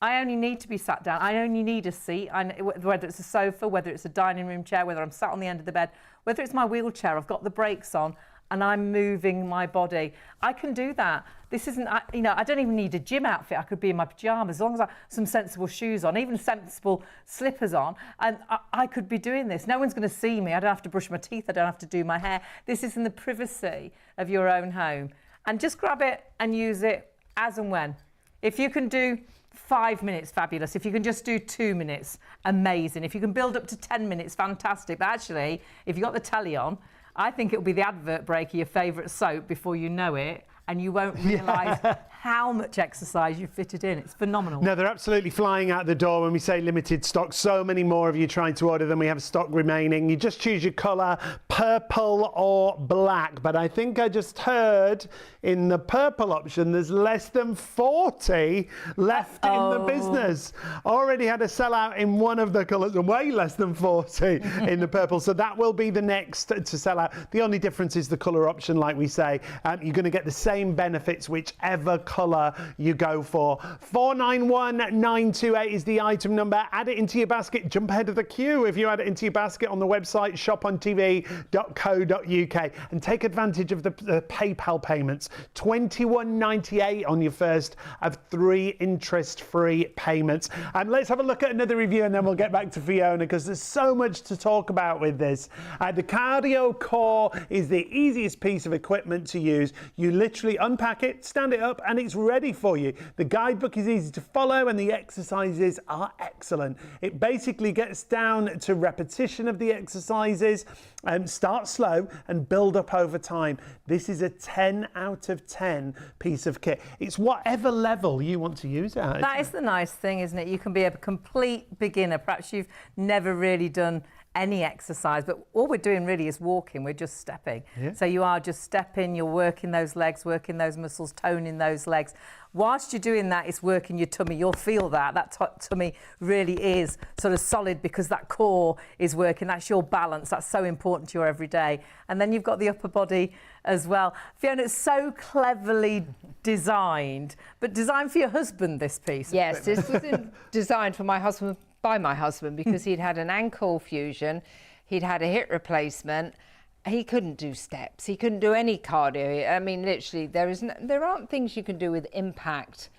A: I only need to be sat down, I only need a seat, whether it's a sofa, whether it's a dining room chair, whether I'm sat on the end of the bed, whether it's my wheelchair, I've got the brakes on and I'm moving my body. I can do that. This isn't, I don't even need a gym outfit. I could be in my pyjamas, as long as I have some sensible shoes on, even sensible slippers on, and I could be doing this. No one's going to see me. I don't have to brush my teeth. I don't have to do my hair. This is in the privacy of your own home. And just grab it and use it as and when. If you can do 5 minutes, fabulous. If you can just do 2 minutes, amazing. If you can build up to 10 minutes, fantastic. But actually, if you've got the telly on, I think it'll be the advert break of your favourite soap before you know it, and you won't realise how much exercise you've fitted in. It's phenomenal.
B: No, they're absolutely flying out the door when we say limited stock. So many more of you trying to order than we have stock remaining. You just choose your colour, purple or black. But I think I just heard in the purple option, there's less than 40 left in the business. Already had a sellout in one of the colours and way less than 40 in the purple. So that will be the next to sell out. The only difference is the colour option, like we say. You're going to get the same benefits whichever colour you go for. 491928 is the item number. Add it into your basket. Jump ahead of the queue if you add it into your basket on the website shopontv.co.uk, and take advantage of the PayPal payments. $21.98 on your first of 3 interest-free payments. And let's have a look at another review and then we'll get back to Fiona, because there's so much to talk about with this. The Cardio Core is the easiest piece of equipment to use. You literally unpack it, stand it up, and it's ready for you. The guidebook is easy to follow and the exercises are excellent. It basically gets down to repetition of the exercises. Start slow and build up over time. This is a 10 out of 10 piece of kit. It's whatever level you want to use it at.
A: That is the nice thing, isn't it? You can be a complete beginner. Perhaps you've never really done any exercise, but all we're doing really is walking. We're just stepping.
B: Yeah.
A: So you are just stepping, you're working those legs, working those muscles, toning those legs. Whilst you're doing that, it's working your tummy. You'll feel that tummy really is sort of solid because that core is working. That's your balance. That's so important to your everyday. And then you've got the upper body as well. Fiona, it's so cleverly designed, but designed for your husband, this piece.
C: Yes, this was designed for my husband, by my husband, because he'd had an ankle fusion, he'd had a hip replacement. He couldn't do steps. He couldn't do any cardio. I mean, literally, there aren't things you can do with impact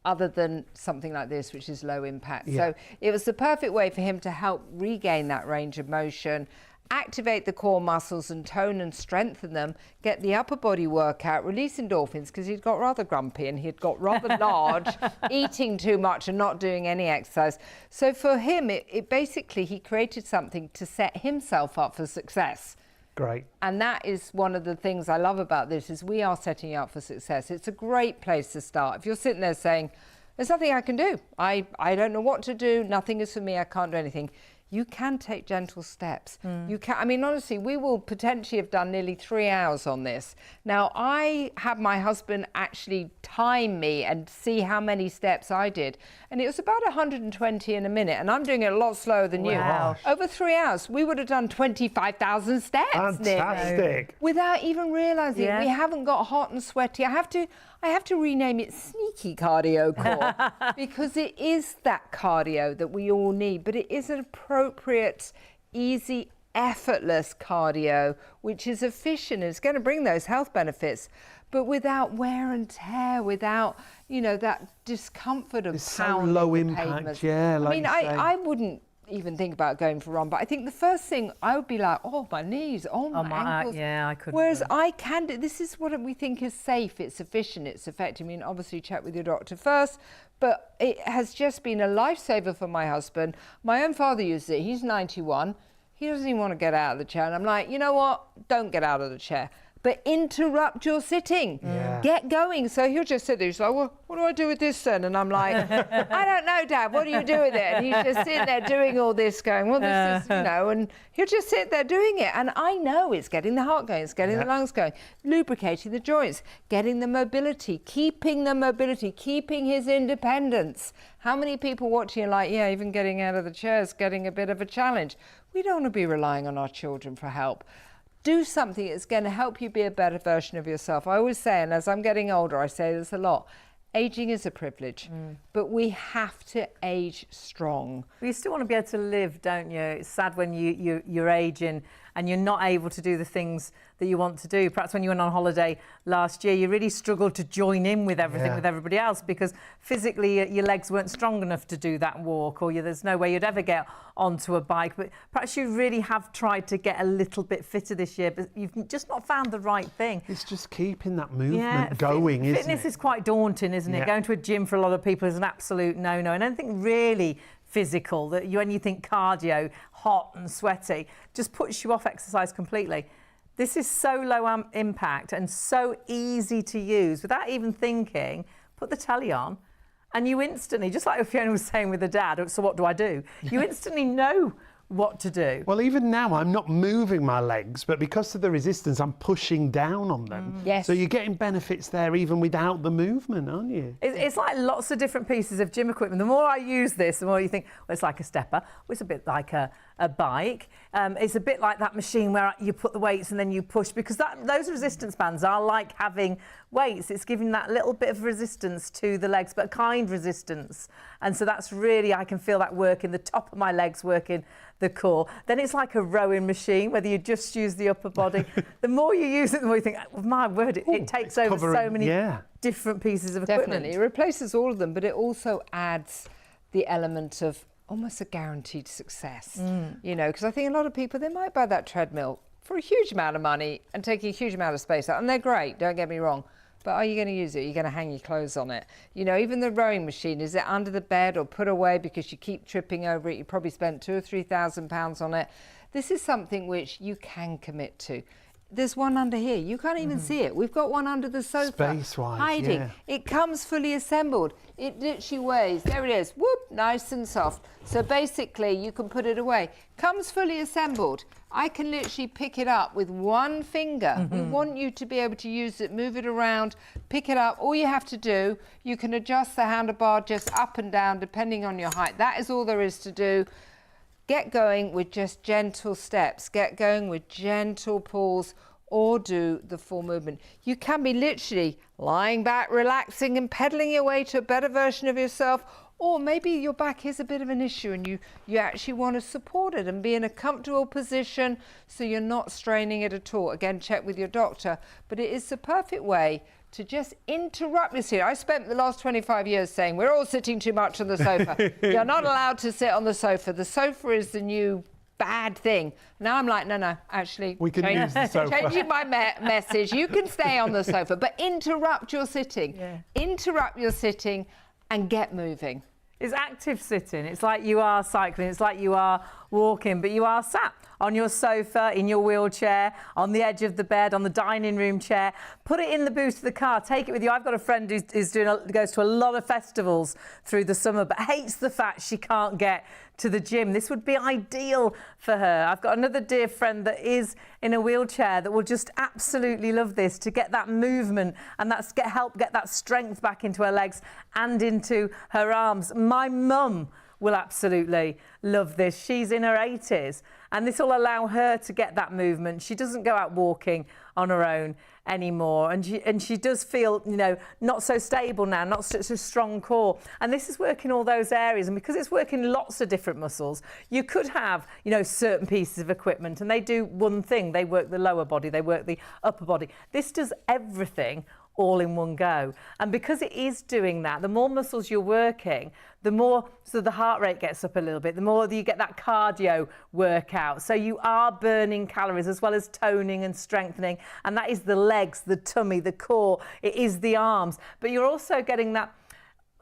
C: other than something like this, which is low impact.
B: Yeah.
C: So it was the perfect way for him to help regain that range of motion, activate the core muscles and tone and strengthen them, get the upper body workout, release endorphins, because he'd got rather grumpy and he'd got rather large, eating too much and not doing any exercise. So for him, it basically, he created something to set himself up for success.
B: Great.
C: And that is one of the things I love about this, is we are setting you up for success. It's a great place to start. If you're sitting there saying, there's nothing I can do, I don't know what to do, nothing is for me, I can't do anything, you can take gentle steps. You can, I mean, honestly, we will potentially have done nearly 3 hours on this. Now, I had my husband actually time me and see how many steps I did. And it was about 120 in a minute. And I'm doing it a lot slower than
A: Wow.
C: you. Over 3 hours, we would have done 25,000 steps.
B: Fantastic.
C: Nearly, without even realising.
A: Yeah.
C: We haven't got hot and sweaty. I have to rename it sneaky cardio core because it is that cardio that we all need, but it is an appropriate, easy, effortless cardio, which is efficient and it's going to bring those health benefits, but without wear and tear, without, you know, that discomfort of
B: It's so
C: pounding
B: low
C: the
B: impact,
C: pavements.
B: yeah, like
C: I mean,
B: you say.
C: I wouldn't even think about going for a run, but I think the first thing I would be like, oh, my knees, oh, my ankles.
A: Yeah, I couldn't.
C: Whereas
A: do it.
C: I can do, this is what we think is safe, it's efficient, it's effective. I mean, obviously check with your doctor first, but it has just been a lifesaver for my husband. My own father uses it, he's 91. He doesn't even want to get out of the chair. And I'm like, you know what? Don't get out of the chair. But interrupt your sitting.
B: Yeah.
C: Get going. So he'll just sit there. He's like, well, what do I do with this then? And I'm like, I don't know, Dad. What do you do with it? And he's just sitting there doing all this, going, well, this is, you know, and he'll just sit there doing it. And I know it's getting the heart going, it's getting the lungs going, lubricating the joints, getting the mobility, keeping his independence. How many people watching are like, yeah, even getting out of the chair is getting a bit of a challenge. We don't want to be relying on our children for help. Do something that's going to help you be a better version of yourself. I always say, and as I'm getting older, I say this a lot, aging is a privilege, but we have to age strong.
A: Well, you still want to be able to live, don't you? It's sad when you're aging and you're not able to do the things that you want to do. Perhaps when you went on holiday last year, you really struggled to join in with everything with everybody else because physically your legs weren't strong enough to do that walk, or there's no way you'd ever get onto a bike. But perhaps you really have tried to get a little bit fitter this year, but you've just not found the right thing.
B: It's just keeping that movement going, isn't it?
A: Fitness is quite daunting, isn't it?
B: Yeah.
A: Going to a gym for a lot of people is an absolute no-no. And anything really physical, that when you think cardio, hot and sweaty, just puts you off exercise completely. This is so low impact and so easy to use without even thinking. Put the telly on and you instantly, just like Fiona was saying with the dad, so what do I do? You instantly know what to do.
B: Well, even now, I'm not moving my legs, but because of the resistance, I'm pushing down on them.
C: Yes.
B: So you're getting benefits there even without the movement, aren't you?
A: It's like lots of different pieces of gym equipment. The more I use this, the more you think, well, it's like a stepper. Well, it's a bit like a bike. It's a bit like that machine where you put the weights and then you push, because those resistance bands are like having weights. It's giving that little bit of resistance to the legs, but a kind resistance. And so that's really, I can feel that working, the top of my legs working the core. Then it's like a rowing machine, whether you just use the upper body. The more you use it, the more you think, oh, my word, it takes over so many different pieces of equipment.
C: Definitely. It replaces all of them, but it also adds the element of almost a guaranteed success. You know, because I think a lot of people, they might buy that treadmill for a huge amount of money and take a huge amount of space out, and they're great, don't get me wrong. But are you going to use it? Are you going to hang your clothes on it? You know, even the rowing machine, is it under the bed or put away because you keep tripping over it? You probably spent £2,000 or £3,000 on it. This is something which you can commit to. There's one under here. You can't even see it. We've got one under the sofa.
B: Space-wise,
C: hiding.
B: yeah.
C: It comes fully assembled. It literally weighs, there it is, whoop, nice and soft. So basically you can put it away. Comes fully assembled. I can literally pick it up with one finger. We want you to be able to use it, move it around, pick it up. All you have to do, you can adjust the handlebar just up and down depending on your height. That is all there is to do. Get going with just gentle steps. Get going with gentle pulls, or do the full movement. You can be literally lying back, relaxing and pedaling your way to a better version of yourself, or maybe your back is a bit of an issue and you actually want to support it and be in a comfortable position so you're not straining it at all. Again, check with your doctor, but it is the perfect way to just interrupt your sitting. I spent the last 25 years saying we're all sitting too much on the sofa. You're not allowed to sit on the sofa. The sofa is the new bad thing. Now I'm like, no, actually.
B: We can use the sofa.
C: Changing my message. You can stay on the sofa, but interrupt your sitting.
A: Yeah.
C: Interrupt your sitting and get moving.
A: It's active sitting. It's like you are cycling. It's like you are walking, but you are sat on your sofa, in your wheelchair, on the edge of the bed, on the dining room chair. Put it in the boot of the car. Take it with you. I've got a friend who goes to a lot of festivals through the summer, but hates the fact she can't get to the gym. This would be ideal for her. I've got another dear friend that is in a wheelchair that will just absolutely love this, to get that movement and help get that strength back into her legs and into her arms. My mum will absolutely love this. She's in her 80s and this will allow her to get that movement. She doesn't go out walking on her own anymore, and she does feel, you know, not so stable now, not such a strong core, and this is working all those areas. And because it's working lots of different muscles, you could have, you know, certain pieces of equipment and they do one thing. They work the lower body, they work the upper body. This does everything all in one go. And because it is doing that, the more muscles you're working, the more so the heart rate gets up a little bit, the more you get that cardio workout. So you are burning calories as well as toning and strengthening. And that is the legs, the tummy, the core, it is the arms. But you're also getting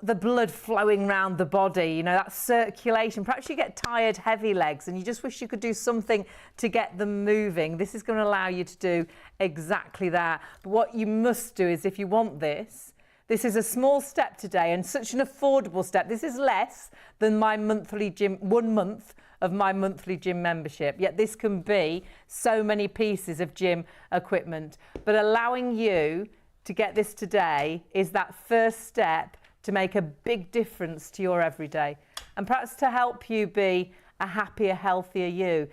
A: the blood flowing around the body, you know, that circulation. Perhaps you get tired, heavy legs and you just wish you could do something to get them moving. This is going to allow you to do exactly that. But what you must do is, if you want this is a small step today and such an affordable step. This is less than my monthly gym, 1 month of my monthly gym membership. Yet this can be so many pieces of gym equipment. But allowing you to get this today is that first step to make a big difference to your everyday, and perhaps to help you be a happier, healthier you.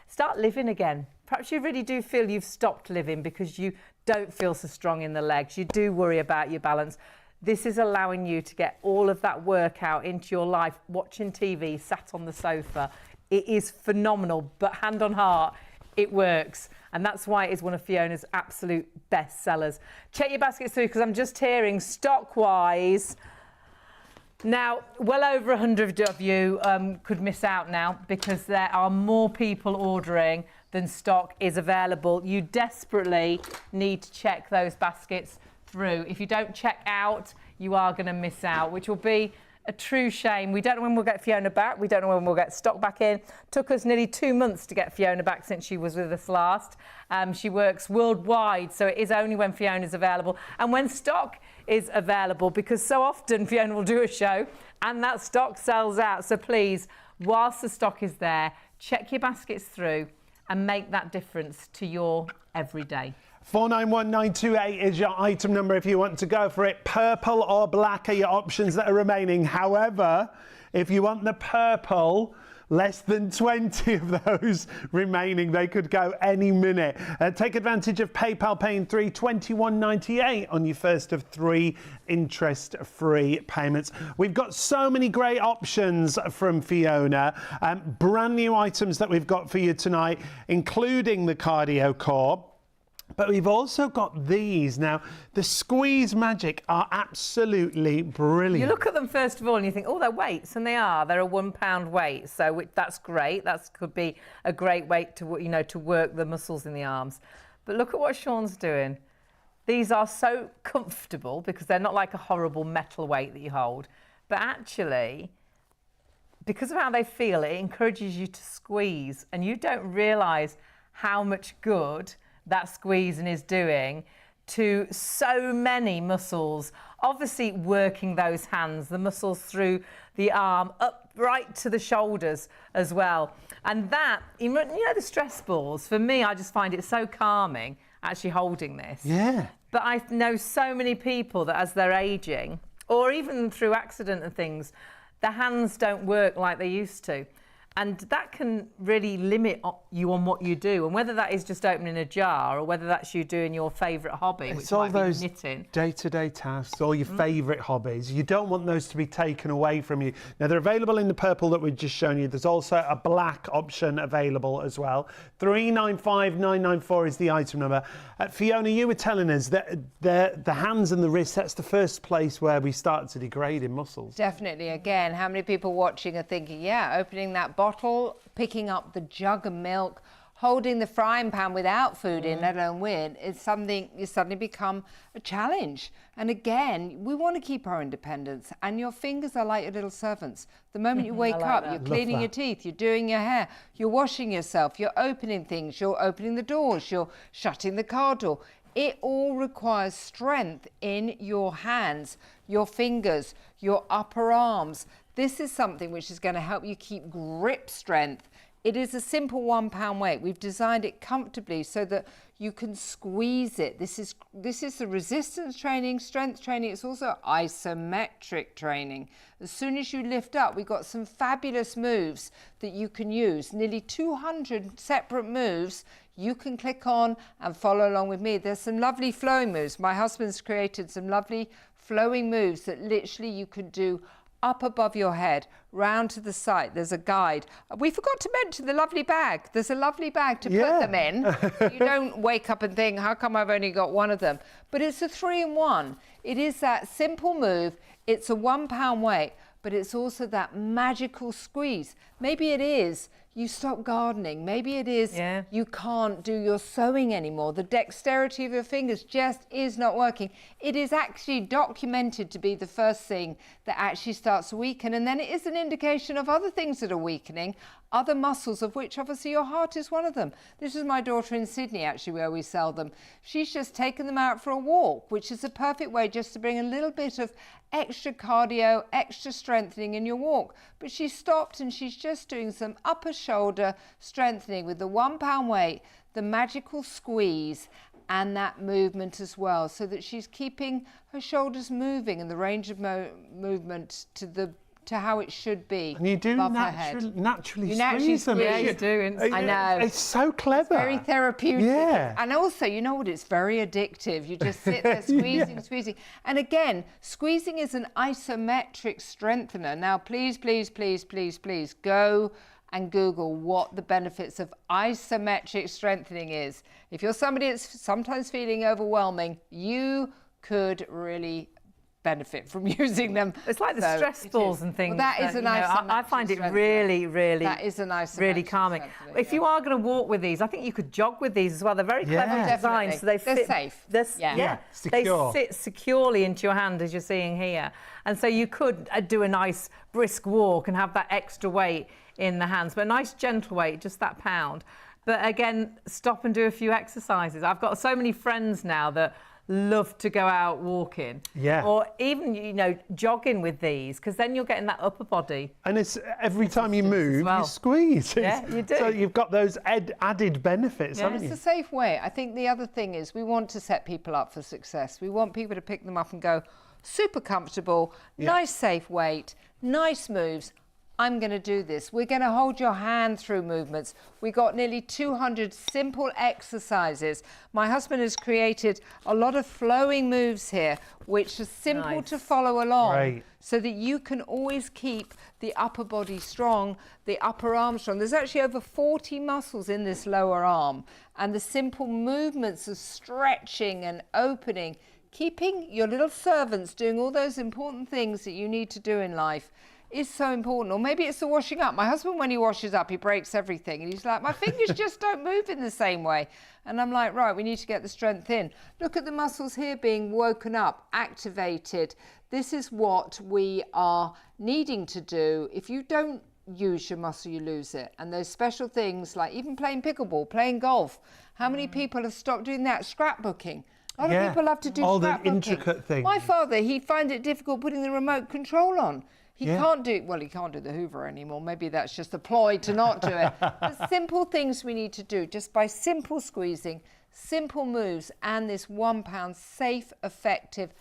A: Start living again. Perhaps you really do feel you've stopped living because you don't feel so strong in the legs. You do worry about your balance. This is allowing you to get all of that workout into your life, watching TV, sat on the sofa. It is phenomenal, but hand on heart, it works. And that's why it is one of Fiona's absolute best sellers. Check your baskets through, because I'm just hearing stock-wise, now, well over 100 of you could miss out now, because there are more people ordering than stock is available. You desperately need to check those baskets through. If you don't check out, you are going to miss out, which will be a true shame. We don't know when we'll get Fiona back. We don't know when we'll get stock back in. Took us nearly 2 months to get Fiona back since she was with us last. She works worldwide, so it is only when Fiona's available and when stock is available, because so often Fiona will do a show and that stock sells out. So please, whilst the stock is there, check your baskets through and make that difference to your everyday.
B: 491928 is your item number if you want to go for it. Purple or black are your options that are remaining. However, if you want the purple, less than 20 of those remaining. They could go any minute. Take advantage of PayPal paying £21.98 on your first of 3 interest-free payments. We've got so many great options from Fiona. Brand new items that we've got for you tonight, including the Cardio Core. But we've also got these. Now, the Squeeze Magic are absolutely brilliant.
A: You look at them first of all and you think, oh, they're weights, and they are. They're a £1 weight, so that's great. That could be a great weight to, you know, to work the muscles in the arms. But look at what Sean's doing. These are so comfortable because they're not like a horrible metal weight that you hold, but actually, because of how they feel, it encourages you to squeeze, and you don't realise how much good that squeezing is doing to so many muscles. Obviously working those hands, the muscles through the arm, up right to the shoulders as well. And that, you know, the stress balls, for me, I just find it so calming actually holding this.
B: Yeah.
A: But I know so many people that as they're aging, or even through accident and things, the hands don't work like they used to. And that can really limit you on what you do. And whether that is just opening a jar or whether that's you doing your favourite hobby, which might be knitting.
B: Day-to-day tasks, all your favourite hobbies. You don't want those to be taken away from you. Now, they're available in the purple that we've just shown you. There's also a black option available as well. 395994 is the item number. Fiona, you were telling us that the hands and the wrists, that's the first place where we start to degrade in muscles.
C: Definitely. Again, how many people watching are thinking, yeah, opening that bottle, picking up the jug of milk, holding the frying pan without food in, let alone with, is something you suddenly become a challenge. And again, we want to keep our independence, and your fingers are like your little servants. The moment you wake up, you're cleaning your teeth, you're doing your hair, you're washing yourself, you're opening things, you're opening the doors, you're shutting the car door. It all requires strength in your hands, your fingers, your upper arms. This is something which is going to help you keep grip strength. It is a simple 1 pound weight. We've designed it comfortably so that you can squeeze it. This is the resistance training, strength training. It's also isometric training. As soon as you lift up, we've got some fabulous moves that you can use. Nearly 200 separate moves you can click on and follow along with me. There's some lovely flowing moves. My husband's created some lovely flowing moves that literally you could do up above your head, round to the side. There's a guide. We forgot to mention the lovely bag. There's a lovely bag to put them in. You don't wake up and think, how come I've only got one of them? But it's a 3-in-1. It is that simple move. It's a 1 pound weight, but it's also that magical squeeze. Maybe it is you stop gardening. Maybe it is you can't do your sewing anymore. The dexterity of your fingers just is not working. It is actually documented to be the first thing that actually starts to weaken, and then it is an indication of other things that are weakening, other muscles, of which obviously your heart is one of them. This is my daughter in Sydney, actually, where we sell them. She's just taken them out for a walk, which is a perfect way just to bring a little bit of extra cardio, extra strengthening in your walk. But she stopped and she's just doing some upper shoulder strengthening with the 1 pound weight, the magical squeeze, and that movement as well, so that she's keeping her shoulders moving and the range of movement to how it should be.
B: And you do naturally squeeze them.
A: Yeah, you do.
C: I know.
B: It's so clever.
C: It's very therapeutic.
B: Yeah.
C: And also, you know what? It's very addictive. You just sit there squeezing, squeezing. And again, squeezing is an isometric strengthener. Now, please, please, please, please, please go and Google what the benefits of isometric strengthening is. If you're somebody that's sometimes feeling overwhelming, you could really benefit from using them.
A: It's like the stress balls and things.
C: Well, that is a nice.
A: I find it really, really.
C: That is a nice.
A: Really calming. If you are going to walk with these, I think you could jog with these as well. They're very clever designed, so
C: they're safe.
A: They sit securely into your hand, as you're seeing here, and so you could do a nice brisk walk and have that extra weight in the hands, but a nice gentle weight, just that pound. But again, stop and do a few exercises. I've got so many friends now that love to go out walking, or even jogging with these, because then you're getting that upper body. And it's every time you move, you squeeze. Yeah, you do. So you've got those added benefits, haven't you?
C: It's a safe way. I think the other thing is we want to set people up for success. We want people to pick them up and go, super comfortable, nice safe weight, nice moves. I'm going to do this. We're going to hold your hand through movements. We got nearly 200 simple exercises. My husband has created a lot of flowing moves here, which are simple to follow along, so that you can always keep the upper body strong, the upper arm strong. There's actually over 40 muscles in this lower arm, and the simple movements of stretching and opening, keeping your little servants doing all those important things that you need to do in life. is so important. Or maybe it's the washing up. My husband, when he washes up, he breaks everything. And he's like, my fingers just don't move in the same way. And I'm like, right, we need to get the strength in. Look at the muscles here being woken up, activated. This is what we are needing to do. If you don't use your muscle, you lose it. And there's special things like even playing pickleball, playing golf. How many people have stopped doing that? Scrapbooking. A lot of people love to do
B: all the
C: scrapbooking.
B: intricate things.
C: My father, he finds it difficult putting the remote control on. He can't do, well, he can't do the Hoover anymore. Maybe that's just a ploy to not do it. The simple things we need to do, just by simple squeezing, simple moves, and this £1 safe, effective,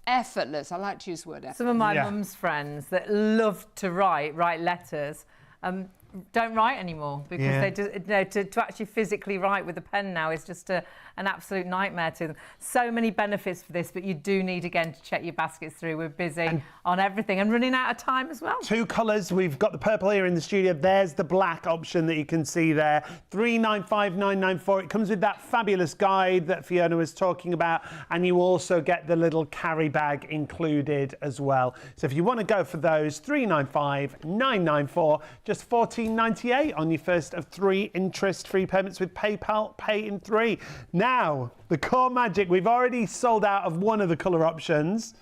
C: effortless. I like to use the word effortless.
A: Some of my mum's friends that love to write letters, don't write anymore because they just, you know, to actually physically write with a pen now is just an absolute nightmare to them. So many benefits for this, but you do need, again, to check your baskets through. We're busy on everything and running out of time as well. 2
B: colours. We've got the purple here in the studio. There's the black option that you can see there. 395,994. It comes with that fabulous guide that Fiona was talking about, and you also get the little carry bag included as well. So if you want to go for those, 395,994, just $14.98 on your first of 3 interest-free payments with PayPal Pay in 3. Now, the core magic, we've already sold out of one of the colour options.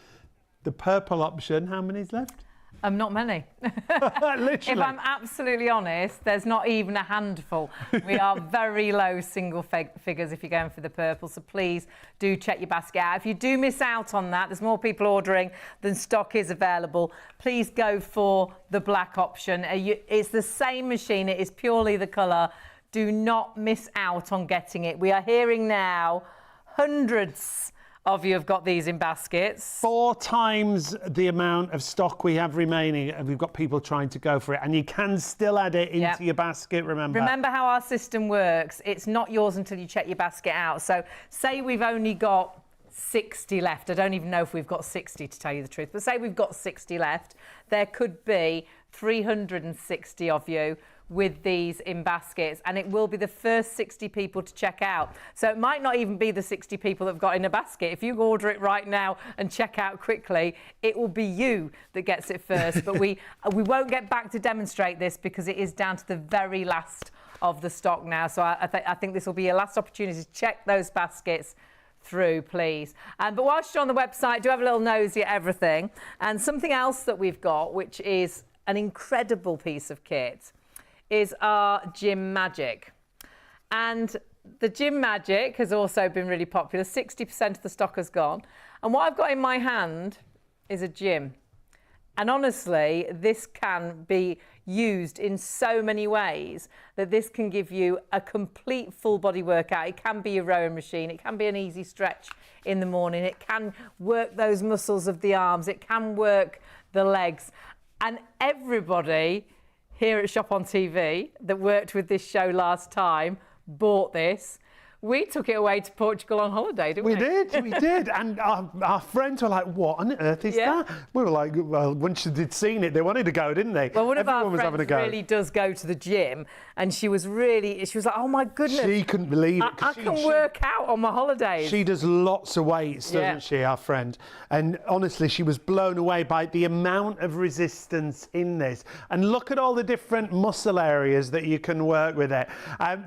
B: The purple option, how many's left?
A: Not many.
B: Literally.
A: If I'm absolutely honest, there's not even a handful. We are very low single figures if you're going for the purple, so please do check your basket out. If you do miss out on that, there's more people ordering than stock is available. Please go for the black option. It's the same machine, it is purely the colour. Do not miss out on getting it. We are hearing now hundreds of you have got these in baskets.
B: 4 times the amount of stock we have remaining, and we've got people trying to go for it. And you can still add it into your basket, remember.
A: Remember how our system works. It's not yours until you check your basket out. So say we've only got 60 left. I don't even know if we've got 60 to tell you the truth, but say we've got 60 left. There could be 360 of you with these in baskets, and it will be the first 60 people to check out. So it might not even be the 60 people that have got in a basket. If you order it right now and check out quickly, it will be you that gets it first. But we won't get back to demonstrate this because it is down to the very last of the stock now. So I think this will be your last opportunity to check those baskets through, please. But whilst you're on the website, do have a little nosy at everything. And something else that we've got, which is an incredible piece of kit, is our Gym Magic. And the Gym Magic has also been really popular. 60% of the stock has gone. And what I've got in my hand is a gym. And honestly, this can be used in so many ways that this can give you a complete full body workout. It can be a rowing machine. It can be an easy stretch in the morning. It can work those muscles of the arms. It can work the legs. And everybody here at Shop on TV that worked with this show last time bought this. We took it away to Portugal on holiday, didn't we?
B: We did. And our friends were like, what on earth is that? We were like, well, once they'd seen it, they wanted to go, didn't they?
A: Well, one of
B: Everyone
A: our friends really does go to the gym, and she was like, oh my goodness.
B: She couldn't believe it.
A: I can work out on my holidays.
B: She does lots of weights, doesn't she, our friend? And honestly, she was blown away by the amount of resistance in this. And look at all the different muscle areas that you can work with it.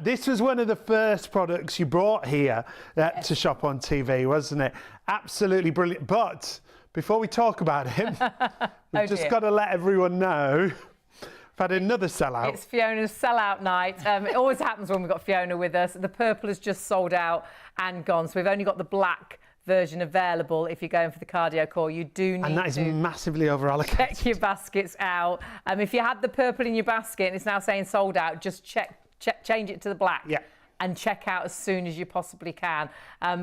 B: This was one of the first products you brought here to Shop on TV, wasn't it? Absolutely brilliant. But before we talk about it, we've just got to let everyone know we've had another sellout.
A: It's Fiona's sellout night. It always happens when we've got Fiona with us. The purple has just sold out and gone, so we've only got the black version available. If you're going for the cardio core, you do need to...
B: And that is massively over-allocated.
A: Check your baskets out. If you had the purple in your basket and it's now saying sold out, just change it to the black.
B: Yeah.
A: And check out as soon as you possibly can.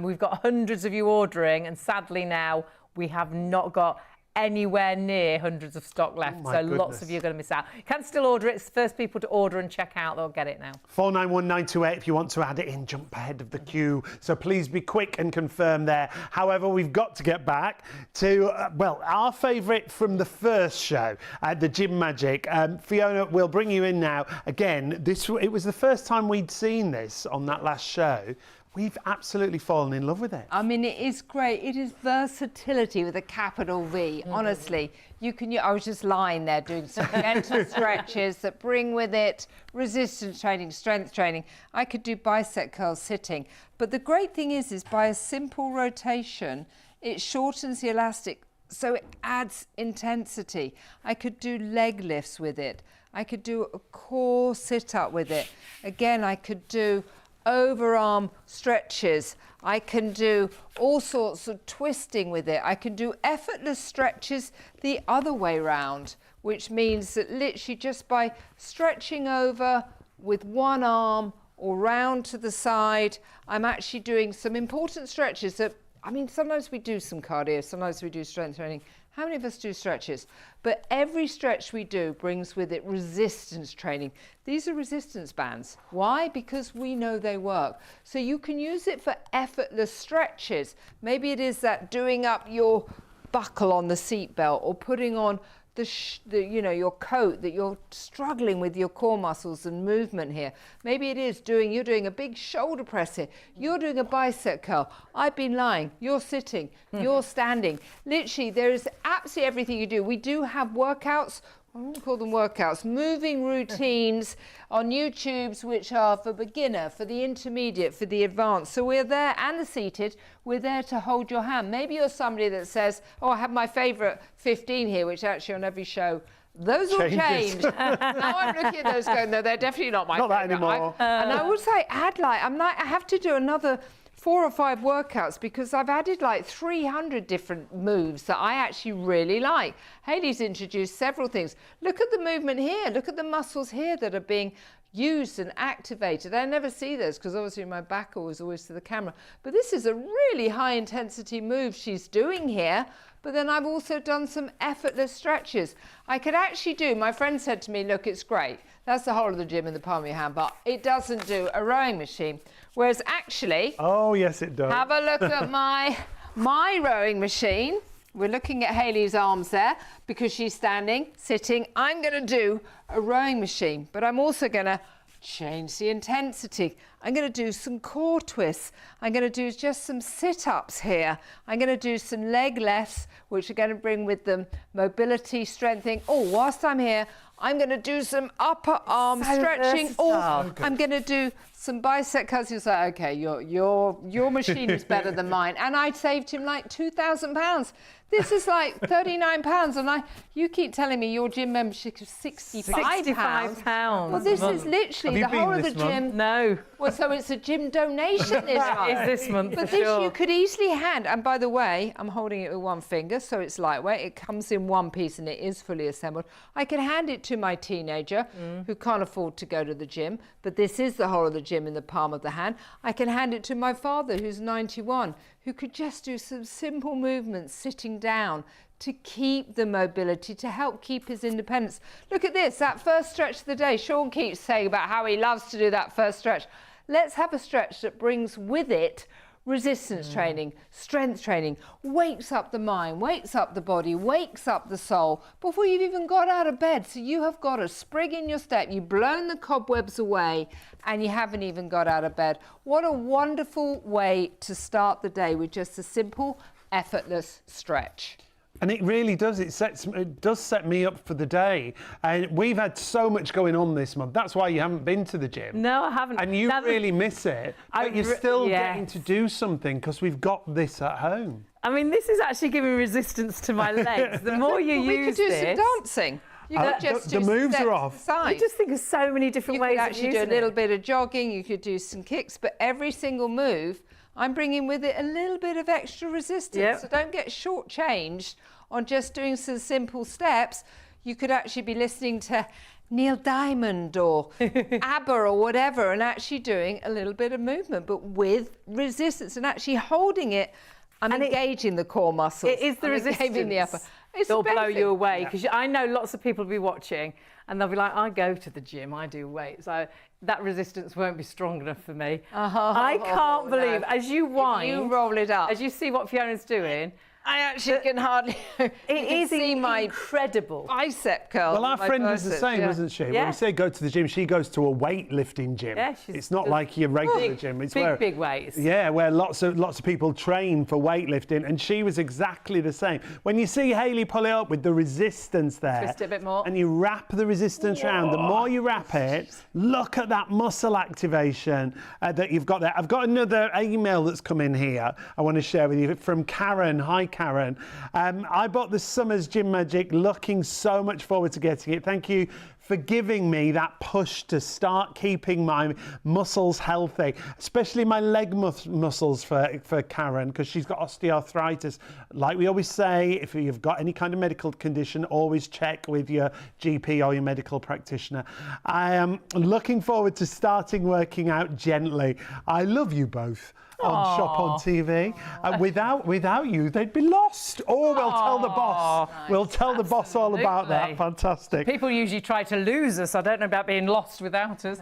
A: We've got hundreds of you ordering, and sadly now we have not got anywhere near hundreds of stock left, so lots of you are going to miss out. You can still order it. It's the first people to order and check out, they'll get it now.
B: 491928 if you want to add it in, jump ahead of the queue. So please be quick and confirm there. However, we've got to get back to, well, our favourite from the first show, the Gym Magic. Fiona, we'll bring you in now. Again, it was the first time we'd seen this on that last show. We've absolutely fallen in love with it.
C: I mean, it is great. It is versatility with a capital V, honestly. I was just lying there doing some gentle stretches that bring with it resistance training, strength training. I could do bicep curls sitting. But the great thing is by a simple rotation, it shortens the elastic, so it adds intensity. I could do leg lifts with it. I could do a core sit-up with it. Again, I could do overarm stretches. I can do all sorts of twisting with it. I can do effortless stretches the other way round, which means that literally just by stretching over with one arm or round to the side, I'm actually doing some important stretches that, I mean, sometimes we do some cardio, sometimes we do strength training. How many of us do stretches? But every stretch we do brings with it resistance training. These are resistance bands. Why? Because we know they work. So you can use it for effortless stretches. Maybe it is that doing up your buckle on the seatbelt or putting on your coat that you're struggling with your core muscles and movement here. Maybe it is you're doing a big shoulder press here. You're doing a bicep curl. I've been lying. You're sitting. You're standing. Literally, there is absolutely everything you do. We do have workouts. I wouldn't call them workouts, moving routines on YouTubes, which are for beginner, for the intermediate, for the advanced. So we're there, and the seated, we're there to hold your hand. Maybe you're somebody that says, oh, I have my favourite 15 here, which actually on every show, those all changed. Now I'm looking at those going, no, they're definitely not my favourite.
B: Not that anymore.
C: And I would say, I have to do another 4 or 5 workouts because I've added like 300 different moves that I actually really like. Hayley's introduced several things. Look at the movement here. Look at the muscles here that are being used and activated. I never see this because obviously my back was always to the camera. But this is a really high intensity move she's doing here. But then I've also done some effortless stretches. I could actually do, my friend said to me, look, it's great. That's the whole of the gym in the palm of your hand, but it doesn't do a rowing machine. Whereas actually,
B: oh yes, it does.
C: Have a look at my rowing machine. We're looking at Hayley's arms there because she's standing, sitting. I'm going to do a rowing machine, but I'm also going to change the intensity. I'm going to do some core twists. I'm going to do just some sit-ups here. I'm going to do some leg lifts, which are going to bring with them mobility, strengthening. Oh, whilst I'm here, I'm going to do some upper arm stretching. Oh, I'm going to do some bicep curls. You'll say, okay, your machine is better than mine. And I saved him like £2,000. This is like £39, and you keep telling me your gym membership is £65.
A: Well,
C: this is literally the whole of the gym.
A: No.
C: Well, so it's a gym donation this month.
A: It is this month,
C: but
A: for
C: this
A: sure.
C: you could easily hand. And by the way, I'm holding it with one finger, so it's lightweight. It comes in one piece and it is fully assembled. I could hand it to my teenager who can't afford to go to the gym, but this is the whole of the gym in the palm of the hand. I can hand it to my father who's 91, who could just do some simple movements sitting down to keep the mobility, to help keep his independence. Look at this, that first stretch of the day. Sean keeps saying about how he loves to do that first stretch. Let's have a stretch that brings with it resistance training, strength training, wakes up the mind, wakes up the body, wakes up the soul before you've even got out of bed. So you have got a sprig in your step, you've blown the cobwebs away and you haven't even got out of bed. What a wonderful way to start the day with just a simple, effortless stretch.
B: And it really does. It does set me up for the day. And we've had so much going on this month. That's why you haven't been to the gym.
A: No, I haven't.
B: And you really miss it. But you're still getting to do something because we've got this at home.
A: I mean, this is actually giving resistance to my legs. The more you use this...
C: We could do some dancing. You could just
B: the
C: do
B: moves
C: steps
B: are off.
A: I just think of so many different ways of using it.
C: You could actually do a little bit of jogging. You could do some kicks. But every single move, I'm bringing with it a little bit of extra resistance.
A: Yep.
C: So don't get shortchanged on just doing some simple steps. You could actually be listening to Neil Diamond or ABBA or whatever and actually doing a little bit of movement, but with resistance and actually holding it. I'm engaging the core muscles.
A: It is the resistance.
C: Engaging the upper.
A: It'll blow you away because I know lots of people will be watching and they'll be like, I go to the gym, I do weight, so that resistance won't be strong enough for me. I can't believe, as you wind,
C: you roll it up,
A: as you see what Fiona's doing,
C: I actually can hardly.
A: It is
C: see my
A: incredible
C: bicep curl.
B: Well, our
C: my
B: friend was the
C: biceps,
B: same,
C: yeah.
B: wasn't she? When
A: Yeah.
B: we say go to the gym, she goes to a weightlifting gym.
A: Yeah, she's
B: it's not
A: just
B: like your regular gym. It's
A: big weights.
B: Yeah, where lots of people train for weightlifting, and she was exactly the same. When you see Hayley pull it up with the resistance there,
A: Twist it a bit more.
B: and you wrap the resistance round, the more you wrap it, look at that muscle activation that you've got there. I've got another email that's come in here I want to share with you from Karen. Hi, Karen. I bought the Summers Gym Magic, looking so much forward to getting it. Thank you for giving me that push to start keeping my muscles healthy, especially my leg muscles for Karen, because she's got osteoarthritis. Like we always say, if you've got any kind of medical condition, always check with your GP or your medical practitioner. I am looking forward to starting working out gently. I love you both. On Shop on TV. Without you, they'd be lost. Oh, we'll tell the boss.
A: Nice.
B: We'll tell the boss all about that.
A: Absolutely.
B: Fantastic.
A: People usually try to lose us. I don't know about being lost without us.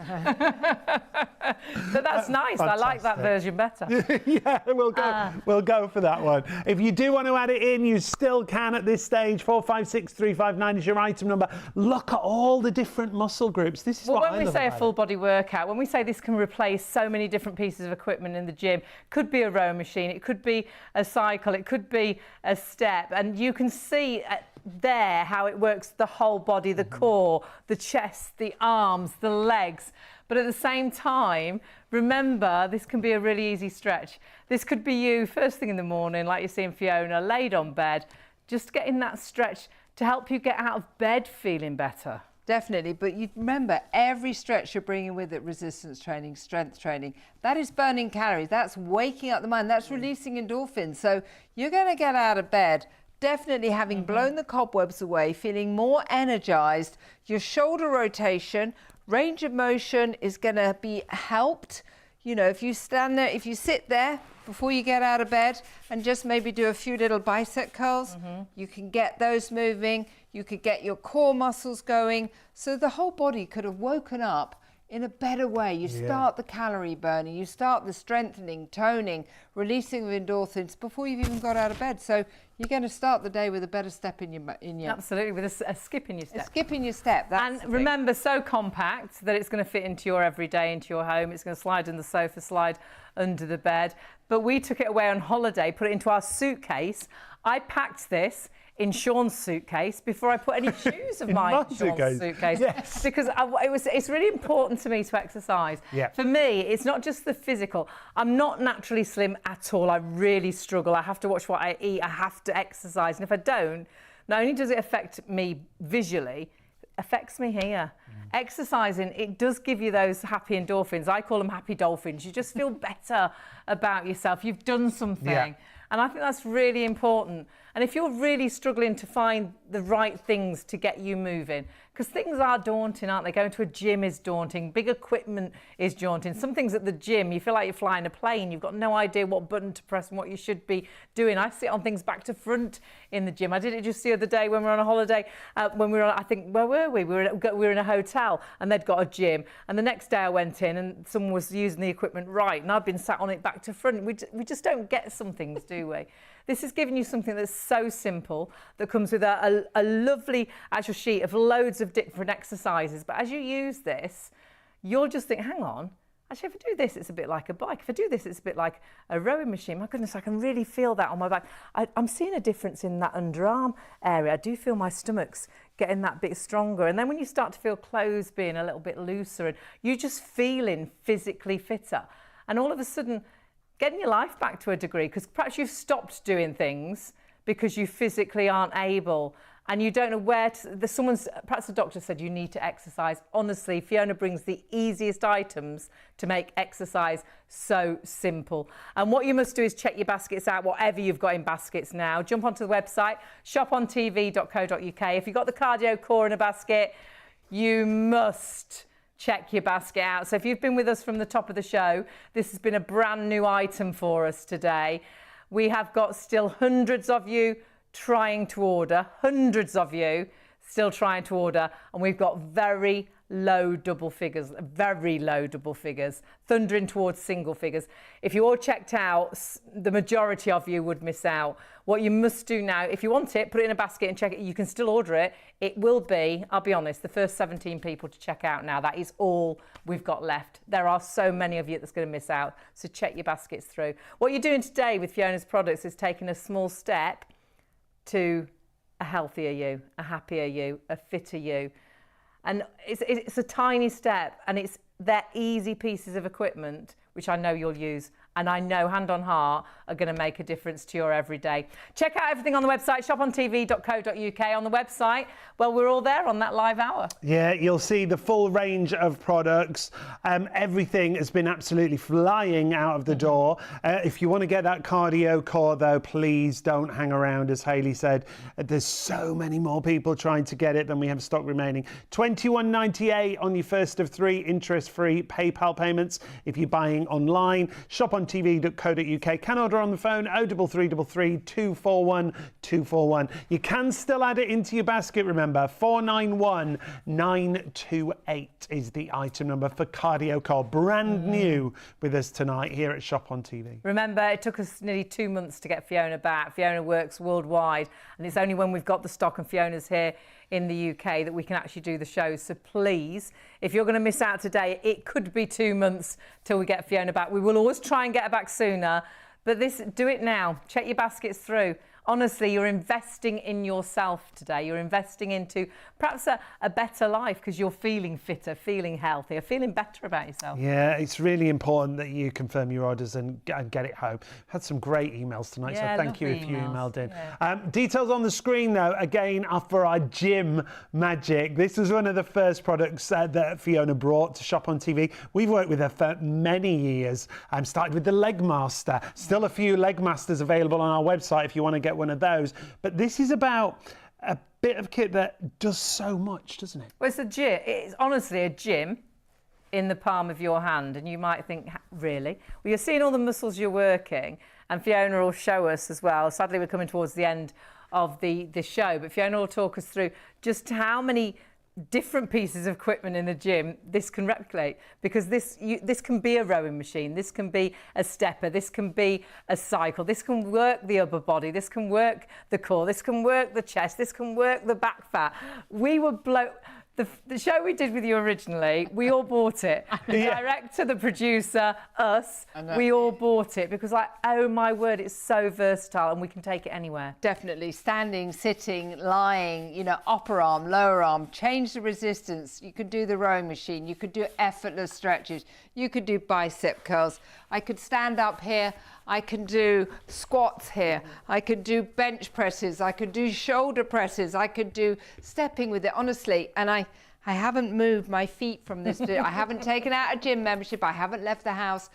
A: But that's nice. I like that version better.
B: Yeah, we'll go for that one. If you do want to add it in, you still can at this stage. 456359 is your item number. Look at all the different muscle groups. This is what I love
A: when we say a
B: about
A: full
B: it.
A: body workout, when we say this can replace so many different pieces of equipment in the gym, could be a row machine, it could be a cycle, it could be a step, and you can see there how it works the whole body, the core, the chest, the arms, the legs. But at the same time, remember, this can be a really easy stretch. This could be you first thing in the morning, like you're seeing Fiona, laid on bed, just getting that stretch to help you get out of bed feeling better.
C: Definitely, but you remember, every stretch you're bringing with it, resistance training, strength training, that is burning calories, that's waking up the mind, that's releasing endorphins. So you're going to get out of bed, definitely having blown the cobwebs away, feeling more energized. Your shoulder rotation, range of motion is going to be helped. You know, if you stand there, if you sit there before you get out of bed and just maybe do a few little bicep curls, you can get those moving. You could get your core muscles going. So the whole body could have woken up in a better way. You start the calorie burning, you start the strengthening, toning, releasing of endorphins before you've even got out of bed. So you're going to start the day with a better step in your
A: Absolutely, with a skip in your step.
C: A skip in your step. That's
A: And
C: the thing.
A: remember, so compact that it's going to fit into your everyday, into your home. It's going to slide in the sofa, slide under the bed. But we took it away on holiday, put it into our suitcase. I packed this in Sean's suitcase before I put any shoes of mine in Sean's suitcase.
B: Yes.
A: Because it's really important to me to exercise.
B: Yeah.
A: For me, it's not just the physical. I'm not naturally slim at all. I really struggle. I have to watch what I eat. I have to exercise. And if I don't, not only does it affect me visually, it affects me here. Exercising, it does give you those happy endorphins. I call them happy dolphins. You just feel better about yourself. You've done something.
B: Yeah.
A: And I think that's really important. And if you're really struggling to find the right things to get you moving, because things are daunting, aren't they? Going to a gym is daunting. Big equipment is daunting. Some things at the gym, you feel like you're flying a plane. You've got no idea what button to press and what you should be doing. I sit on things back to front in the gym. I did it just the other day when we were on a holiday. When we were on, I think, where were we? We were in a hotel and they'd got a gym. And the next day I went in and someone was using the equipment right. And I'd been sat on it back to front. We just don't get some things, do we? This is giving you something that's so simple, that comes with a lovely actual sheet of loads of different exercises. But as you use this, you'll just think, hang on, actually, if I do this, it's a bit like a bike. If I do this, it's a bit like a rowing machine. My goodness, I can really feel that on my back. I'm seeing a difference in that underarm area. I do feel my stomach's getting that bit stronger. And then when you start to feel clothes being a little bit looser, and you're just feeling physically fitter. And all of a sudden, getting your life back to a degree, because perhaps you've stopped doing things because you physically aren't able and you don't know where to, perhaps the doctor said you need to exercise. Honestly, Fiona brings the easiest items to make exercise so simple. And what you must do is check your baskets out, whatever you've got in baskets now. Jump onto the website, shopontv.co.uk. If you've got the cardio core in a basket, you must check your basket out. So if you've been with us from the top of the show, this has been a brand new item for us today. We have got still hundreds of you trying to order, hundreds of you still trying to order, and we've got very low double figures, very low double figures, thundering towards single figures. If you all checked out, the majority of you would miss out. What you must do now, if you want it, put it in a basket and check it. You can still order it. It will be, I'll be honest, the first 17 people to check out now. That is all we've got left. There are so many of you that's going to miss out. So check your baskets through. What you're doing today with Fiona's products is taking a small step to a healthier you, a happier you, a fitter you. And it's a tiny step, and they're easy pieces of equipment, which I know you'll use, and I know, hand on heart, are going to make a difference to your everyday. Check out everything on the website, shopontv.co.uk. On the website, well, we're all there on that live hour.
B: Yeah, you'll see the full range of products. Everything has been absolutely flying out of the door. If you want to get that cardio core, though, please don't hang around, as Hayley said. There's so many more people trying to get it than we have stock remaining. $21.98 on your first of 3 interest-free PayPal payments if you're buying online. Shopontv.co.uk. Can order on the phone 03333 241 241. You can still add it into your basket, remember. 491928 is the item number for Cardio Core. Brand new with us tonight here at Shop on TV.
A: Remember, it took us nearly 2 months to get Fiona back. Fiona works worldwide, and it's only when we've got the stock and Fiona's here in the UK that we can actually do the shows. So please, if you're going to miss out today, it could be 2 months till we get Fiona back. We will always try and get her back sooner, but do it now. Check your baskets through. Honestly, you're investing in yourself today. You're investing into perhaps a better life because you're feeling fitter, feeling healthier, feeling better about yourself.
B: Yeah, it's really important that you confirm your orders and get it home. Had some great emails tonight,
A: Yeah,
B: so thank you if you
A: emails.
B: emailed in.
A: Yeah.
B: Details on the screen, though, again, are for our gym magic. This was one of the first products that Fiona brought to Shop on TV. We've worked with her for many years. Started with the Leg Master. Still a few Leg Masters available on our website if you want to get one of those. But this is about a bit of kit that does so much, doesn't it?
A: Well, it's a gym. It's honestly a gym in the palm of your hand, and you might think, really? Well, you're seeing all the muscles you're working, and Fiona will show us as well. Sadly, we're coming towards the end of the show, but Fiona will talk us through just how many different pieces of equipment in the gym this can replicate, because this can be a rowing machine, this can be a stepper, this can be a cycle, this can work the upper body, this can work the core, this can work the chest, this can work the back fat. We were the show we did with you originally, we all bought it. The director, the producer, us, we all bought it because, like, oh my word, it's so versatile and we can take it anywhere.
C: Definitely. Standing, sitting, lying, upper arm, lower arm, change the resistance. You could do the rowing machine. You could do effortless stretches. You could do bicep curls. I could stand up here. I can do squats here. I could do bench presses. I could do shoulder presses. I could do stepping with it, honestly. And I haven't moved my feet from this. I haven't taken out a gym membership. I haven't left the house.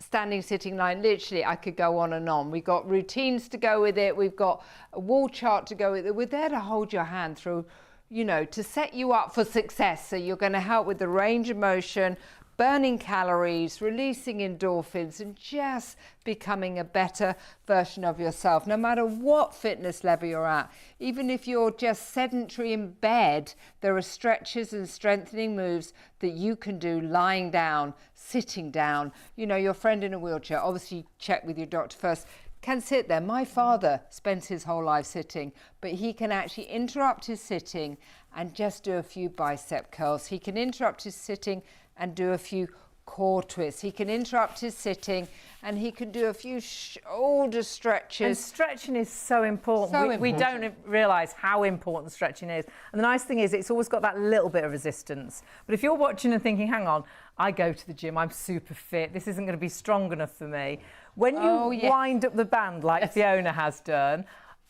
C: Standing, sitting, lying, literally, I could go on and on. We've got routines to go with it. We've got a wall chart to go with it. We're there to hold your hand through, to set you up for success. So you're going to help with the range of motion, burning calories, releasing endorphins, and just becoming a better version of yourself, no matter what fitness level you're at. Even if you're just sedentary in bed, there are stretches and strengthening moves that you can do lying down, sitting down. Your friend in a wheelchair, obviously check with your doctor first, can sit there. My father spends his whole life sitting, but he can actually interrupt his sitting and just do a few bicep curls. He can interrupt his sitting and do a few core twists. He can interrupt his sitting and he can do a few shoulder stretches.
A: And stretching is so important. We don't realise how important stretching is. And the nice thing is it's always got that little bit of resistance. But if you're watching and thinking, hang on, I go to the gym, I'm super fit, this isn't going to be strong enough for me. When you wind up the band like Fiona has done,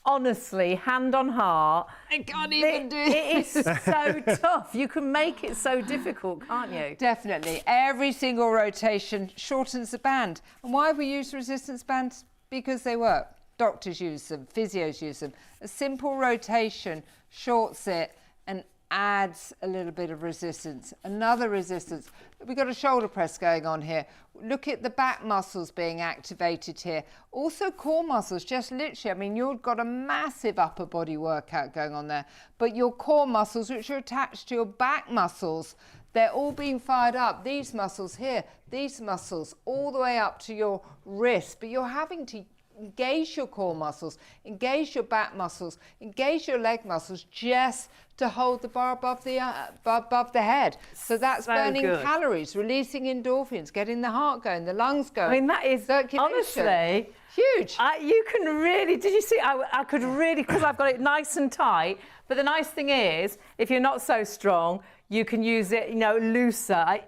A: honestly, hand on heart,
C: I can't even do
A: it. It is so tough. You can make it so difficult, can't you?
C: Definitely. Every single rotation shortens the band. And why we use resistance bands? Because they work. Doctors use them, physios use them. A simple rotation shorts it and adds a little bit of resistance. Another resistance. We've got a shoulder press going on here. Look at the back muscles being activated here. Also core muscles, just literally, you've got a massive upper body workout going on there, but your core muscles, which are attached to your back muscles, They're all being fired up. These muscles here, these muscles, all the way up to your wrist. But you're having to engage your core muscles, engage your back muscles, engage your leg muscles just to hold the bar above the head. So that's burning calories, releasing endorphins, getting the heart going, the lungs going.
A: I mean, that is honestly
C: huge.
A: You can really, did you see, I could really, because I've got it nice and tight, but the nice thing is, if you're not so strong, you can use it, you know, looser.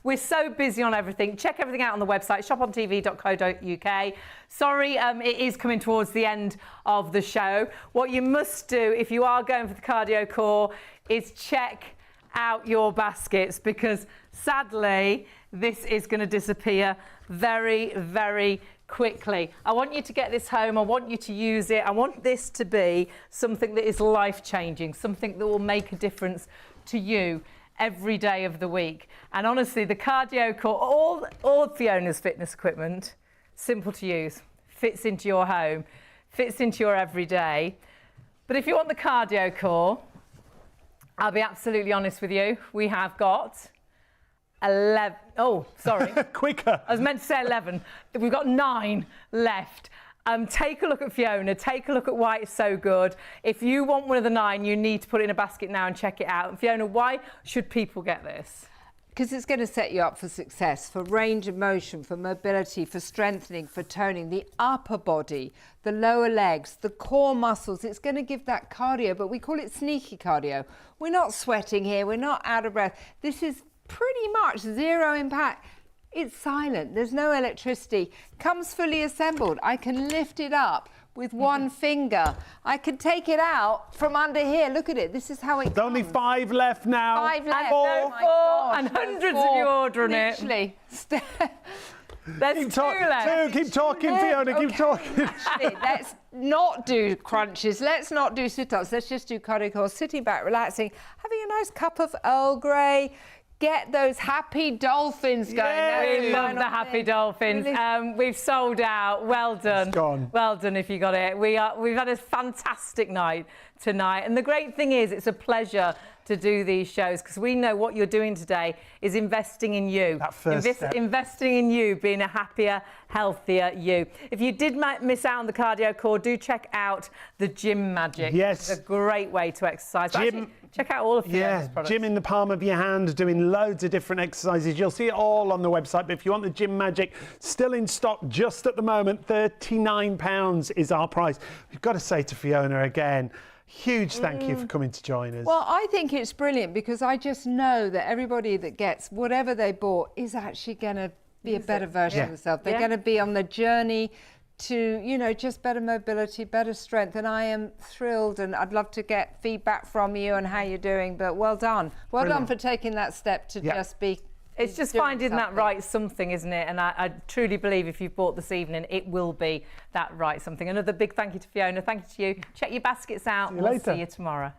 A: We're so busy on everything. Check everything out on the website, shopontv.co.uk. Sorry, it is coming towards the end of the show. What you must do if you are going for the cardio core is check out your baskets, because sadly, this is going to disappear very, very quickly. I want you to get this home. I want you to use it. I want this to be something that is life-changing, something that will make a difference to you every day of the week. And honestly, the cardio core, all Fiona's fitness equipment, simple to use, fits into your home, fits into your everyday. But if you want the cardio core, I'll be absolutely honest with you, we have got 11, oh, sorry.
B: Quicker.
A: I was meant to say 11. We've got 9 left. Take a look at Fiona, take a look at why it's so good. If you want one of the 9, you need to put it in a basket now and check it out. And Fiona, why should people get this?
C: Because it's going to set you up for success, for range of motion, for mobility, for strengthening, for toning, the upper body, the lower legs, the core muscles. It's going to give that cardio, but we call it sneaky cardio. We're not sweating here, we're not out of breath. This is pretty much zero impact. It's silent, there's no electricity, comes fully assembled. I can lift it up with one finger. I can take it out from under here. Look at it, this is how it comes.
B: Only 5 left now.
C: 5 left.
B: Four.
A: And hundreds of you ordering it.
C: Literally.
A: There's 2 left.
B: Keep talking, Fiona, keep talking.
C: Actually, let's not do crunches, let's not do sit-ups, let's just do cardio core, sitting back, relaxing, having a nice cup of Earl Grey. Get those happy dolphins going.
A: Yeah, we love the happy dolphins. We've sold out. Well done.
B: It's gone.
A: Well done if you got it. We've had a fantastic night tonight. And the great thing is, it's a pleasure to do these shows, because we know what you're doing today is investing in you.
B: That first step.
A: Investing in you, being a happier, healthier you. If you did miss out on the cardio core, do check out the Gym Magic.
B: Yes.
A: It's a great way to exercise. Actually, check out all of Fiona's products.
B: Gym in the palm of your hand, doing loads of different exercises. You'll see it all on the website, but if you want the Gym Magic, still in stock just at the moment, £39 is our price. We've got to say to Fiona again, huge thank you for coming to join us.
C: Well, I think it's brilliant, because I just know that everybody that gets whatever they bought is actually going to be a better version of themselves. They're going to be on the journey to, you know, just better mobility, better strength. And I am thrilled, and I'd love to get feedback from you on how you're doing. But well done. Well done for taking that step to just be.
A: It's just finding that right something, isn't it? And I truly believe if you've bought this evening, it will be that right something. Another big thank you to Fiona. Thank you to you. Check your baskets out.
B: See you
A: We'll
B: later.
A: see you tomorrow.